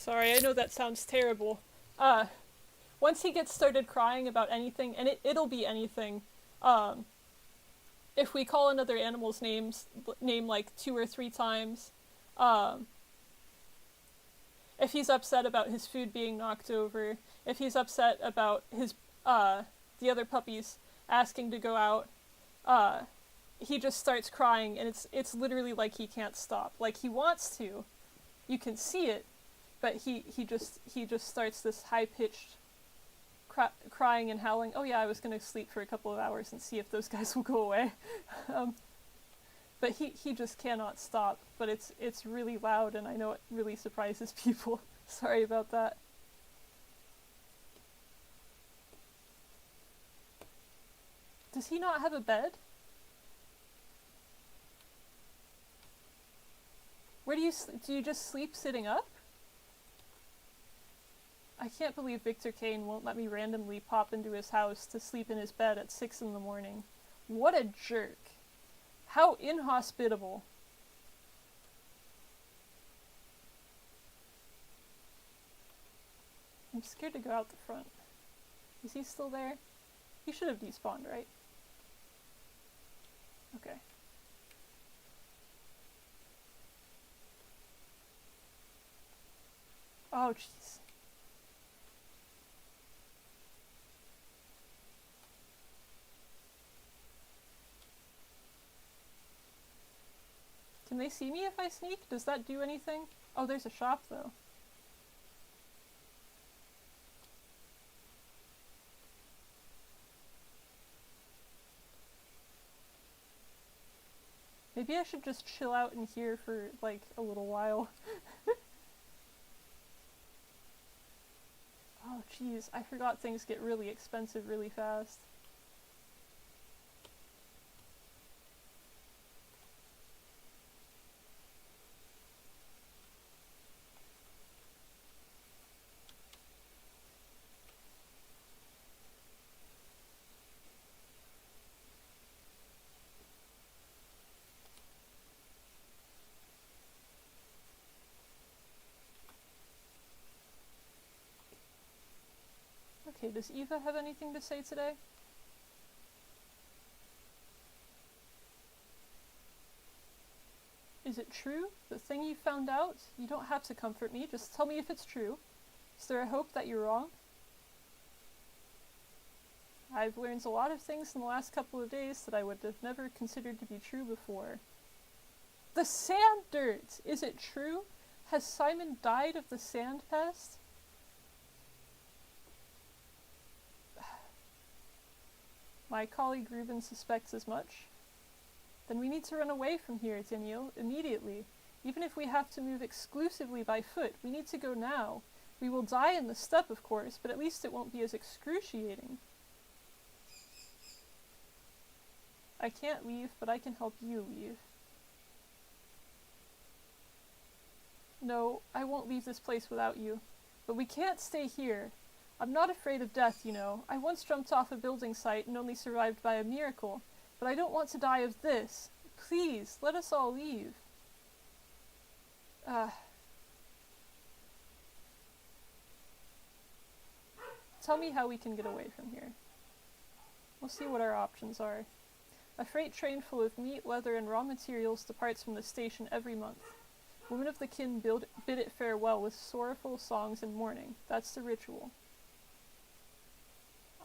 Sorry, I know that sounds terrible. Uh, Once he gets started crying about anything, and it'll be anything, um, if we call another animal's name like 2 or 3 times, um, if he's upset about his food being knocked over, if he's upset about the other puppies asking to go out, he just starts crying, and it's literally like he can't stop. Like, he wants to, you can see it, but he just starts this high-pitched crying and howling. Oh yeah, I was gonna sleep for a couple of hours and see if those guys will go away. But he just cannot stop. But it's really loud, and I know it really surprises people. Sorry about that. Does he not have a bed? Where do you just sleep sitting up? I can't believe Victor Kane won't let me randomly pop into his house to sleep in his bed at 6 in the morning. What a jerk. How inhospitable. I'm scared to go out the front. Is he still there? He should have despawned, right? Okay. Oh, jeez. Can they see me if I sneak? Does that do anything? Oh, there's a shop, though. Maybe I should just chill out in here for, like, a little while. Oh, jeez. I forgot things get really expensive really fast. Okay, does Eva have anything to say today? Is it true? The thing you found out? You don't have to comfort me, just tell me if it's true. Is there a hope that you're wrong? I've learned a lot of things in the last couple of days that I would have never considered to be true before. The sand dirt! Is it true? Has Simon died of the sand pest? My colleague Ruben suspects as much. Then we need to run away from here, Daniel, immediately. Even if we have to move exclusively by foot, we need to go now. We will die in the steppe, of course, but at least it won't be as excruciating. I can't leave, but I can help you leave. No, I won't leave this place without you. But we can't stay here. I'm not afraid of death, you know. I once jumped off a building site and only survived by a miracle. But I don't want to die of this. Please, let us all leave. Tell me how we can get away from here. We'll see what our options are. A freight train full of meat, leather, and raw materials departs from the station every month. Women of the kin bid it farewell with sorrowful songs and mourning. That's the ritual.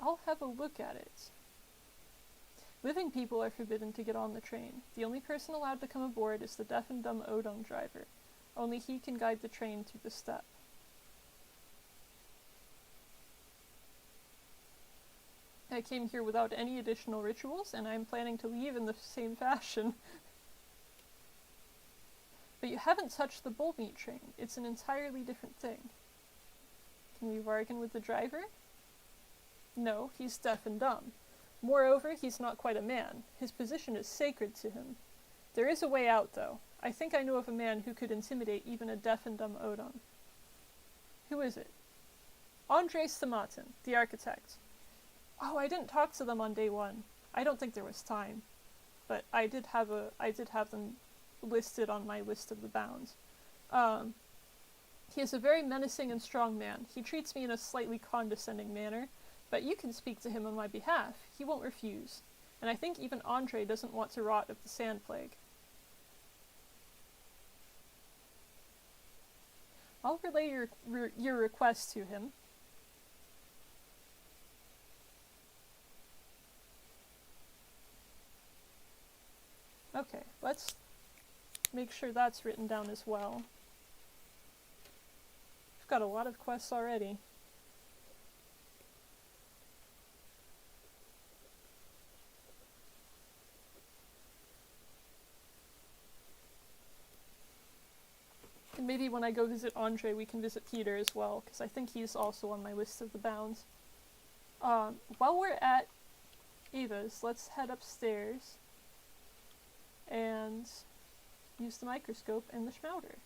I'll have a look at it. Living people are forbidden to get on the train. The only person allowed to come aboard is the deaf and dumb Odom driver. Only he can guide the train through the steppe. I came here without any additional rituals, and I'm planning to leave in the same fashion. But you haven't touched the bull meat train. It's an entirely different thing. Can we bargain with the driver? No, he's deaf and dumb. Moreover, he's not quite a man. His position is sacred to him. There is a way out, though. I think I know of a man who could intimidate even a deaf and dumb Odom. Who is it? Andrei Stamatin, the architect. Oh, I didn't talk to them on day one. I don't think there was time. But I did have them listed on my list of the bounds. He is a very menacing and strong man. He treats me in a slightly condescending manner, but you can speak to him on my behalf. He won't refuse. And I think even Andre doesn't want to rot of the sand plague. I'll relay your request to him. Okay, let's make sure that's written down as well. We've got a lot of quests already. And maybe when I go visit Andre, we can visit Peter as well, because I think he's also on my list of the bounds. While we're at Ava's, let's head upstairs and use the microscope and the schmouder.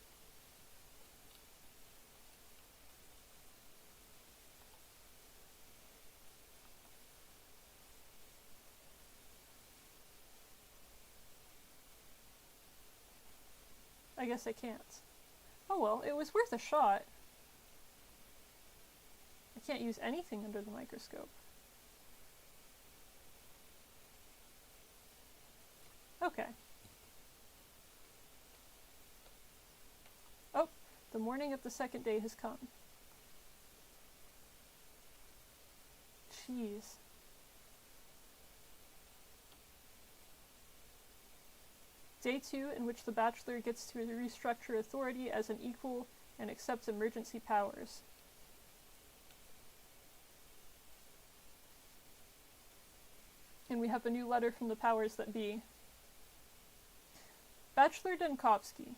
I guess I can't. Oh well, it was worth a shot. I can't use anything under the microscope. Okay. Oh, the morning of the second day has come. Jeez. Day 2, in which the Bachelor gets to restructure authority as an equal and accepts emergency powers. And we have a new letter from the powers that be. Bachelor Denkovsky,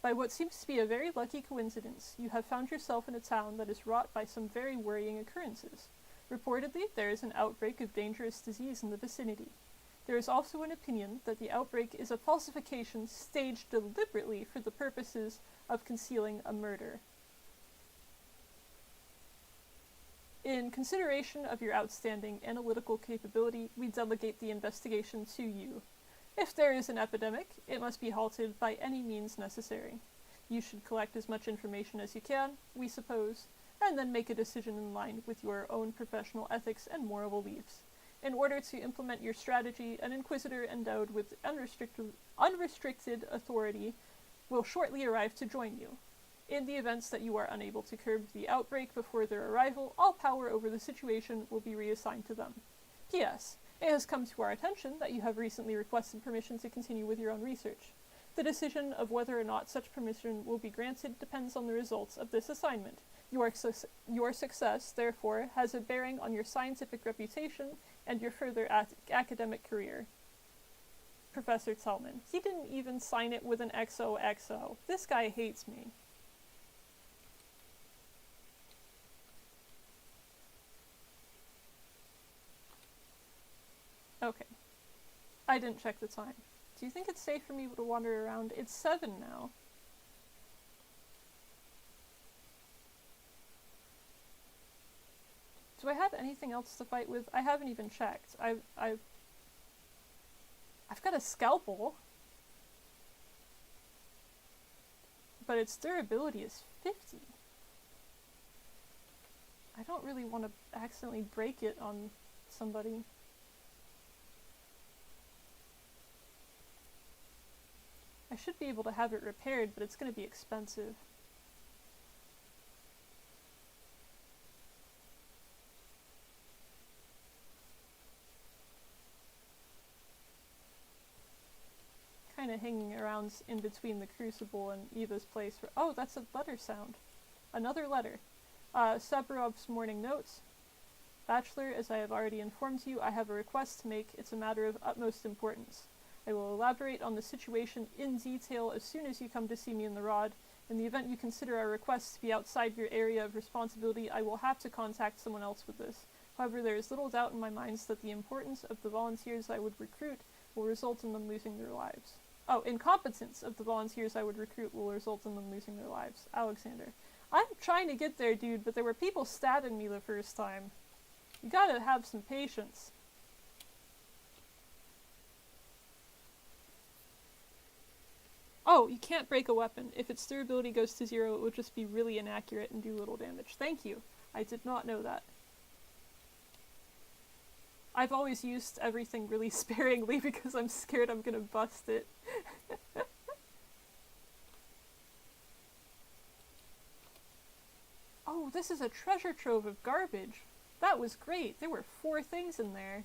by what seems to be a very lucky coincidence, you have found yourself in a town that is wrought by some very worrying occurrences. Reportedly, there is an outbreak of dangerous disease in the vicinity. There is also an opinion that the outbreak is a falsification staged deliberately for the purposes of concealing a murder. In consideration of your outstanding analytical capability, we delegate the investigation to you. If there is an epidemic, it must be halted by any means necessary. You should collect as much information as you can, we suppose, and then make a decision in line with your own professional ethics and moral beliefs. In order to implement your strategy, an Inquisitor endowed with unrestricted authority will shortly arrive to join you. In the events that you are unable to curb the outbreak before their arrival, all power over the situation will be reassigned to them. P.S. It has come to our attention that you have recently requested permission to continue with your own research. The decision of whether or not such permission will be granted depends on the results of this assignment. Your success, therefore, has a bearing on your scientific reputation and your further academic career. Professor Tellman. He didn't even sign it with an XOXO. This guy hates me. Okay. I didn't check the time. Do you think it's safe for me to wander around? It's 7 now. Do I have anything else to fight with? I haven't even checked. I've got a scalpel. But its durability is 50. I don't really want to accidentally break it on somebody. I should be able to have it repaired, but it's going to be expensive. Kind of hanging around in between the Crucible and Eva's place. Oh, that's a letter sound. Another letter. Sabrov's morning notes. Bachelor, as I have already informed you, I have a request to make. It's a matter of utmost importance. I will elaborate on the situation in detail as soon as you come to see me in the Rod. In the event you consider our request to be outside your area of responsibility, I will have to contact someone else with this. However, there is little doubt in my mind that the importance of the volunteers I would recruit will result in them losing their lives. Oh, incompetence of the volunteers I would recruit will result in them losing their lives. Alexander. I'm trying to get there, dude, but there were people stabbing me the first time. You gotta have some patience. Oh, you can't break a weapon. If its durability goes to 0, it would just be really inaccurate and do little damage. Thank you. I did not know that. I've always used everything really sparingly because I'm scared I'm gonna bust it. Oh, this is a treasure trove of garbage. That was great. There were 4 things in there.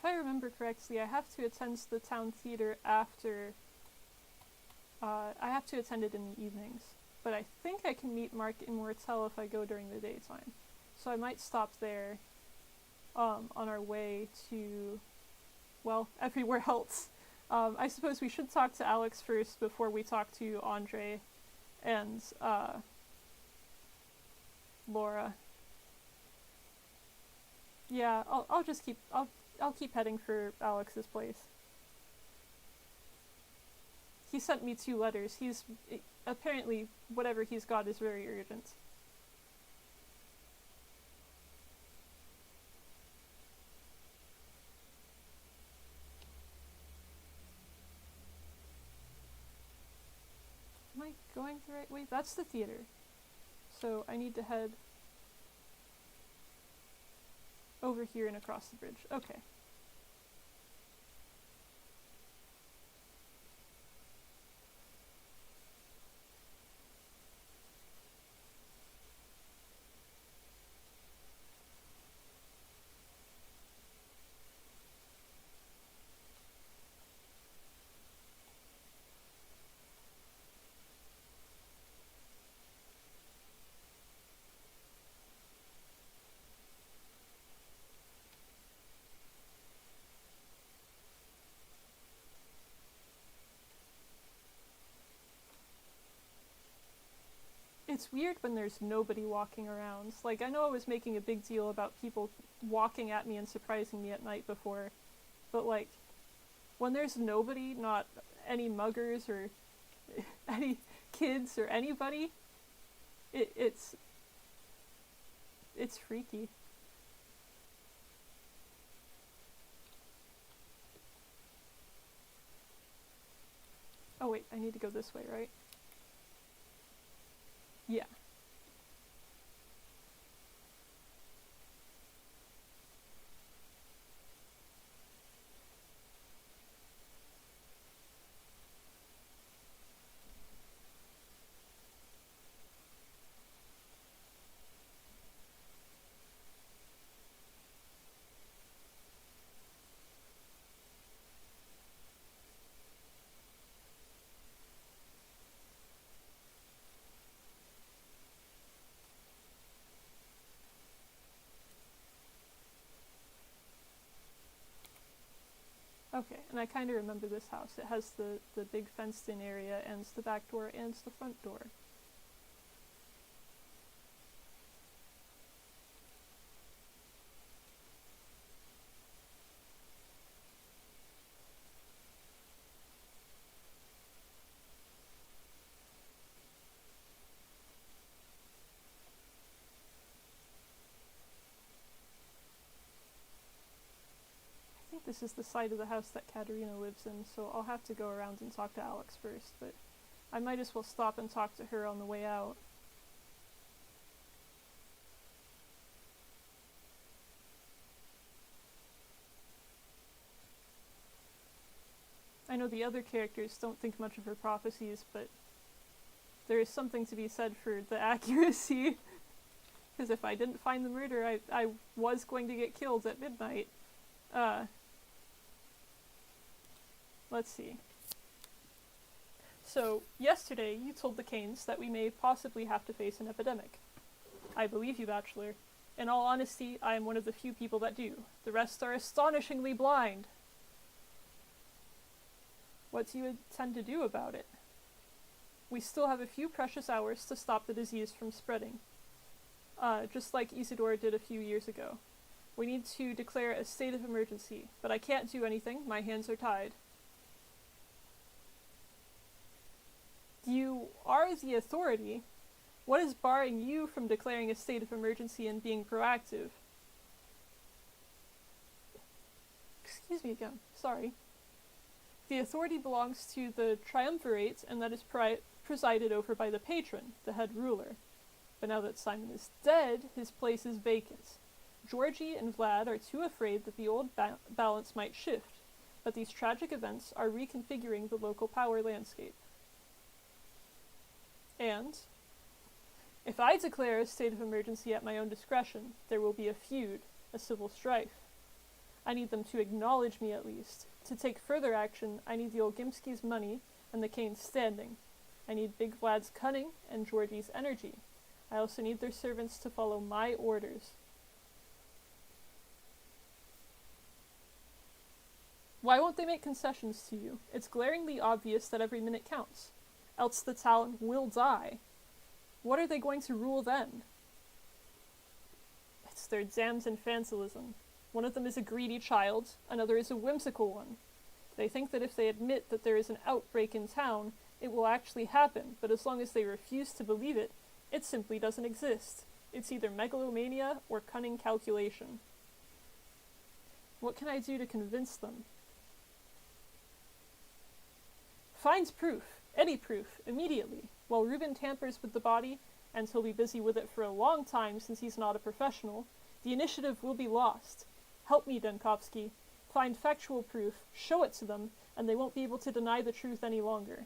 If I remember correctly, I have to attend the town theater after... I have to attend it in the evenings. But I think I can meet Mark Immortel if I go during the daytime. So I might stop there on our way to, well, everywhere else. I suppose we should talk to Alex first before we talk to Andre and Laura. Yeah, I'll keep heading for Alex's place. He sent me 2 letters. Apparently whatever he's got is very urgent. Am I going the right way? That's the theater. So I need to head over here and across the bridge. Okay. It's weird when there's nobody walking around. Like, I know I was making a big deal about people walking at me and surprising me at night before, but like, when there's nobody, not any muggers or any kids or anybody, it's freaky. Oh wait, I need to go this way, right? Yeah. Okay, and I kind of remember this house. It has the big fenced-in area, and the back door, and the front door. I think this is the side of the house that Katerina lives in, so I'll have to go around and talk to Alex first, but I might as well stop and talk to her on the way out. I know the other characters don't think much of her prophecies, but there is something to be said for the accuracy. Because if I didn't find the murder, I was going to get killed at midnight. Let's see. So, yesterday you told the Canes that we may possibly have to face an epidemic. I believe you, Bachelor. In all honesty, I am one of the few people that do. The rest are astonishingly blind. What do you intend to do about it? We still have a few precious hours to stop the disease from spreading. Just like Isidore did a few years ago. We need to declare a state of emergency, but I can't do anything, my hands are tied. You are the authority. What is barring you from declaring a state of emergency and being proactive? Excuse me again, sorry. The authority belongs to the triumvirate, and that is presided over by the patron, the head ruler. But now that Simon is dead, his place is vacant. Georgie and Vlad are too afraid that the old balance might shift, but these tragic events are reconfiguring the local power landscape. And if I declare a state of emergency at my own discretion, there will be a feud, a civil strife. I need them to acknowledge me at least. To take further action, I need the Olgimski's money and the Cane's standing. I need Big Vlad's cunning and Georgie's energy. I also need their servants to follow my orders. Why won't they make concessions to you? It's glaringly obvious that every minute counts. Else the town will die. What are they going to rule then? It's their damned infantilism. One of them is a greedy child, another is a whimsical one. They think that if they admit that there is an outbreak in town, it will actually happen, but as long as they refuse to believe it, it simply doesn't exist. It's either megalomania or cunning calculation. What can I do to convince them? Find proof, any proof, immediately. While Reuben tampers with the body, and he'll be busy with it for a long time since he's not a professional, the initiative will be lost. Help me, Denkovsky. Find factual proof, show it to them, and they won't be able to deny the truth any longer.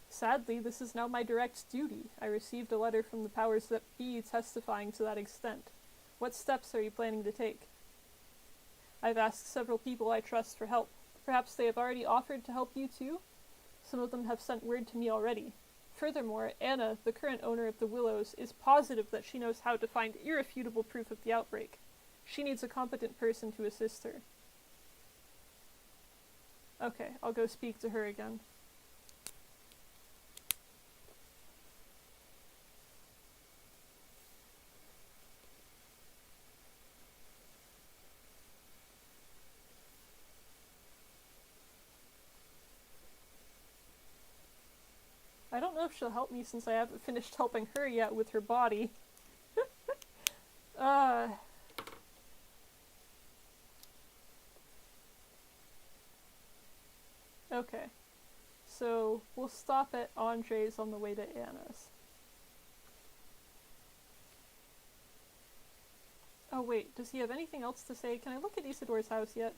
Sadly, this is now my direct duty. I received a letter from the powers that be testifying to that extent. What steps are you planning to take? I've asked several people I trust for help. Perhaps they have already offered to help you too? Some of them have sent word to me already. Furthermore, Anna, the current owner of the Willows, is positive that she knows how to find irrefutable proof of the outbreak. She needs a competent person to assist her. Okay, I'll go speak to her again. I don't know if she'll help me since I haven't finished helping her yet with her body. Okay. So, we'll stop at Andre's on the way to Anna's. Oh wait, does he have anything else to say? Can I look at Isidore's house yet?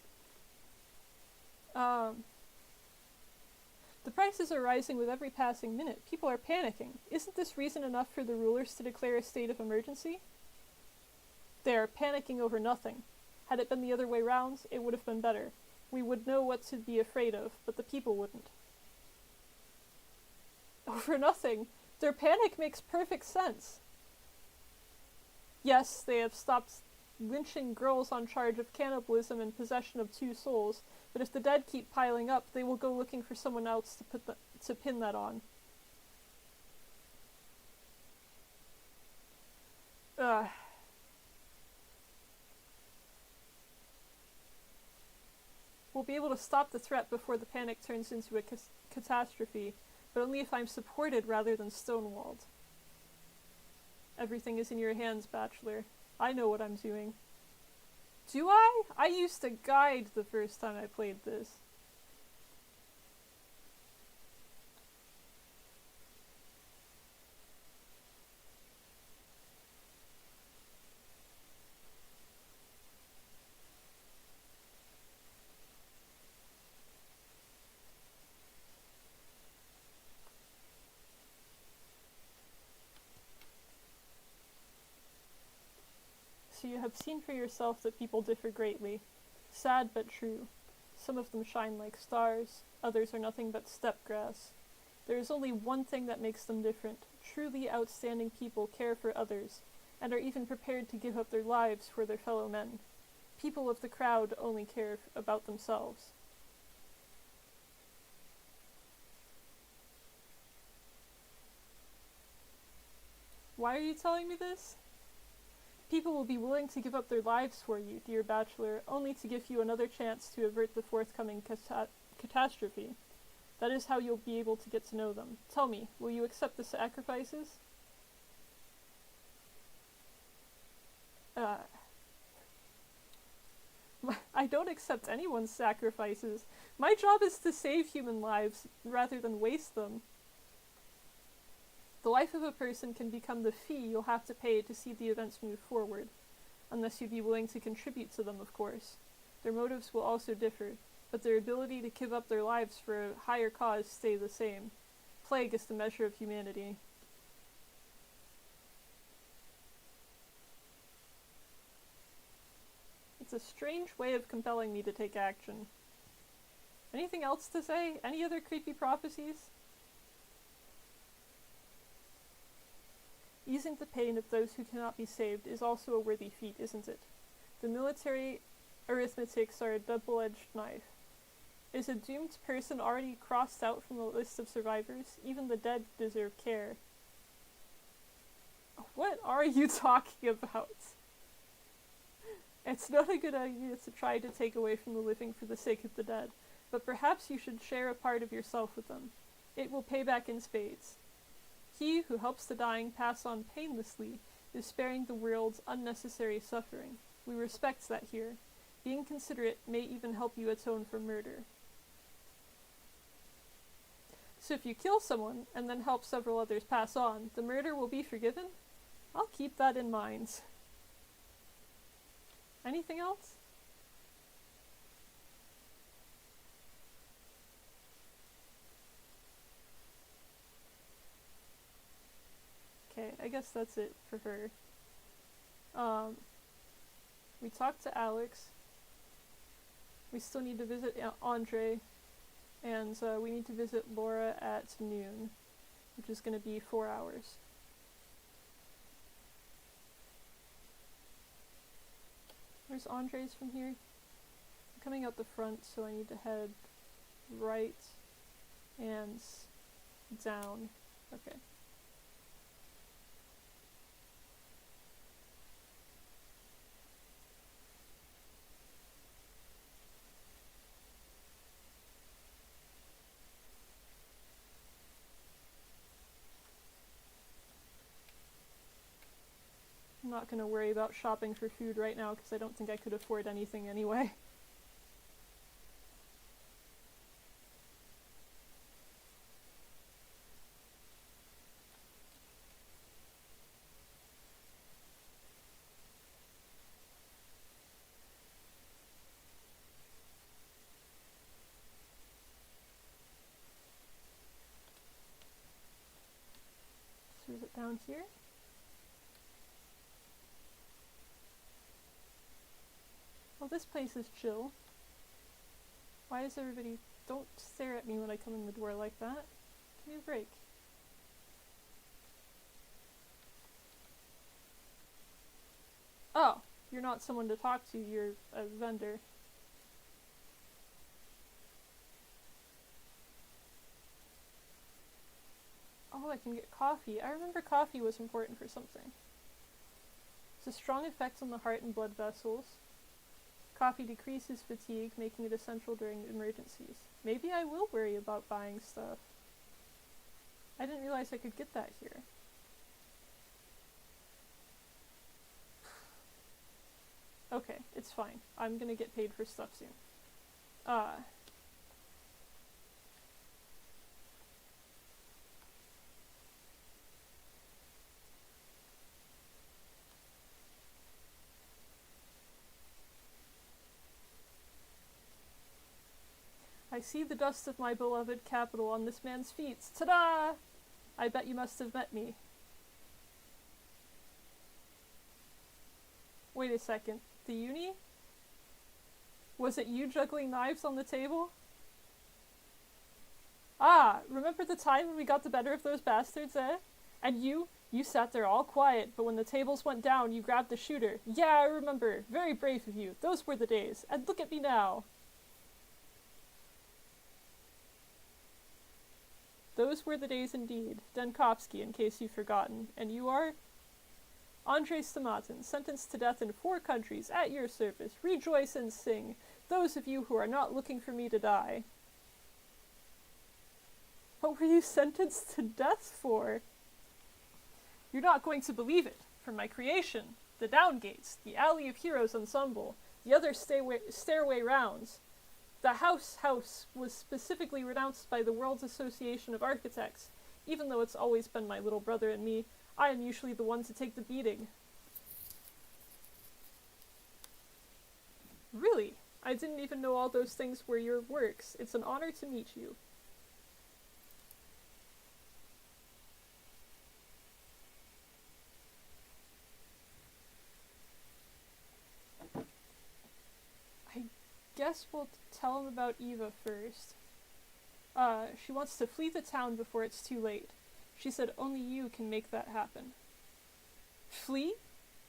The prices are rising with every passing minute. People are panicking. Isn't this reason enough for the rulers to declare a state of emergency? They are panicking over nothing. Had it been the other way round, it would have been better. We would know what to be afraid of, but the people wouldn't. Over nothing? Their panic makes perfect sense. Yes, they have stopped lynching girls on charge of cannibalism and possession of 2 souls, but if the dead keep piling up, they will go looking for someone else to pin that on. Ugh. We'll be able to stop the threat before the panic turns into a catastrophe, but only if I'm supported rather than stonewalled. Everything is in your hands, Bachelor. I know what I'm doing. Do I? I used to guide the first time I played this. so you have seen for yourself that people differ greatly. Sad but true. Some of them shine like stars, others are nothing but steppe grass. There is only one thing that makes them different. Truly outstanding people care for others, and are even prepared to give up their lives for their fellow men. People of the crowd only care about themselves. Why are you telling me this? People will be willing to give up their lives for you, dear bachelor, only to give you another chance to avert the forthcoming catastrophe. That is how you'll be able to get to know them. Tell me, will you accept the sacrifices? I don't accept anyone's sacrifices. My job is to save human lives, rather than waste them. The life of a person can become the fee you'll have to pay to see the events move forward. Unless you'd be willing to contribute to them, of course. Their motives will also differ, but their ability to give up their lives for a higher cause stay the same. Plague is the measure of humanity. It's a strange way of compelling me to take action. Anything else to say? Any other creepy prophecies? Easing the pain of those who cannot be saved is also a worthy feat, isn't it? The military arithmetics are a double-edged knife. Is a doomed person already crossed out from the list of survivors? Even the dead deserve care. What are you talking about? It's not a good idea to try to take away from the living for the sake of the dead, but perhaps you should share a part of yourself with them. It will pay back in spades. He who helps the dying pass on painlessly is sparing the world's unnecessary suffering. We respect that here. Being considerate may even help you atone for murder. So if you kill someone, and then help several others pass on, the murder will be forgiven? I'll keep that in mind. Anything else? Okay, I guess that's it for her. We talked to Alex. We still need to visit Andre. And we need to visit Laura at noon, which is going to be 4 hours. Where's Andre's from here? I'm coming out the front, so I need to head right and down. Okay. I'm not going to worry about shopping for food right now because I don't think I could afford anything anyway. So is it down here? Well, this place is chill. Why is everybody... Don't stare at me when I come in the door like that. Give me a break. Oh, you're not someone to talk to, you're a vendor. Oh, I can get coffee. I remember coffee was important for something. It's a strong effect on the heart and blood vessels. Coffee decreases fatigue, making it essential during emergencies. Maybe I will worry about buying stuff. I didn't realize I could get that here. Okay, it's fine. I'm gonna get paid for stuff soon. I see the dust of my beloved capital on this man's feet. Ta-da! I bet you must have met me. Wait a second. The uni? Was it you juggling knives on the table? Ah, remember the time when we got the better of those bastards, eh? And you sat there all quiet, but when the tables went down, you grabbed the shooter. Yeah, I remember. Very brave of you. Those were the days. And look at me now. Those were the days indeed. Denkovsky, in case you've forgotten. And you are? Andrei Stomatin, sentenced to death in 4 countries, at your service. Rejoice and sing, those of you who are not looking for me to die. What were you sentenced to death for? You're not going to believe it. For my creation, the Downgates, the Alley of Heroes Ensemble, the other stairway rounds. The house was specifically renounced by the World's Association of Architects. Even though it's always been my little brother and me, I am usually the one to take the beating. Really? I didn't even know all those things were your works. It's an honor to meet you. I guess we'll tell him about Eva first. She wants to flee the town before it's too late. She said only you can make that happen. Flee?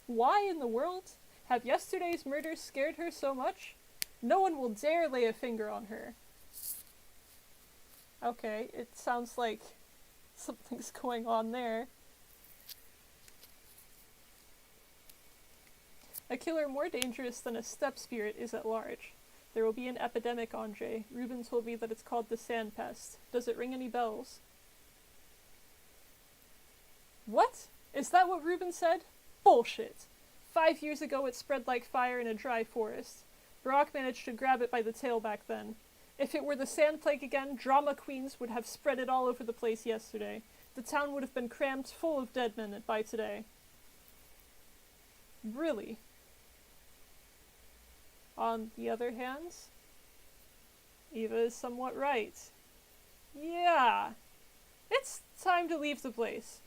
Why in the world? Have yesterday's murders scared her so much? No one will dare lay a finger on her. Okay, it sounds like something's going on there. A killer more dangerous than a steppe spirit is at large. There will be an epidemic, Andre. Ruben told me that it's called the sand pest. Does it ring any bells? What? Is that what Ruben said? Bullshit. 5 years ago it spread like fire in a dry forest. Barack managed to grab it by the tail back then. If it were the sand plague again, drama queens would have spread it all over the place yesterday. The town would have been crammed full of dead men by today. Really? On the other hand, Eva is somewhat right. Yeah. It's time to leave the place.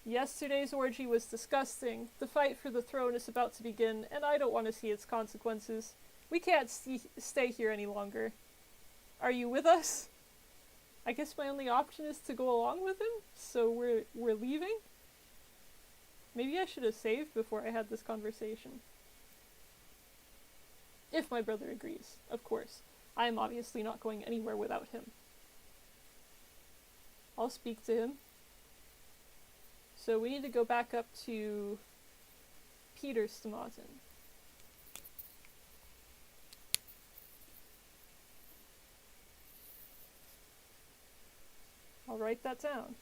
Yesterday's orgy was disgusting. The fight for the throne is about to begin, and I don't want to see its consequences. We can't stay here any longer. Are you with us? I guess my only option is to go along with him, so we're leaving? Maybe I should have saved before I had this conversation. If my brother agrees, of course. I am obviously not going anywhere without him. I'll speak to him. So we need to go back up to Peter Stomatin. I'll write that down.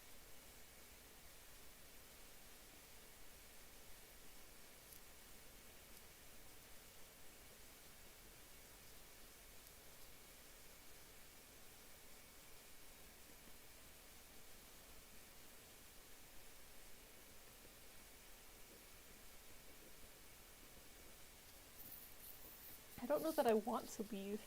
I don't know that I want to leave.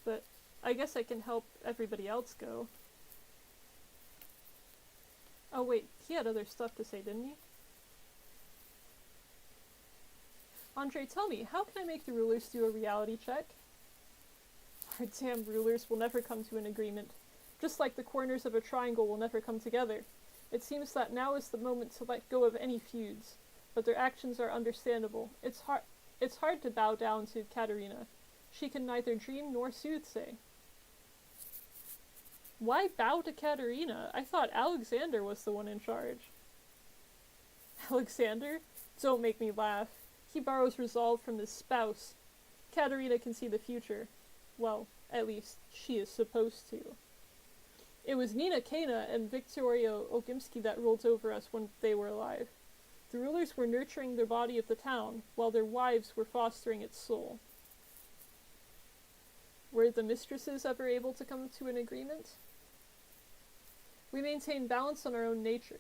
But I guess I can help everybody else go. Oh wait, he had other stuff to say, didn't he? Andre, tell me, how can I make the rulers do a reality check? Our damn rulers will never come to an agreement. Just like the corners of a triangle will never come together. It seems that now is the moment to let go of any feuds. But their actions are understandable. It's hard to bow down to Katerina. She can neither dream nor soothsay. Why bow to Katerina? I thought Alexander was the one in charge. Alexander? Don't make me laugh. He borrows resolve from his spouse. Katerina can see the future. Well, at least she is supposed to. It was Nina Kana and Victoria Ogimsky that ruled over us when they were alive. The rulers were nurturing the body of the town, while their wives were fostering its soul. Were the mistresses ever able to come to an agreement? We maintain balance on our own nature.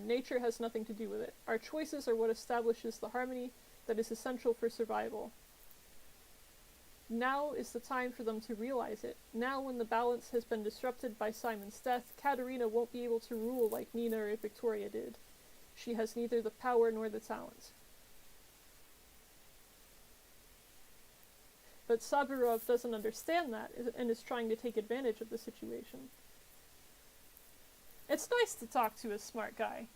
Nature has nothing to do with it. Our choices are what establishes the harmony that is essential for survival. Now is the time for them to realize it. Now, when the balance has been disrupted by Simon's death, Katerina won't be able to rule like Nina or Victoria did. She has neither the power nor the talent. But Sabirov doesn't understand that and is trying to take advantage of the situation. It's nice to talk to a smart guy.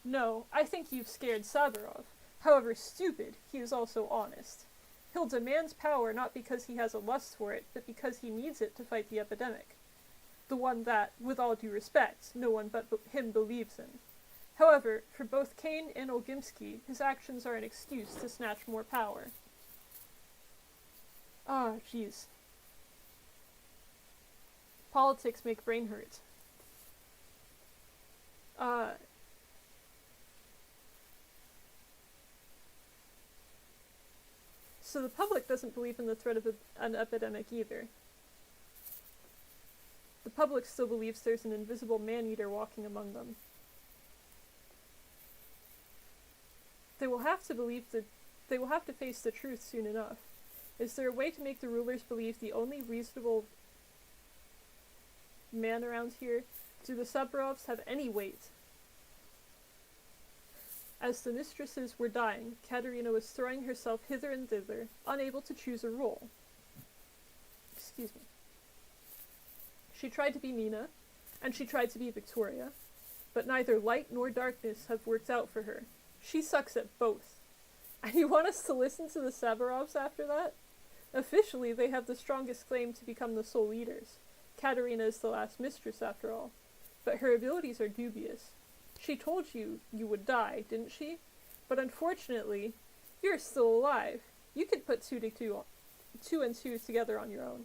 No, I think you've scared Sabirov. However stupid, he is also honest. He'll demand power not because he has a lust for it, but because he needs it to fight the epidemic. The one that, with all due respect, no one but him believes in. However, for both Kane and Olgimsky, his actions are an excuse to snatch more power. Ah, jeez. Politics make brain hurt. So the public doesn't believe in the threat of an epidemic either. The public still believes there's an invisible man-eater walking among them. They will have to face the truth soon enough. Is there a way to make the rulers believe the only reasonable man around here? Do the Saburovs have any weight? As the mistresses were dying, Katerina was throwing herself hither and thither, unable to choose a role. Excuse me. She tried to be Nina, and she tried to be Victoria, but neither light nor darkness have worked out for her. She sucks at both. And you want us to listen to the Saburovs after that? Officially, they have the strongest claim to become the sole leaders. Katerina is the last mistress, after all. But her abilities are dubious. She told you would die, didn't she? But unfortunately, you're still alive. You could put two and two together on your own.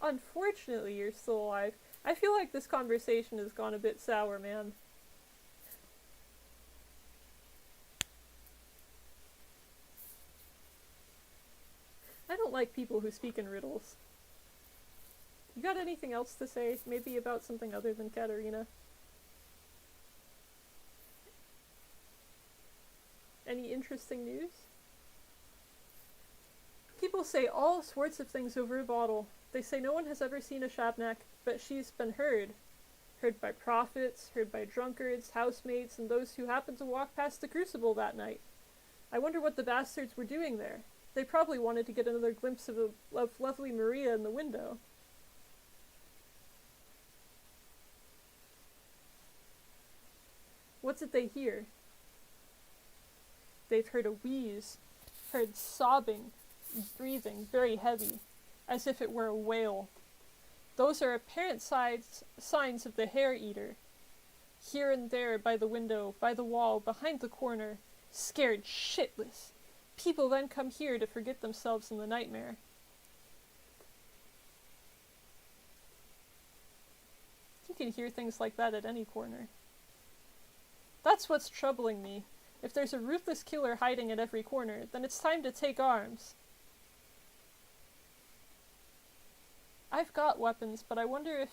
Unfortunately, you're still alive. I feel like this conversation has gone a bit sour, man. I don't like people who speak in riddles. You got anything else to say? Maybe about something other than Katerina? Any interesting news? People say all sorts of things over a bottle. They say no one has ever seen a Shabnak, but she's been heard. Heard by prophets, heard by drunkards, housemates, and those who happened to walk past the crucible that night. I wonder what the bastards were doing there. They probably wanted to get another glimpse of lovely Maria in the window. What did they hear? They've heard a wheeze, heard sobbing, breathing, very heavy, as if it were a whale. Those are apparent signs of the hair-eater. Here and there, by the window, by the wall, behind the corner, scared shitless. People then come here to forget themselves in the nightmare. You can hear things like that at any corner. That's what's troubling me. If there's a ruthless killer hiding at every corner, then it's time to take arms. I've got weapons, but I wonder if...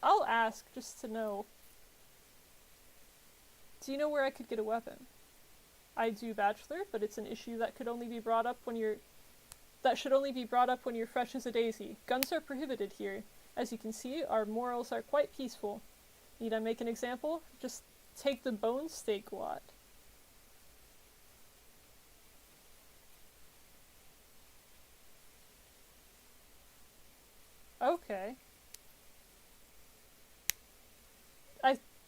I'll ask, just to know. Do you know where I could get a weapon? I do, Bachelor, but it's an issue that could only be brought up when you're... that should only be brought up when you're fresh as a daisy. Guns are prohibited here. As you can see, our morals are quite peaceful. Need I make an example? Just take the bone steak lot. Okay.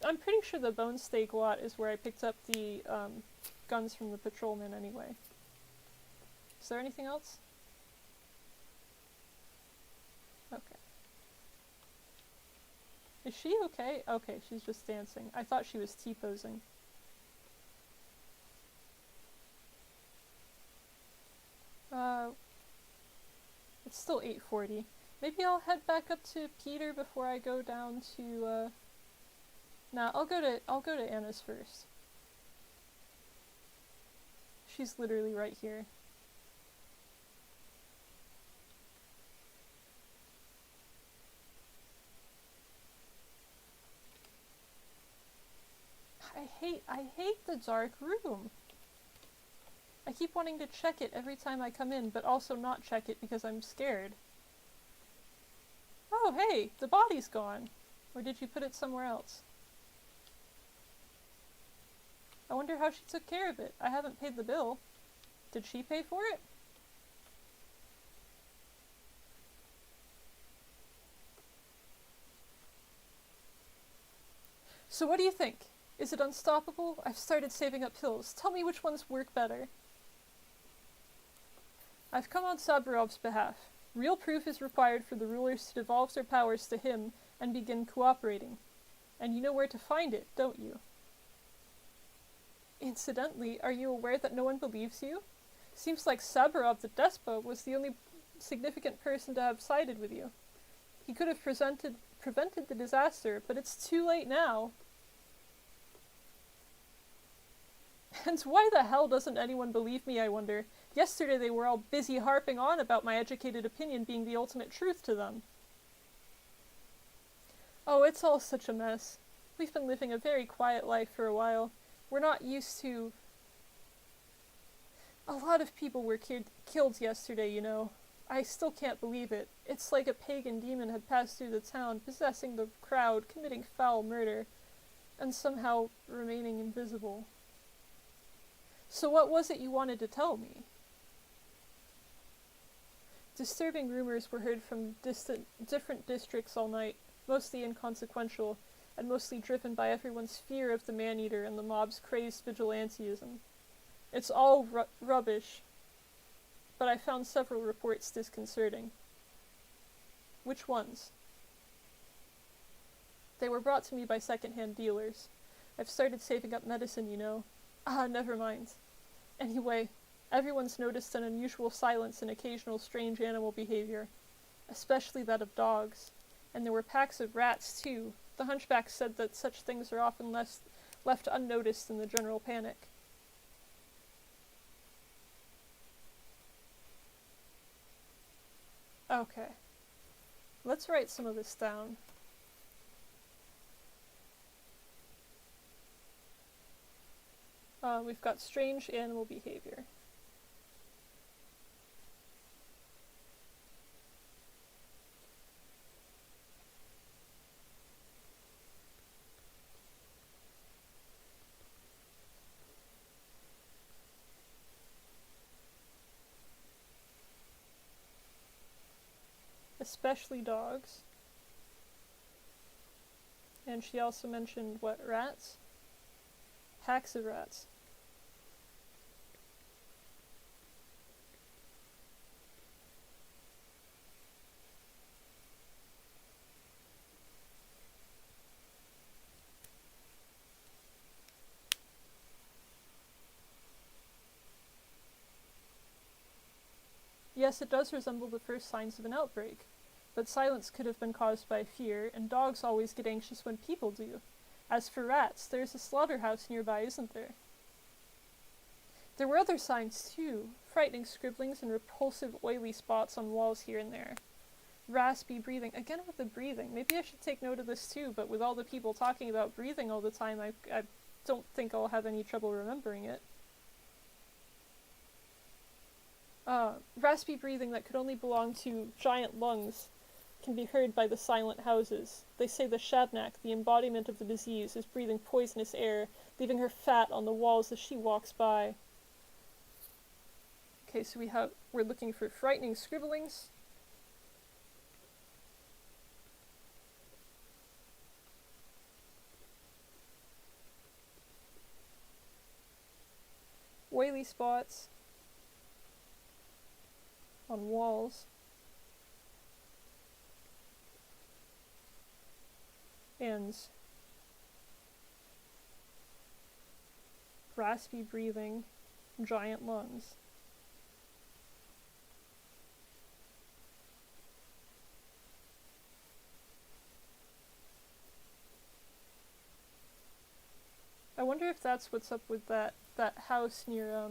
I'm pretty sure the bone steak lot is where I picked up the guns from the patrolman anyway. Is there anything else? Okay. Is she okay? Okay, she's just dancing. I thought she was T-posing. It's still 8:40. Maybe I'll head back up to Peter before I go down to, Nah, I'll go to Anna's first. She's literally right here. I hate the dark room. I keep wanting to check it every time I come in, but also not check it because I'm scared. Oh, hey, the body's gone. Or did you put it somewhere else? I wonder how she took care of it. I haven't paid the bill. Did she pay for it? So what do you think? Is it unstoppable? I've started saving up pills. Tell me which ones work better. I've come on Saburov's behalf. Real proof is required for the rulers to devolve their powers to him and begin cooperating. And you know where to find it, don't you? Incidentally, are you aware that no one believes you? Seems like Saburov the despot was the only significant person to have sided with you. He could have prevented the disaster, but it's too late now. And why the hell doesn't anyone believe me, I wonder? Yesterday they were all busy harping on about my educated opinion being the ultimate truth to them. Oh, it's all such a mess. We've been living a very quiet life for a while. We're not used to... A lot of people were killed yesterday, you know. I still can't believe it. It's like a pagan demon had passed through the town, possessing the crowd, committing foul murder, and somehow remaining invisible. So what was it you wanted to tell me? Disturbing rumors were heard from different districts all night, mostly inconsequential, and mostly driven by everyone's fear of the man-eater and the mob's crazed vigilantism. It's all rubbish, but I found several reports disconcerting. Which ones? They were brought to me by second-hand dealers. I've started saving up medicine, you know. Ah, never mind. Anyway, everyone's noticed an unusual silence and occasional strange animal behavior, especially that of dogs. And there were packs of rats, too. The hunchback said that such things are often left unnoticed in the general panic. Okay. Let's write some of this down. We've got strange animal behavior. Especially dogs. And she also mentioned, what, rats? Packs of rats. Yes, it does resemble the first signs of an outbreak, but silence could have been caused by fear, and dogs always get anxious when people do. As for rats, there's a slaughterhouse nearby, isn't there? There were other signs, too, frightening scribblings and repulsive oily spots on walls here and there. Raspy breathing, again with the breathing. Maybe I should take note of this too, but with all the people talking about breathing all the time, I don't think I'll have any trouble remembering it. Raspy breathing that could only belong to giant lungs can be heard by the silent houses. They say the Shadnak, the embodiment of the disease, is breathing poisonous air, leaving her fat on the walls as she walks by. Okay, so we're looking for frightening scribblings. Oily spots on walls. And raspy breathing, giant lungs. I wonder if that's what's up with that house near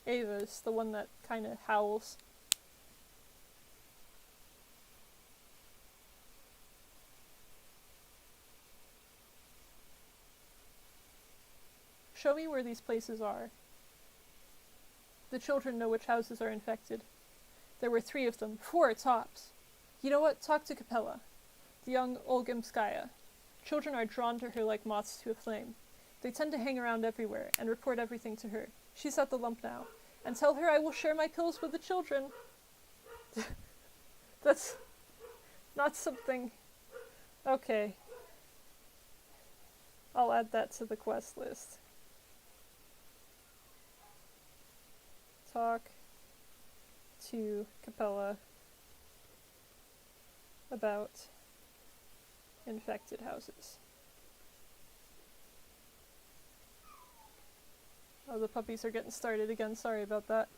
Ava's, the one that kind of howls. Show me where these places are. The children know which houses are infected. There were 3 of them, 4 tops. You know what? Talk to Capella. The young Olgimskaya. Children are drawn to her like moths to a flame. They tend to hang around everywhere and report everything to her. She's at the lump now. And tell her I will share my pills with the children. That's not something... Okay. I'll add that to the quest list. Talk to Capella about infected houses. Oh, the puppies are getting started again. Sorry about that.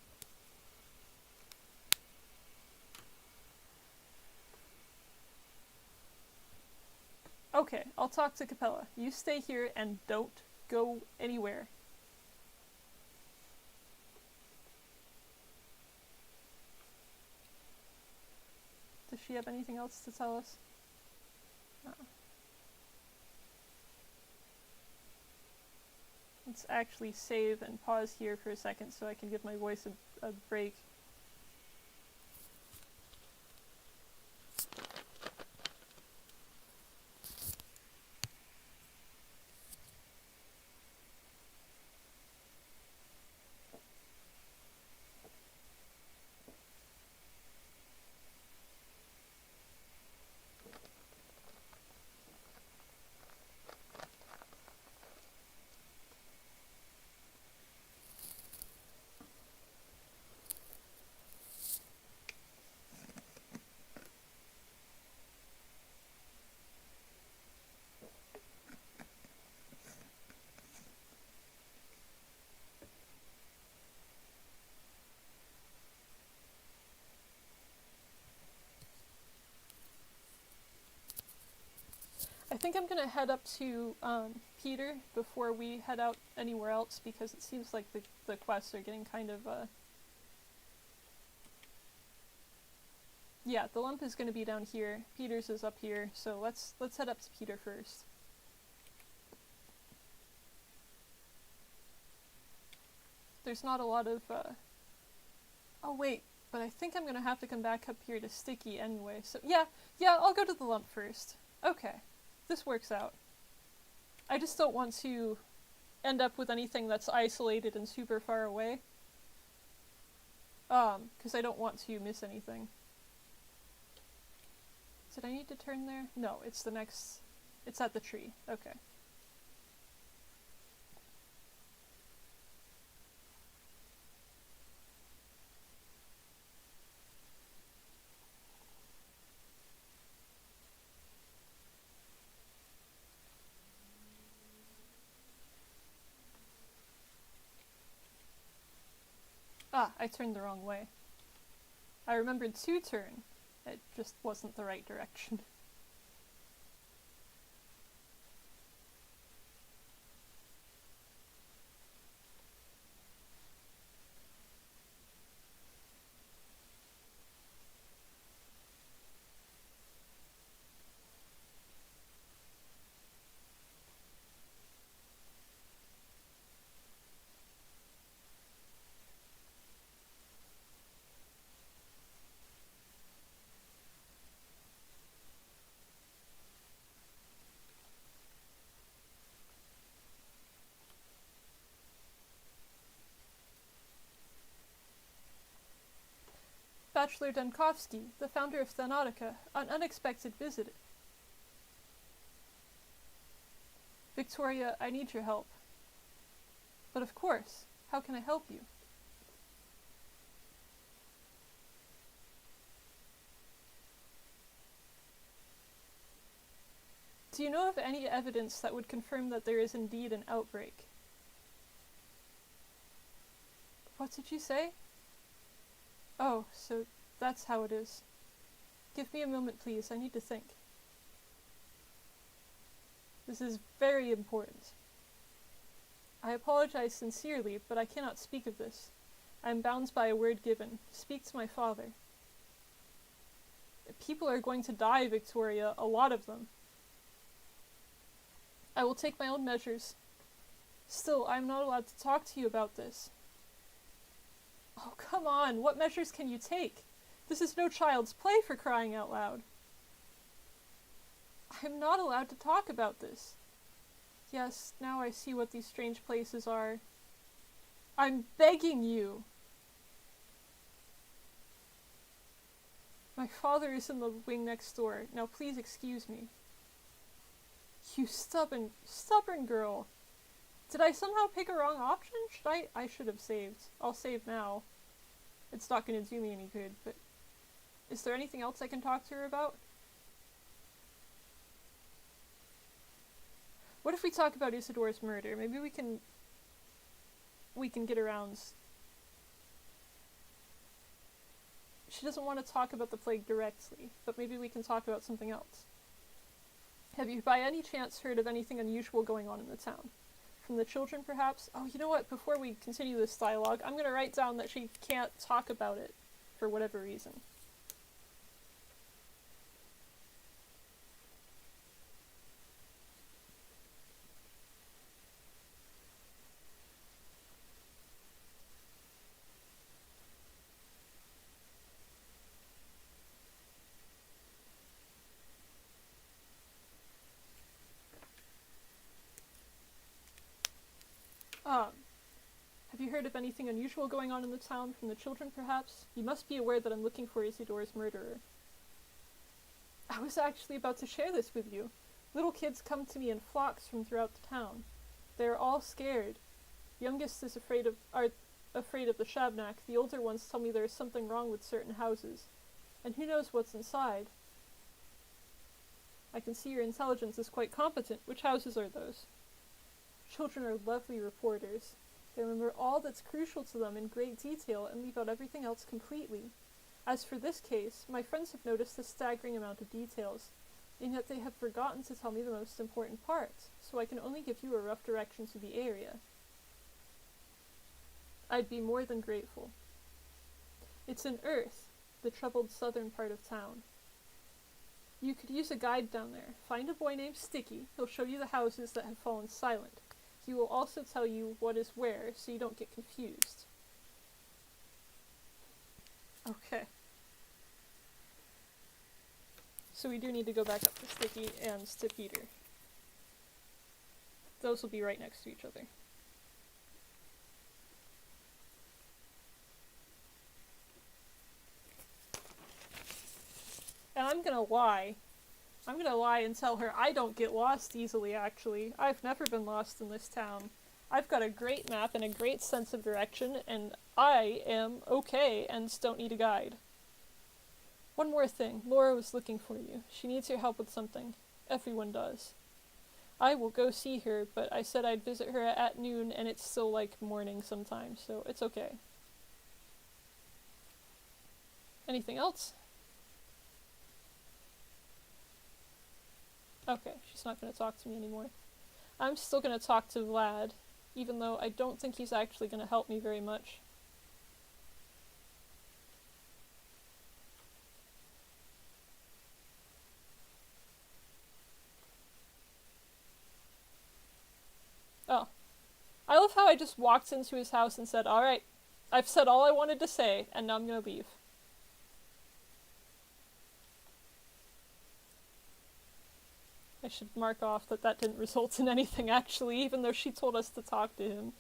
Okay, I'll talk to Capella. You stay here and don't go anywhere. Does she have anything else to tell us? No. Let's actually save and pause here for a second so I can give my voice a break. I think I'm gonna head up to Peter before we head out anywhere else, because it seems like the quests are getting kind of yeah, the lump is gonna be down here. Peter's is up here, so let's head up to Peter first. There's not a lot of oh wait, but I think I'm gonna have to come back up here to Sticky anyway, so yeah, I'll go to the lump first. Okay. This works out. I just don't want to end up with anything that's isolated and super far away. Because I don't want to miss anything. Did I need to turn there? No, it's the next... It's at the tree. Okay. Ah, I turned the wrong way. I remembered to turn. It just wasn't the right direction. Bachelor Denkovsky, the founder of Thanautica, an unexpected visit. Victoria, I need your help. But of course, how can I help you? Do you know of any evidence that would confirm that there is indeed an outbreak? What did you say? Oh, so that's how it is. Give me a moment, please. I need to think. This is very important. I apologize sincerely, but I cannot speak of this. I am bound by a word given. Speak to my father. People are going to die, Victoria. A lot of them. I will take my own measures. Still, I am not allowed to talk to you about this. Oh, come on. What measures can you take? This is no child's play, for crying out loud. I'm not allowed to talk about this. Yes, now I see what these strange places are. I'm begging you. My father is in the wing next door. Now please excuse me. You stubborn girl. Did I somehow pick a wrong option? I should have saved. I'll save now. It's not going to do me any good, but... Is there anything else I can talk to her about? What if we talk about Isidore's murder? Maybe we can get around... She doesn't want to talk about the plague directly, but maybe we can talk about something else. Have you by any chance heard of anything unusual going on in the town? From the children, perhaps? Oh, you know what? Before we continue this dialogue, I'm going to write down that she can't talk about it for whatever reason. Have you heard of anything unusual going on in the town from the children, perhaps? You must be aware that I'm looking for Isidore's murderer. I was actually about to share this with you. Little kids come to me in flocks from throughout the town. They are all scared. Youngest is afraid of the Shabnak. The older ones tell me there is something wrong with certain houses. And who knows what's inside? I can see your intelligence is quite competent. Which houses are those? Children are lovely reporters. They remember all that's crucial to them in great detail and leave out everything else completely. As for this case, my friends have noticed a staggering amount of details, and yet they have forgotten to tell me the most important parts, so I can only give you a rough direction to the area. I'd be more than grateful. It's in Earth, the troubled southern part of town. You could use a guide down there. Find a boy named Sticky. He'll show you the houses that have fallen silent. He will also tell you what is where, so you don't get confused. Okay. So we do need to go back up to Sticky and to Peter. Those will be right next to each other. And I'm gonna lie. I'm gonna lie and tell her I don't get lost easily, actually. I've never been lost in this town. I've got a great map and a great sense of direction, and I am okay and don't need a guide. One more thing. Laura was looking for you. She needs your help with something. Everyone does. I will go see her, but I said I'd visit her at noon, and it's still like morning sometimes, so it's okay. Anything else? Okay, she's not going to talk to me anymore. I'm still going to talk to Vlad, even though I don't think he's actually going to help me very much. Oh. I love how I just walked into his house and said, alright, I've said all I wanted to say, and now I'm going to leave. I should mark off that that didn't result in anything, actually, even though she told us to talk to him.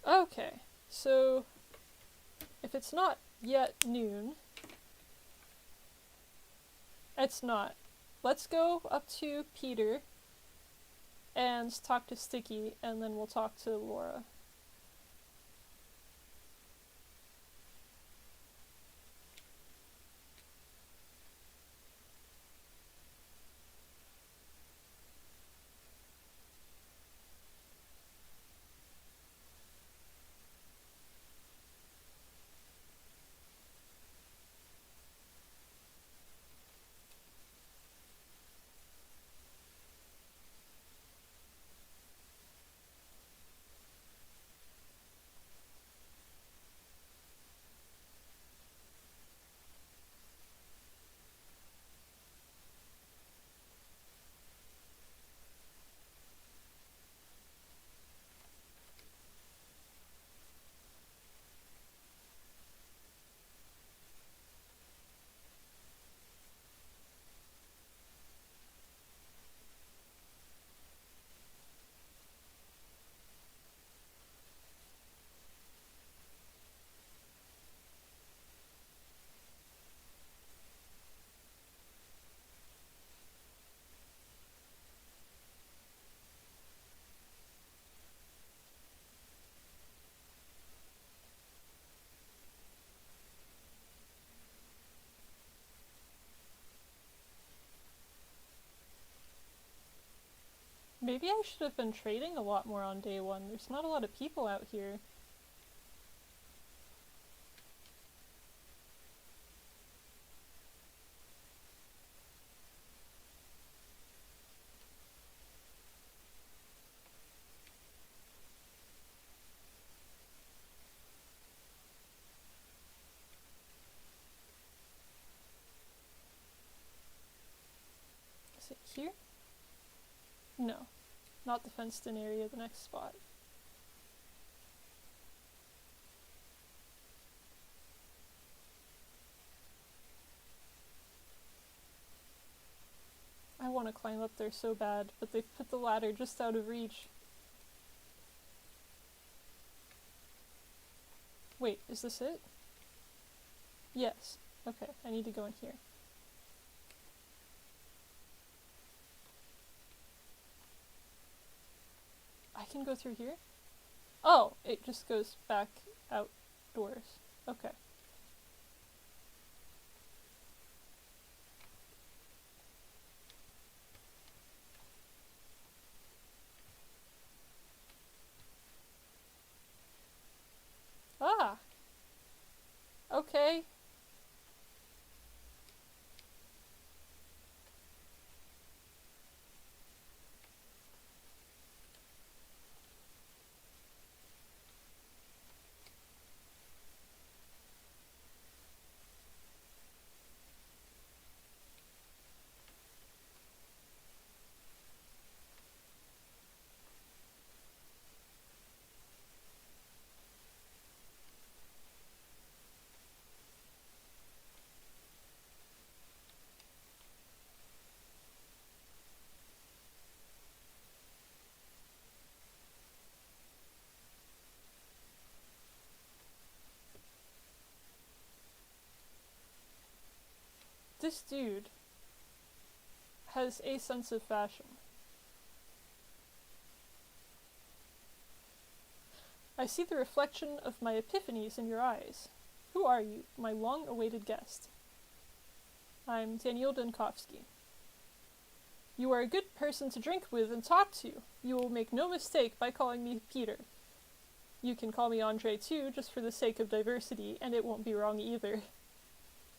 Okay, so if it's not yet noon, it's not. Let's go up to Peter and talk to Sticky, and then we'll talk to Laura. Maybe I should have been trading a lot more on day one. There's not a lot of people out here. Is it here? No. Not the fenced-in area, the next spot. I want to climb up there so bad, but they've put the ladder just out of reach. Wait, is this it? Yes. Okay, I need to go in here. I can go through here? Oh, it just goes back outdoors. Okay. Ah! Okay. This dude has a sense of fashion. I see the reflection of my epiphanies in your eyes. Who are you, my long-awaited guest? I'm Daniel Dinkowski. You are a good person to drink with and talk to. You will make no mistake by calling me Peter. You can call me Andre too, just for the sake of diversity, and it won't be wrong either.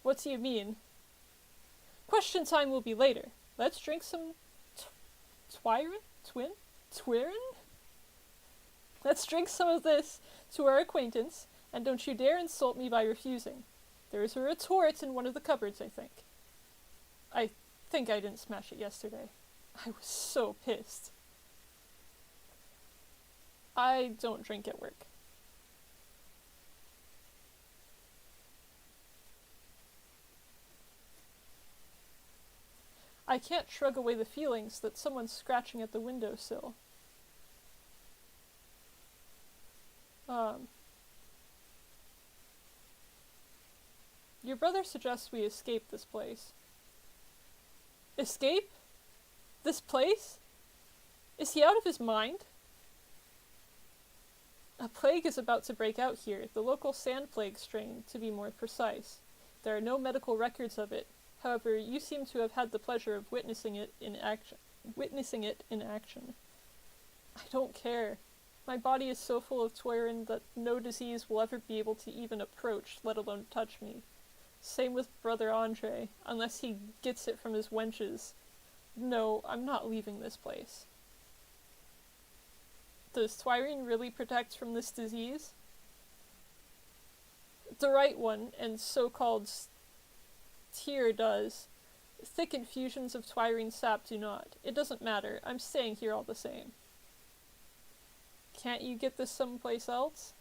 What do you mean? Question time will be later. Let's drink some Twirin? Let's drink some of this to our acquaintance, and don't you dare insult me by refusing. There is a retort in one of the cupboards, I think. I think I didn't smash it yesterday. I was so pissed. I don't drink at work. I can't shrug away the feelings that someone's scratching at the windowsill. Your brother suggests we escape this place. Escape? This place? Is he out of his mind? A plague is about to break out here, the local sand plague strain, to be more precise. There are no medical records of it. However, you seem to have had the pleasure of witnessing it in action. I don't care. My body is so full of Twirin that no disease will ever be able to even approach, let alone touch me. Same with Brother Andre, unless he gets it from his wenches. No, I'm not leaving this place. Does Twirin really protect from this disease? The right one, and so-called tear does. Thick infusions of Twirine sap do not. It doesn't matter. I'm staying here all the same. Can't you get this someplace else?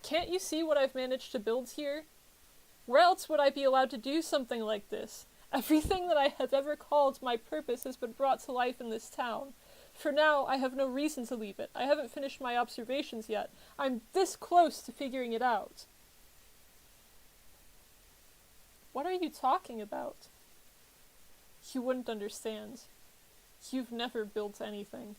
Can't you see what I've managed to build here? Where else would I be allowed to do something like this? Everything that I have ever called my purpose has been brought to life in this town. For now, I have no reason to leave it. I haven't finished my observations yet. I'm this close to figuring it out. What are you talking about? You wouldn't understand. You've never built anything.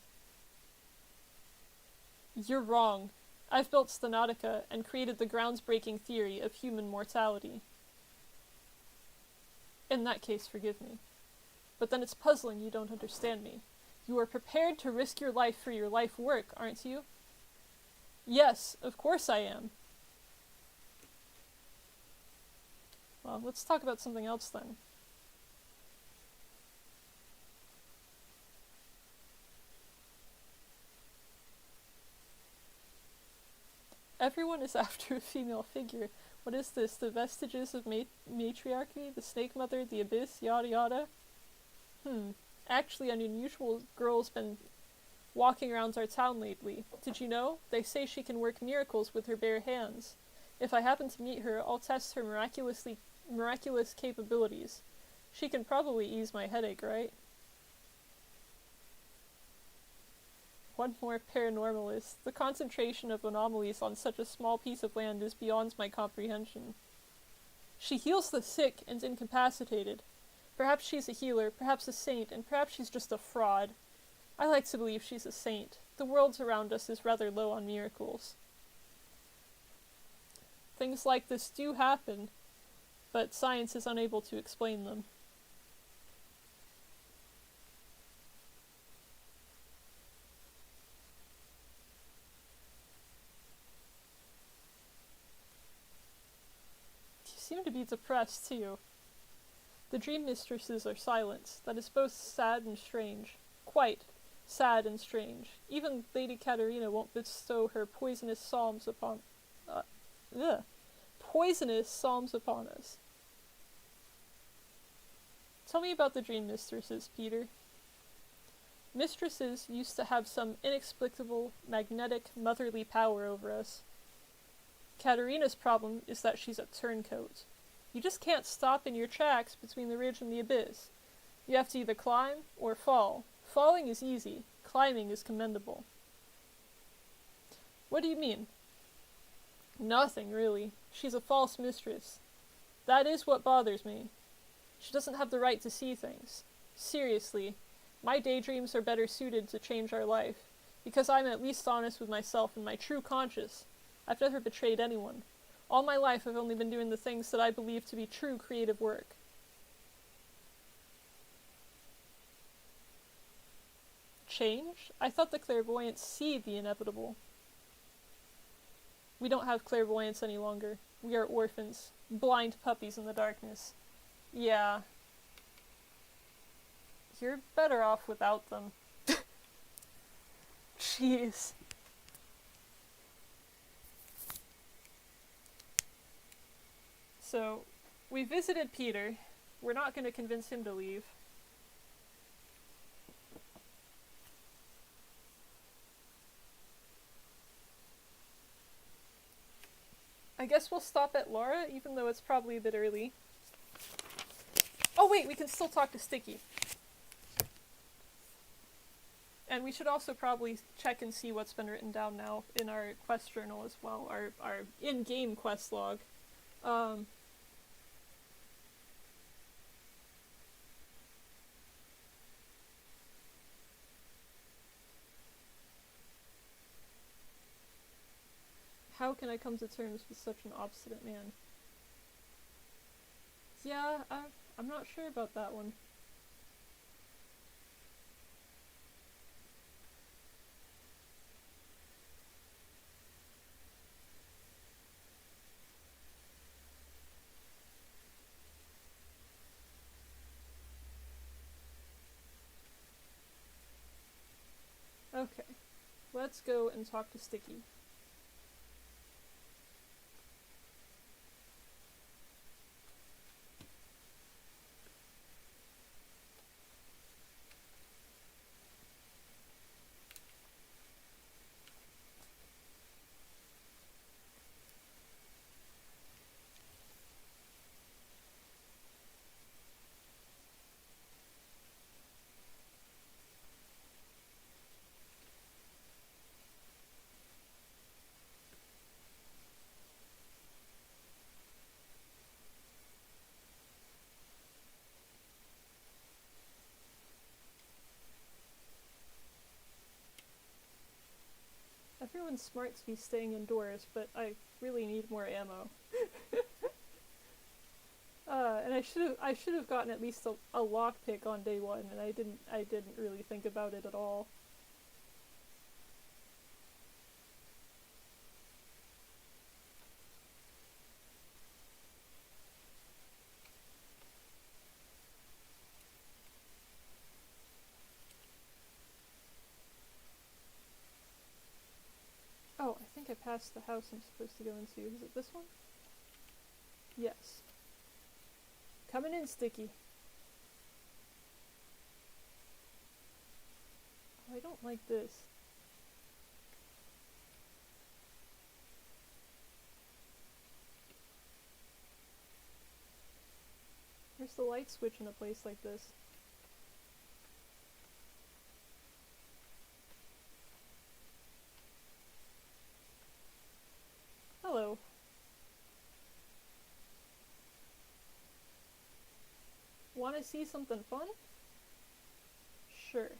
You're wrong. I've built Stenotica and created the grounds-breaking theory of human mortality. In that case, forgive me. But then it's puzzling you don't understand me. You are prepared to risk your life for your life work, aren't you? Yes, of course I am. Well, let's talk about something else then. Everyone is after a female figure. What is this? The vestiges of matriarchy? The snake mother? The abyss? Yada yada? Actually, an unusual girl's been walking around our town lately. Did you know? They say she can work miracles with her bare hands. If I happen to meet her, I'll test her miraculous capabilities. She can probably ease my headache, right? One more paranormalist. The concentration of anomalies on such a small piece of land is beyond my comprehension. She heals the sick and incapacitated. Perhaps she's a healer, perhaps a saint, and perhaps she's just a fraud. I like to believe she's a saint. The world around us is rather low on miracles. Things like this do happen, but science is unable to explain them. You seem to be depressed, too. The dream mistresses are silent. That is both sad and strange. Quite sad and strange. Even Lady Katerina won't bestow her poisonous psalms upon us. Tell me about the dream mistresses, Peter. Mistresses used to have some inexplicable, magnetic, motherly power over us. Katerina's problem is that she's a turncoat. You just can't stop in your tracks between the ridge and the abyss. You have to either climb or fall. Falling is easy. Climbing is commendable. What do you mean? Nothing, really. She's a false mistress. That is what bothers me. She doesn't have the right to see things. Seriously, my daydreams are better suited to change our life, because I'm at least honest with myself and my true conscience. I've never betrayed anyone. All my life I've only been doing the things that I believe to be true creative work. Change? I thought the clairvoyants see the inevitable. We don't have clairvoyance any longer. We are orphans. Blind puppies in the darkness. Yeah. You're better off without them. Jeez. So, we visited Peter. We're not going to convince him to leave. I guess we'll stop at Laura, even though it's probably a bit early. Oh wait, we can still talk to Sticky. And we should also probably check and see what's been written down now in our quest journal as well, our in-game quest log. How can I come to terms with such an obstinate man? Yeah, I'm not sure about that one. Okay, let's go and talk to Sticky. Everyone's smart to be staying indoors, but I really need more ammo. And I should have gotten at least a lockpick on day one, and I didn't really think about it at all. Oh, I think I passed the house I'm supposed to go into. Is it this one? Yes. Coming in, Sticky. Oh, I don't like this. Where's the light switch in a place like this? Hello. Want to see something fun? Sure.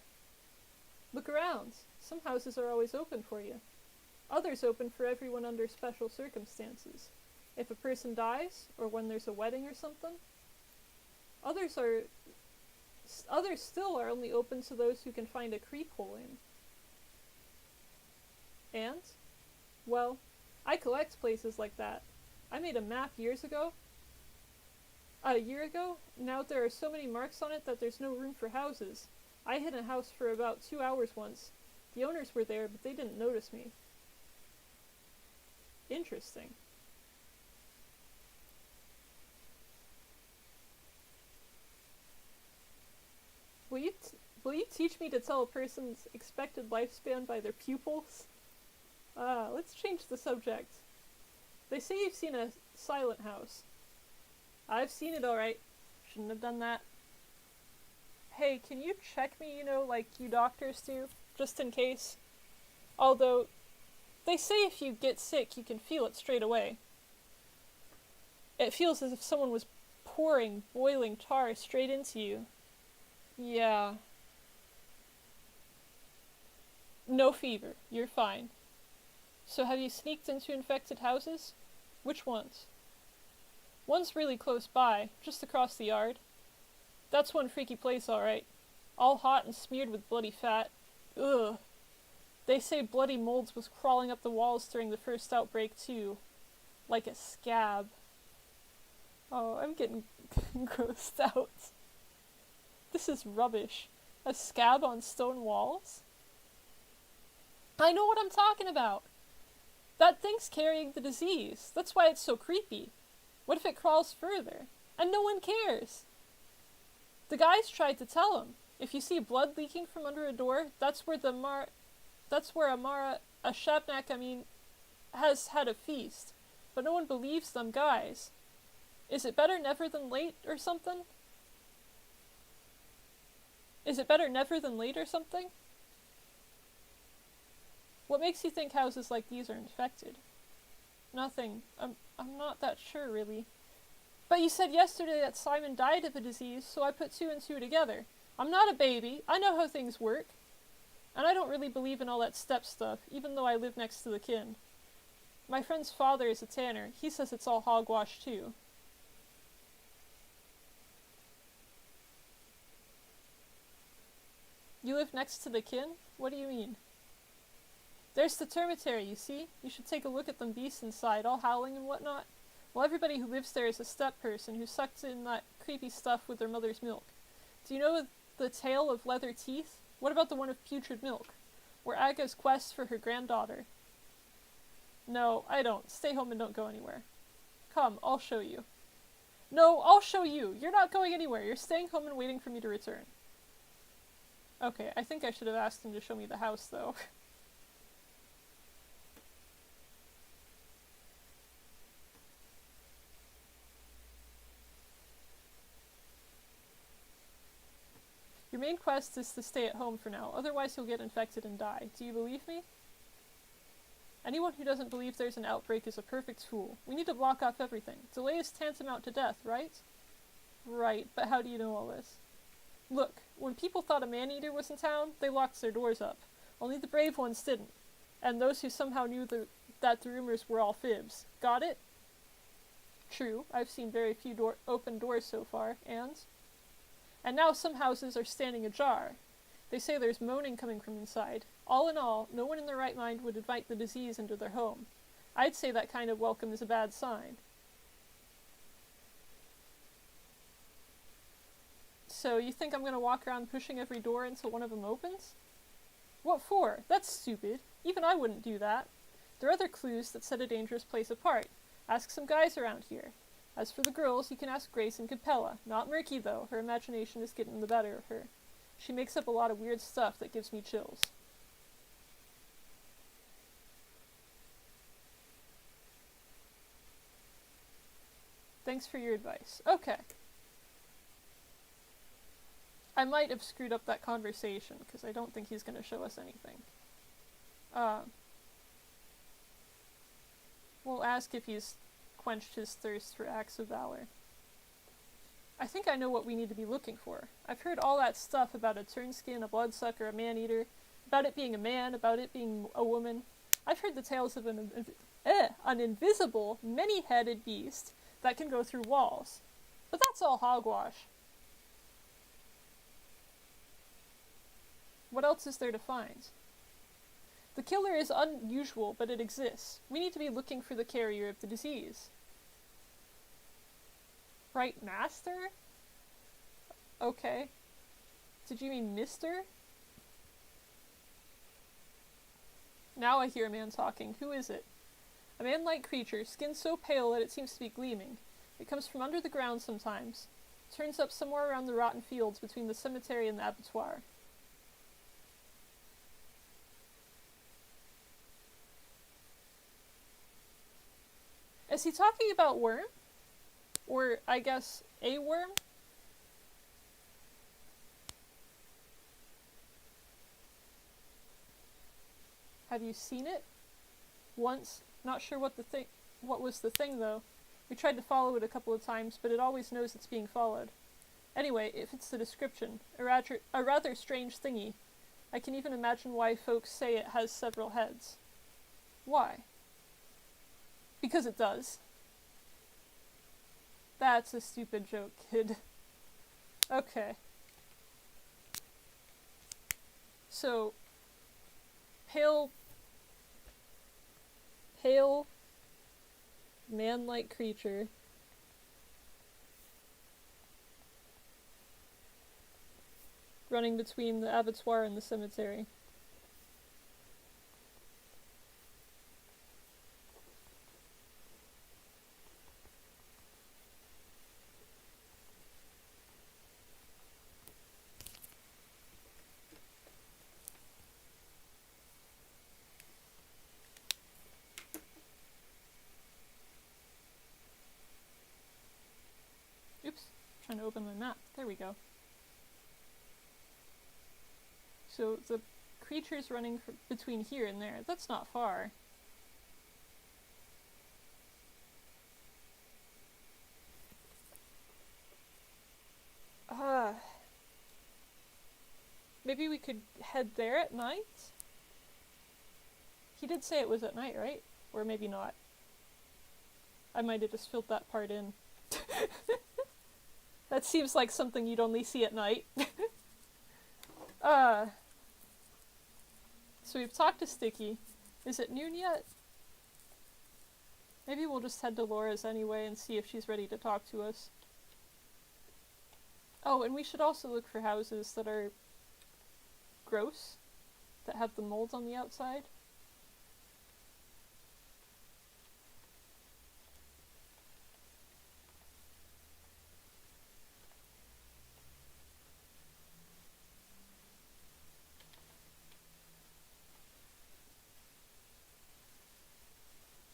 Look around. Some houses are always open for you. Others open for everyone under special circumstances. If a person dies, or when there's a wedding or something. Others still are only open to those who can find a creep hole in. And? Well, I collect places like that. I made a map a year ago. Now there are so many marks on it that there's no room for houses. I hid in a house for about 2 hours once. The owners were there, but they didn't notice me. Interesting. Will you teach me to tell a person's expected lifespan by their pupils? Let's change the subject. They say you've seen a silent house. I've seen it alright. Shouldn't have done that. Hey, can you check me, like you doctors do? Just in case. Although, they say if you get sick, you can feel it straight away. It feels as if someone was pouring boiling tar straight into you. Yeah. No fever. You're fine. So have you sneaked into infected houses? Which ones? One's really close by, just across the yard. That's one freaky place, alright. All hot and smeared with bloody fat. Ugh. They say bloody molds was crawling up the walls during the first outbreak, too. Like a scab. Oh, I'm getting grossed out. This is rubbish. A scab on stone walls? I know what I'm talking about! That thing's carrying the disease. That's why it's so creepy. What if it crawls further? And no one cares! The guys tried to tell him. If you see blood leaking from under a door, that's where a Shabnak, has had a feast. But no one believes them guys. Is it better never than late or something? What makes you think houses like these are infected? Nothing. I'm not that sure, really. But you said yesterday that Simon died of a disease, so I put 2 and 2 together. I'm not a baby. I know how things work. And I don't really believe in all that step stuff, even though I live next to the kin. My friend's father is a tanner. He says it's all hogwash, too. You live next to the kin? What do you mean? There's the termitary, you see? You should take a look at them beasts inside, all howling and whatnot. Well, everybody who lives there is a step person who sucks in that creepy stuff with their mother's milk. Do you know the tale of leather teeth? What about the one of putrid milk? Or Aga's quest for her granddaughter? No, I don't. Stay home and don't go anywhere. Come, I'll show you. No, I'll show you! You're not going anywhere! You're staying home and waiting for me to return. Okay, I think I should have asked him to show me the house, though. Your main quest is to stay at home for now, otherwise you'll get infected and die. Do you believe me? Anyone who doesn't believe there's an outbreak is a perfect fool. We need to block off everything. Delay is tantamount to death, right? Right, but how do you know all this? Look, when people thought a man-eater was in town, they locked their doors up. Only the brave ones didn't. And those who somehow knew that the rumors were all fibs. Got it? True, I've seen very few open doors so far, and now some houses are standing ajar. They say there's moaning coming from inside. All in all, no one in their right mind would invite the disease into their home. I'd say that kind of welcome is a bad sign. So you think I'm gonna walk around pushing every door until one of them opens? What for? That's stupid. Even I wouldn't do that. There are other clues that set a dangerous place apart. Ask some guys around here. As for the girls, you can ask Grace and Capella. Not Murky, though. Her imagination is getting the better of her. She makes up a lot of weird stuff that gives me chills. Thanks for your advice. Okay. I might have screwed up that conversation, because I don't think he's going to show us anything. We'll ask if he's quenched his thirst for acts of valor. I think I know what we need to be looking for. I've heard all that stuff about a turnskin, a bloodsucker, a man-eater, about it being a man, about it being a woman. I've heard the tales of an invisible, many-headed beast that can go through walls. But that's all hogwash. What else is there to find? The killer is unusual, but it exists. We need to be looking for the carrier of the disease. Right, Master? Okay. Did you mean Mister? Now I hear a man talking. Who is it? A man-like creature, skin so pale that it seems to be gleaming. It comes from under the ground sometimes. Turns up somewhere around the rotten fields between the cemetery and the abattoir. Is he talking about worm? Or, I guess, a worm? Have you seen it? Once. Not sure what was the thing, though. We tried to follow it a couple of times, but it always knows it's being followed. Anyway, it fits the description. A rather strange thingy. I can even imagine why folks say it has several heads. Why? Because it does. That's a stupid joke, kid. Okay. So, pale, man-like creature. Running between the abattoir and the cemetery. Oops, trying to open my map. There we go. So the creature's running between here and there. That's not far. Maybe we could head there at night? He did say it was at night, right? Or maybe not. I might have just filled that part in. That seems like something you'd only see at night. So we've talked to Sticky. Is it noon yet? Maybe we'll just head to Laura's anyway and see if she's ready to talk to us. Oh, and we should also look for houses that are gross, that have the mold on the outside.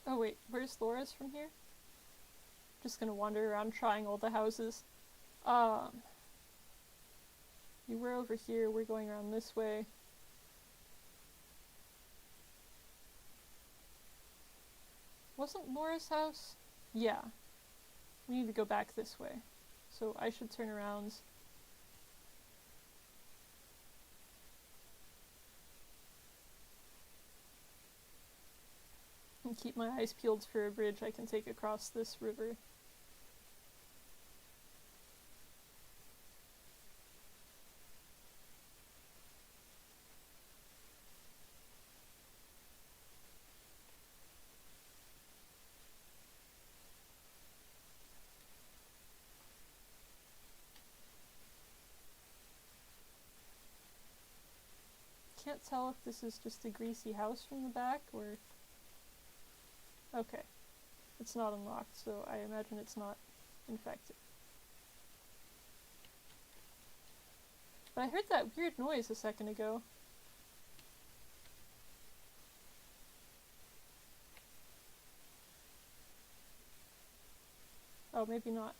Oh wait, where's Laura's from here? Just gonna wander around trying all the houses. You were over here, we're going around this way. Wasn't Laura's house? Yeah. We need to go back this way. So I should turn around. And keep my eyes peeled for a bridge I can take across this river. can't tell if this is just a greasy house from the back, or... Okay. It's not unlocked, so I imagine it's not infected. But I heard that weird noise a second ago. Oh, maybe not.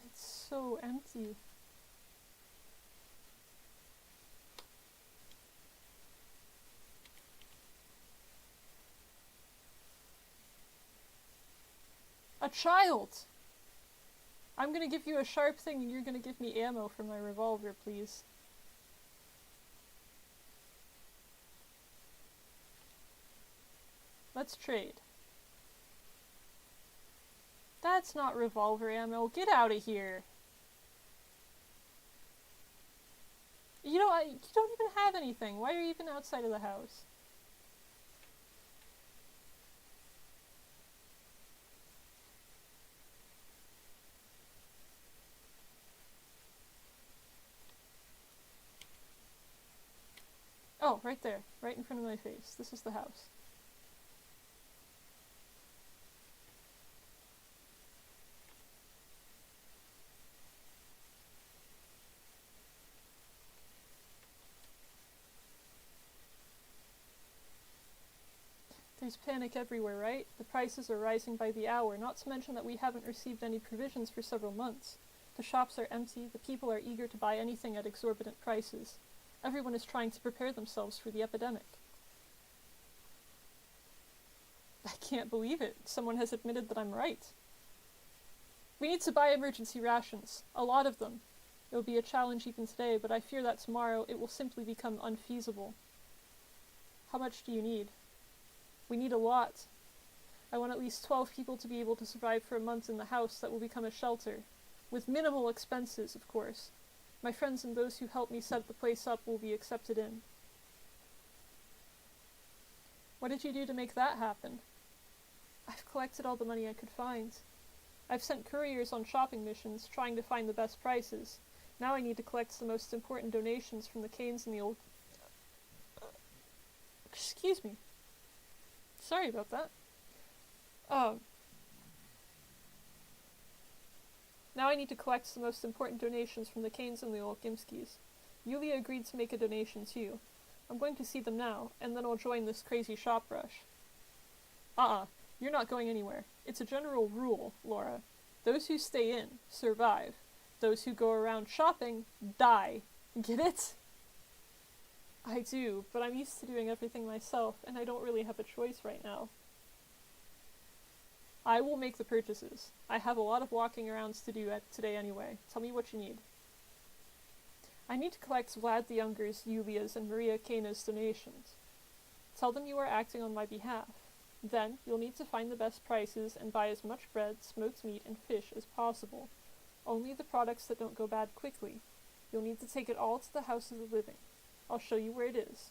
It's so empty. A child! I'm gonna give you a sharp thing and you're gonna give me ammo for my revolver, please. Let's trade. That's not revolver ammo. Get out of here. You don't even have anything. Why are you even outside of the house? Oh, right there. Right in front of my face. This is the house. There's panic everywhere, right? The prices are rising by the hour, not to mention that we haven't received any provisions for several months. The shops are empty, the people are eager to buy anything at exorbitant prices. Everyone is trying to prepare themselves for the epidemic. I can't believe it. Someone has admitted that I'm right. We need to buy emergency rations. A lot of them. It will be a challenge even today, but I fear that tomorrow it will simply become unfeasible. How much do you need? We need a lot. I want at least 12 people to be able to survive for a month in the house that will become a shelter. With minimal expenses, of course. My friends and those who help me set the place up will be accepted in. What did you do to make that happen? I've collected all the money I could find. I've sent couriers on shopping missions, trying to find the best prices. Now I need to collect the most important donations from the Canes and the old... Excuse me. Sorry about that. Now I need to collect the most important donations from the Canes and the Olkimskis. Yulia agreed to make a donation too. I'm going to see them now, and then I'll join this crazy shop rush. You're not going anywhere. It's a general rule, Laura. Those who stay in, survive. Those who go around shopping, die. Get it? I do, but I'm used to doing everything myself, and I don't really have a choice right now. I will make the purchases. I have a lot of walking arounds to do today anyway. Tell me what you need. I need to collect Vlad the Younger's, Yulia's, and Maria Kana's donations. Tell them you are acting on my behalf. Then, you'll need to find the best prices and buy as much bread, smoked meat, and fish as possible. Only the products that don't go bad quickly. You'll need to take it all to the House of the Living. I'll show you where it is.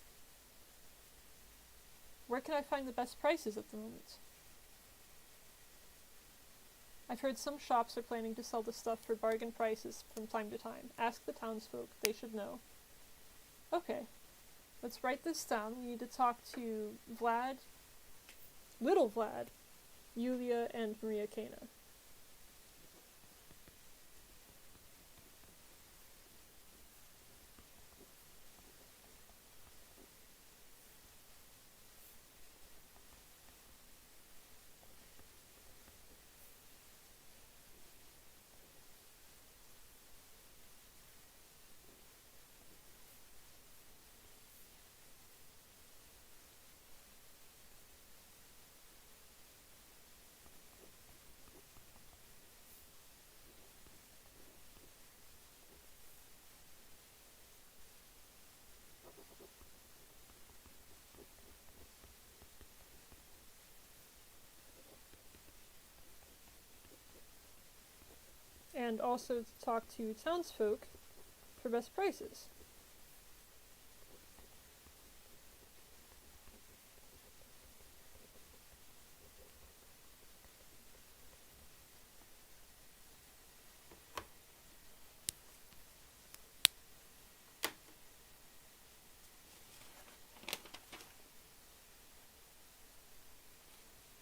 Where can I find the best prices at the moment? I've heard some shops are planning to sell the stuff for bargain prices from time to time. Ask the townsfolk, they should know. Okay, let's write this down. We need to talk to Vlad, Little Vlad, Yulia, and Maria Kana. and also to talk to townsfolk for best prices.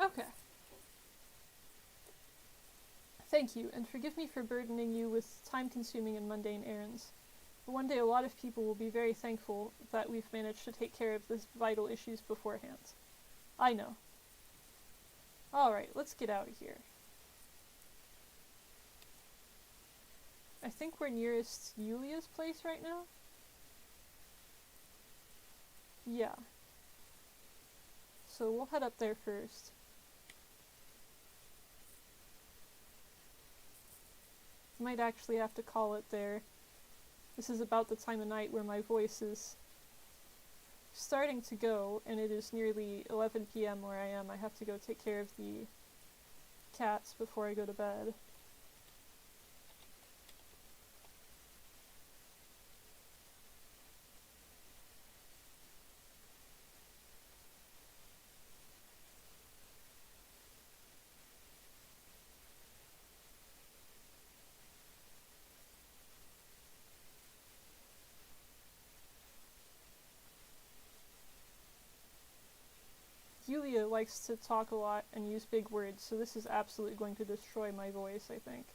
Okay. Thank you, and forgive me for burdening you with time-consuming and mundane errands. But one day a lot of people will be very thankful that we've managed to take care of these vital issues beforehand. I know. Alright, let's get out of here. I think we're nearest Yulia's place right now? Yeah. So we'll head up there first. Might actually have to call it there. This is about the time of night where my voice is starting to go, and it is nearly 11 p.m. where I am. I have to go take care of the cats before I go to bed. Yulia likes to talk a lot and use big words, so this is absolutely going to destroy my voice, I think.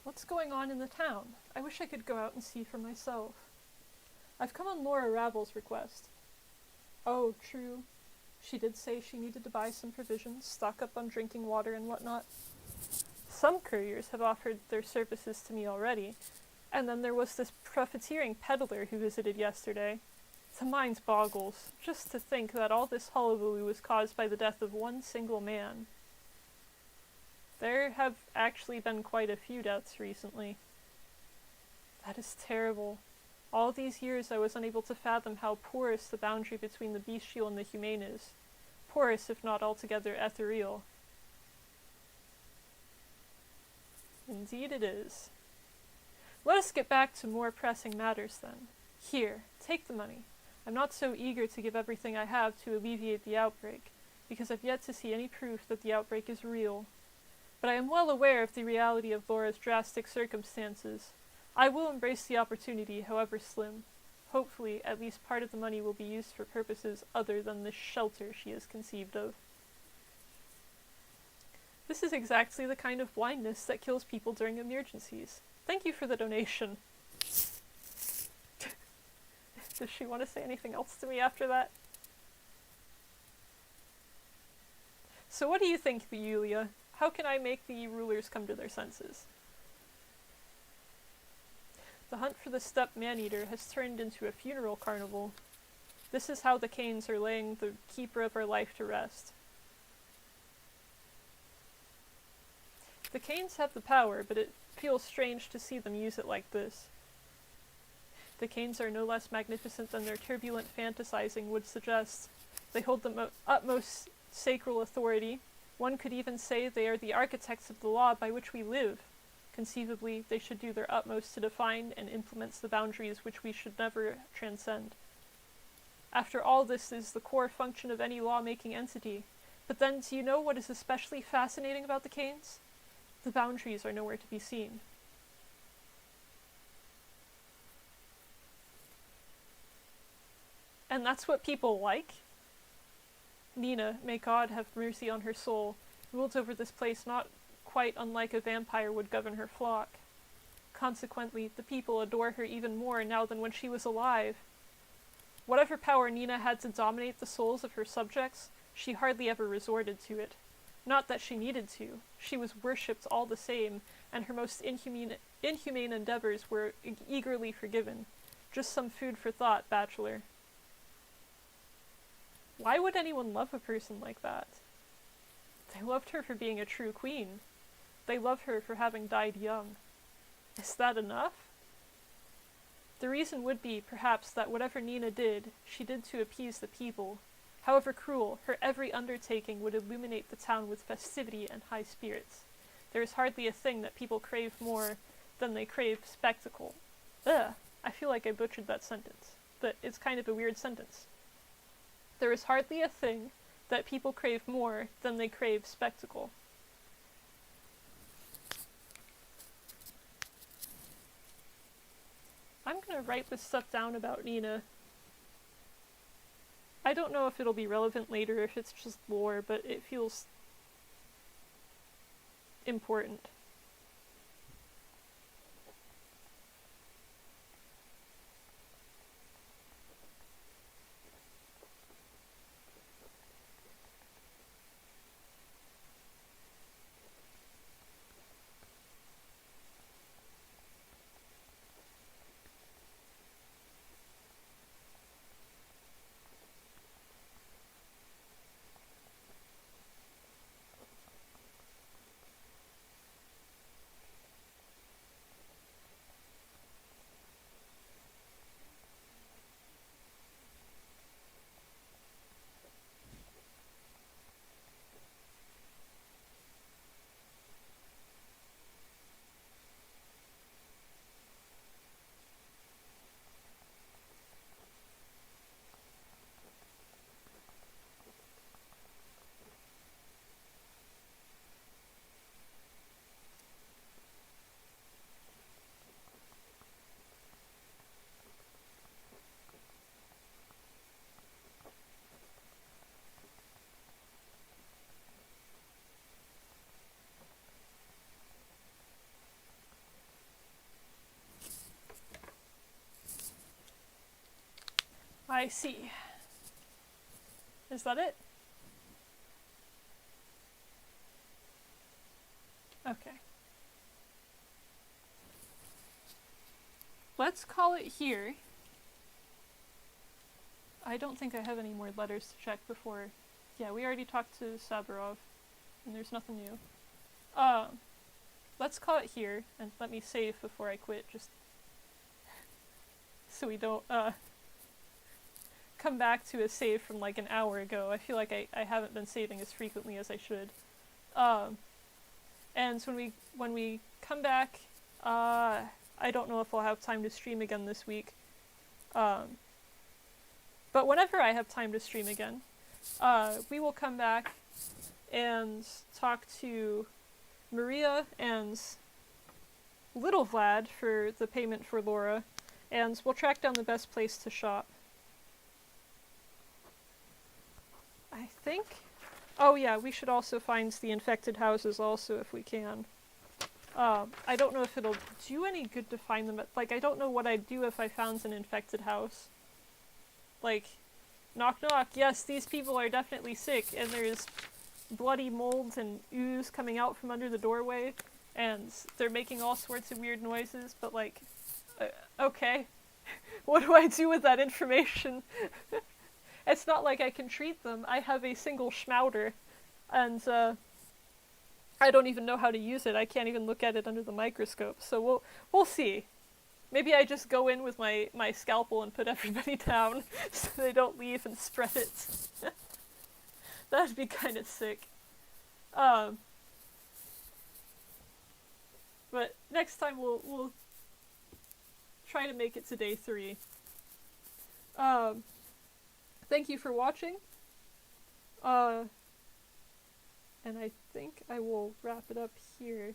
What's going on in the town? I wish I could go out and see for myself. I've come on Laura Ravel's request. Oh, true. She did say she needed to buy some provisions, stock up on drinking water and whatnot. Some couriers have offered their services to me already, and then there was this profiteering peddler who visited yesterday. The mind boggles, just to think that all this hullabaloo was caused by the death of one single man. There have actually been quite a few deaths recently. That is terrible. All these years I was unable to fathom how porous the boundary between the bestial and the humane is. Porous, if not altogether ethereal. Indeed it is. Let us get back to more pressing matters then. Here, take the money. I'm not so eager to give everything I have to alleviate the outbreak, because I've yet to see any proof that the outbreak is real. But I am well aware of the reality of Laura's drastic circumstances. I will embrace the opportunity, however slim. Hopefully, at least part of the money will be used for purposes other than the shelter she has conceived of. This is exactly the kind of blindness that kills people during emergencies. Thank you for the donation. Does she want to say anything else to me after that? So what do you think, Yulia? How can I make the rulers come to their senses? The hunt for the steppe man-eater has turned into a funeral carnival. This is how the Canes are laying the keeper of our life to rest. The Canes have the power, but it feels strange to see them use it like this. The Canes are no less magnificent than their turbulent fantasizing would suggest. They hold the utmost sacral authority. One could even say they are the architects of the law by which we live. Conceivably, they should do their utmost to define and implement the boundaries which we should never transcend. After all, this is the core function of any law-making entity. But then, do you know what is especially fascinating about the Canes? The boundaries are nowhere to be seen. And that's what people like? Nina, may God have mercy on her soul, ruled over this place not quite unlike a vampire would govern her flock. Consequently, the people adore her even more now than when she was alive. Whatever power Nina had to dominate the souls of her subjects, she hardly ever resorted to it. Not that she needed to. She was worshipped all the same, and her most inhumane endeavors were eagerly forgiven. Just some food for thought, bachelor. Why would anyone love a person like that? They loved her for being a true queen. They love her for having died young. Is that enough? The reason would be, perhaps, that whatever Nina did, she did to appease the people. However cruel, her every undertaking would illuminate the town with festivity and high spirits. There is hardly a thing that people crave more than they crave spectacle. Ugh, I feel like I butchered that sentence, but it's kind of a weird sentence. There is hardly a thing that people crave more than they crave spectacle. I'm gonna write this stuff down about Nina. I don't know if it'll be relevant later, if it's just lore, but it feels important. I see. Is that it? Okay. Let's call it here. I don't think I have any more letters to check before. Yeah, we already talked to Saburov, and there's nothing new. Let's call it here, and let me save before I quit, just so we don't, come back to a save from like an hour ago. I feel like I haven't been saving as frequently as I should. And so when we come back, I don't know if I'll have time to stream again this week. But whenever I have time to stream again, we will come back and talk to Maria and Little Vlad for the payment for Laura, and we'll track down the best place to shop. I think... Oh yeah, we should also find the infected houses also if we can. I don't know if it'll do any good to find them, like, I don't know what I'd do if I found an infected house. Like, knock knock, yes, these people are definitely sick, and there's bloody molds and ooze coming out from under the doorway, and they're making all sorts of weird noises, but like, okay. What do I do with that information? It's not like I can treat them. I have a single schmouder, and I don't even know how to use it. I can't even look at it under the microscope, so we'll see. Maybe I just go in with my scalpel and put everybody down so they don't leave and spread it. That'd be kind of sick. But next time we'll try to make it to day 3. Thank you for watching. And I think I will wrap it up here.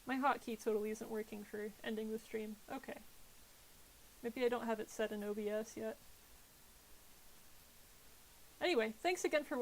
My hotkey totally isn't working for ending the stream. Okay. Maybe I don't have it set in OBS yet. Anyway, thanks again for watching.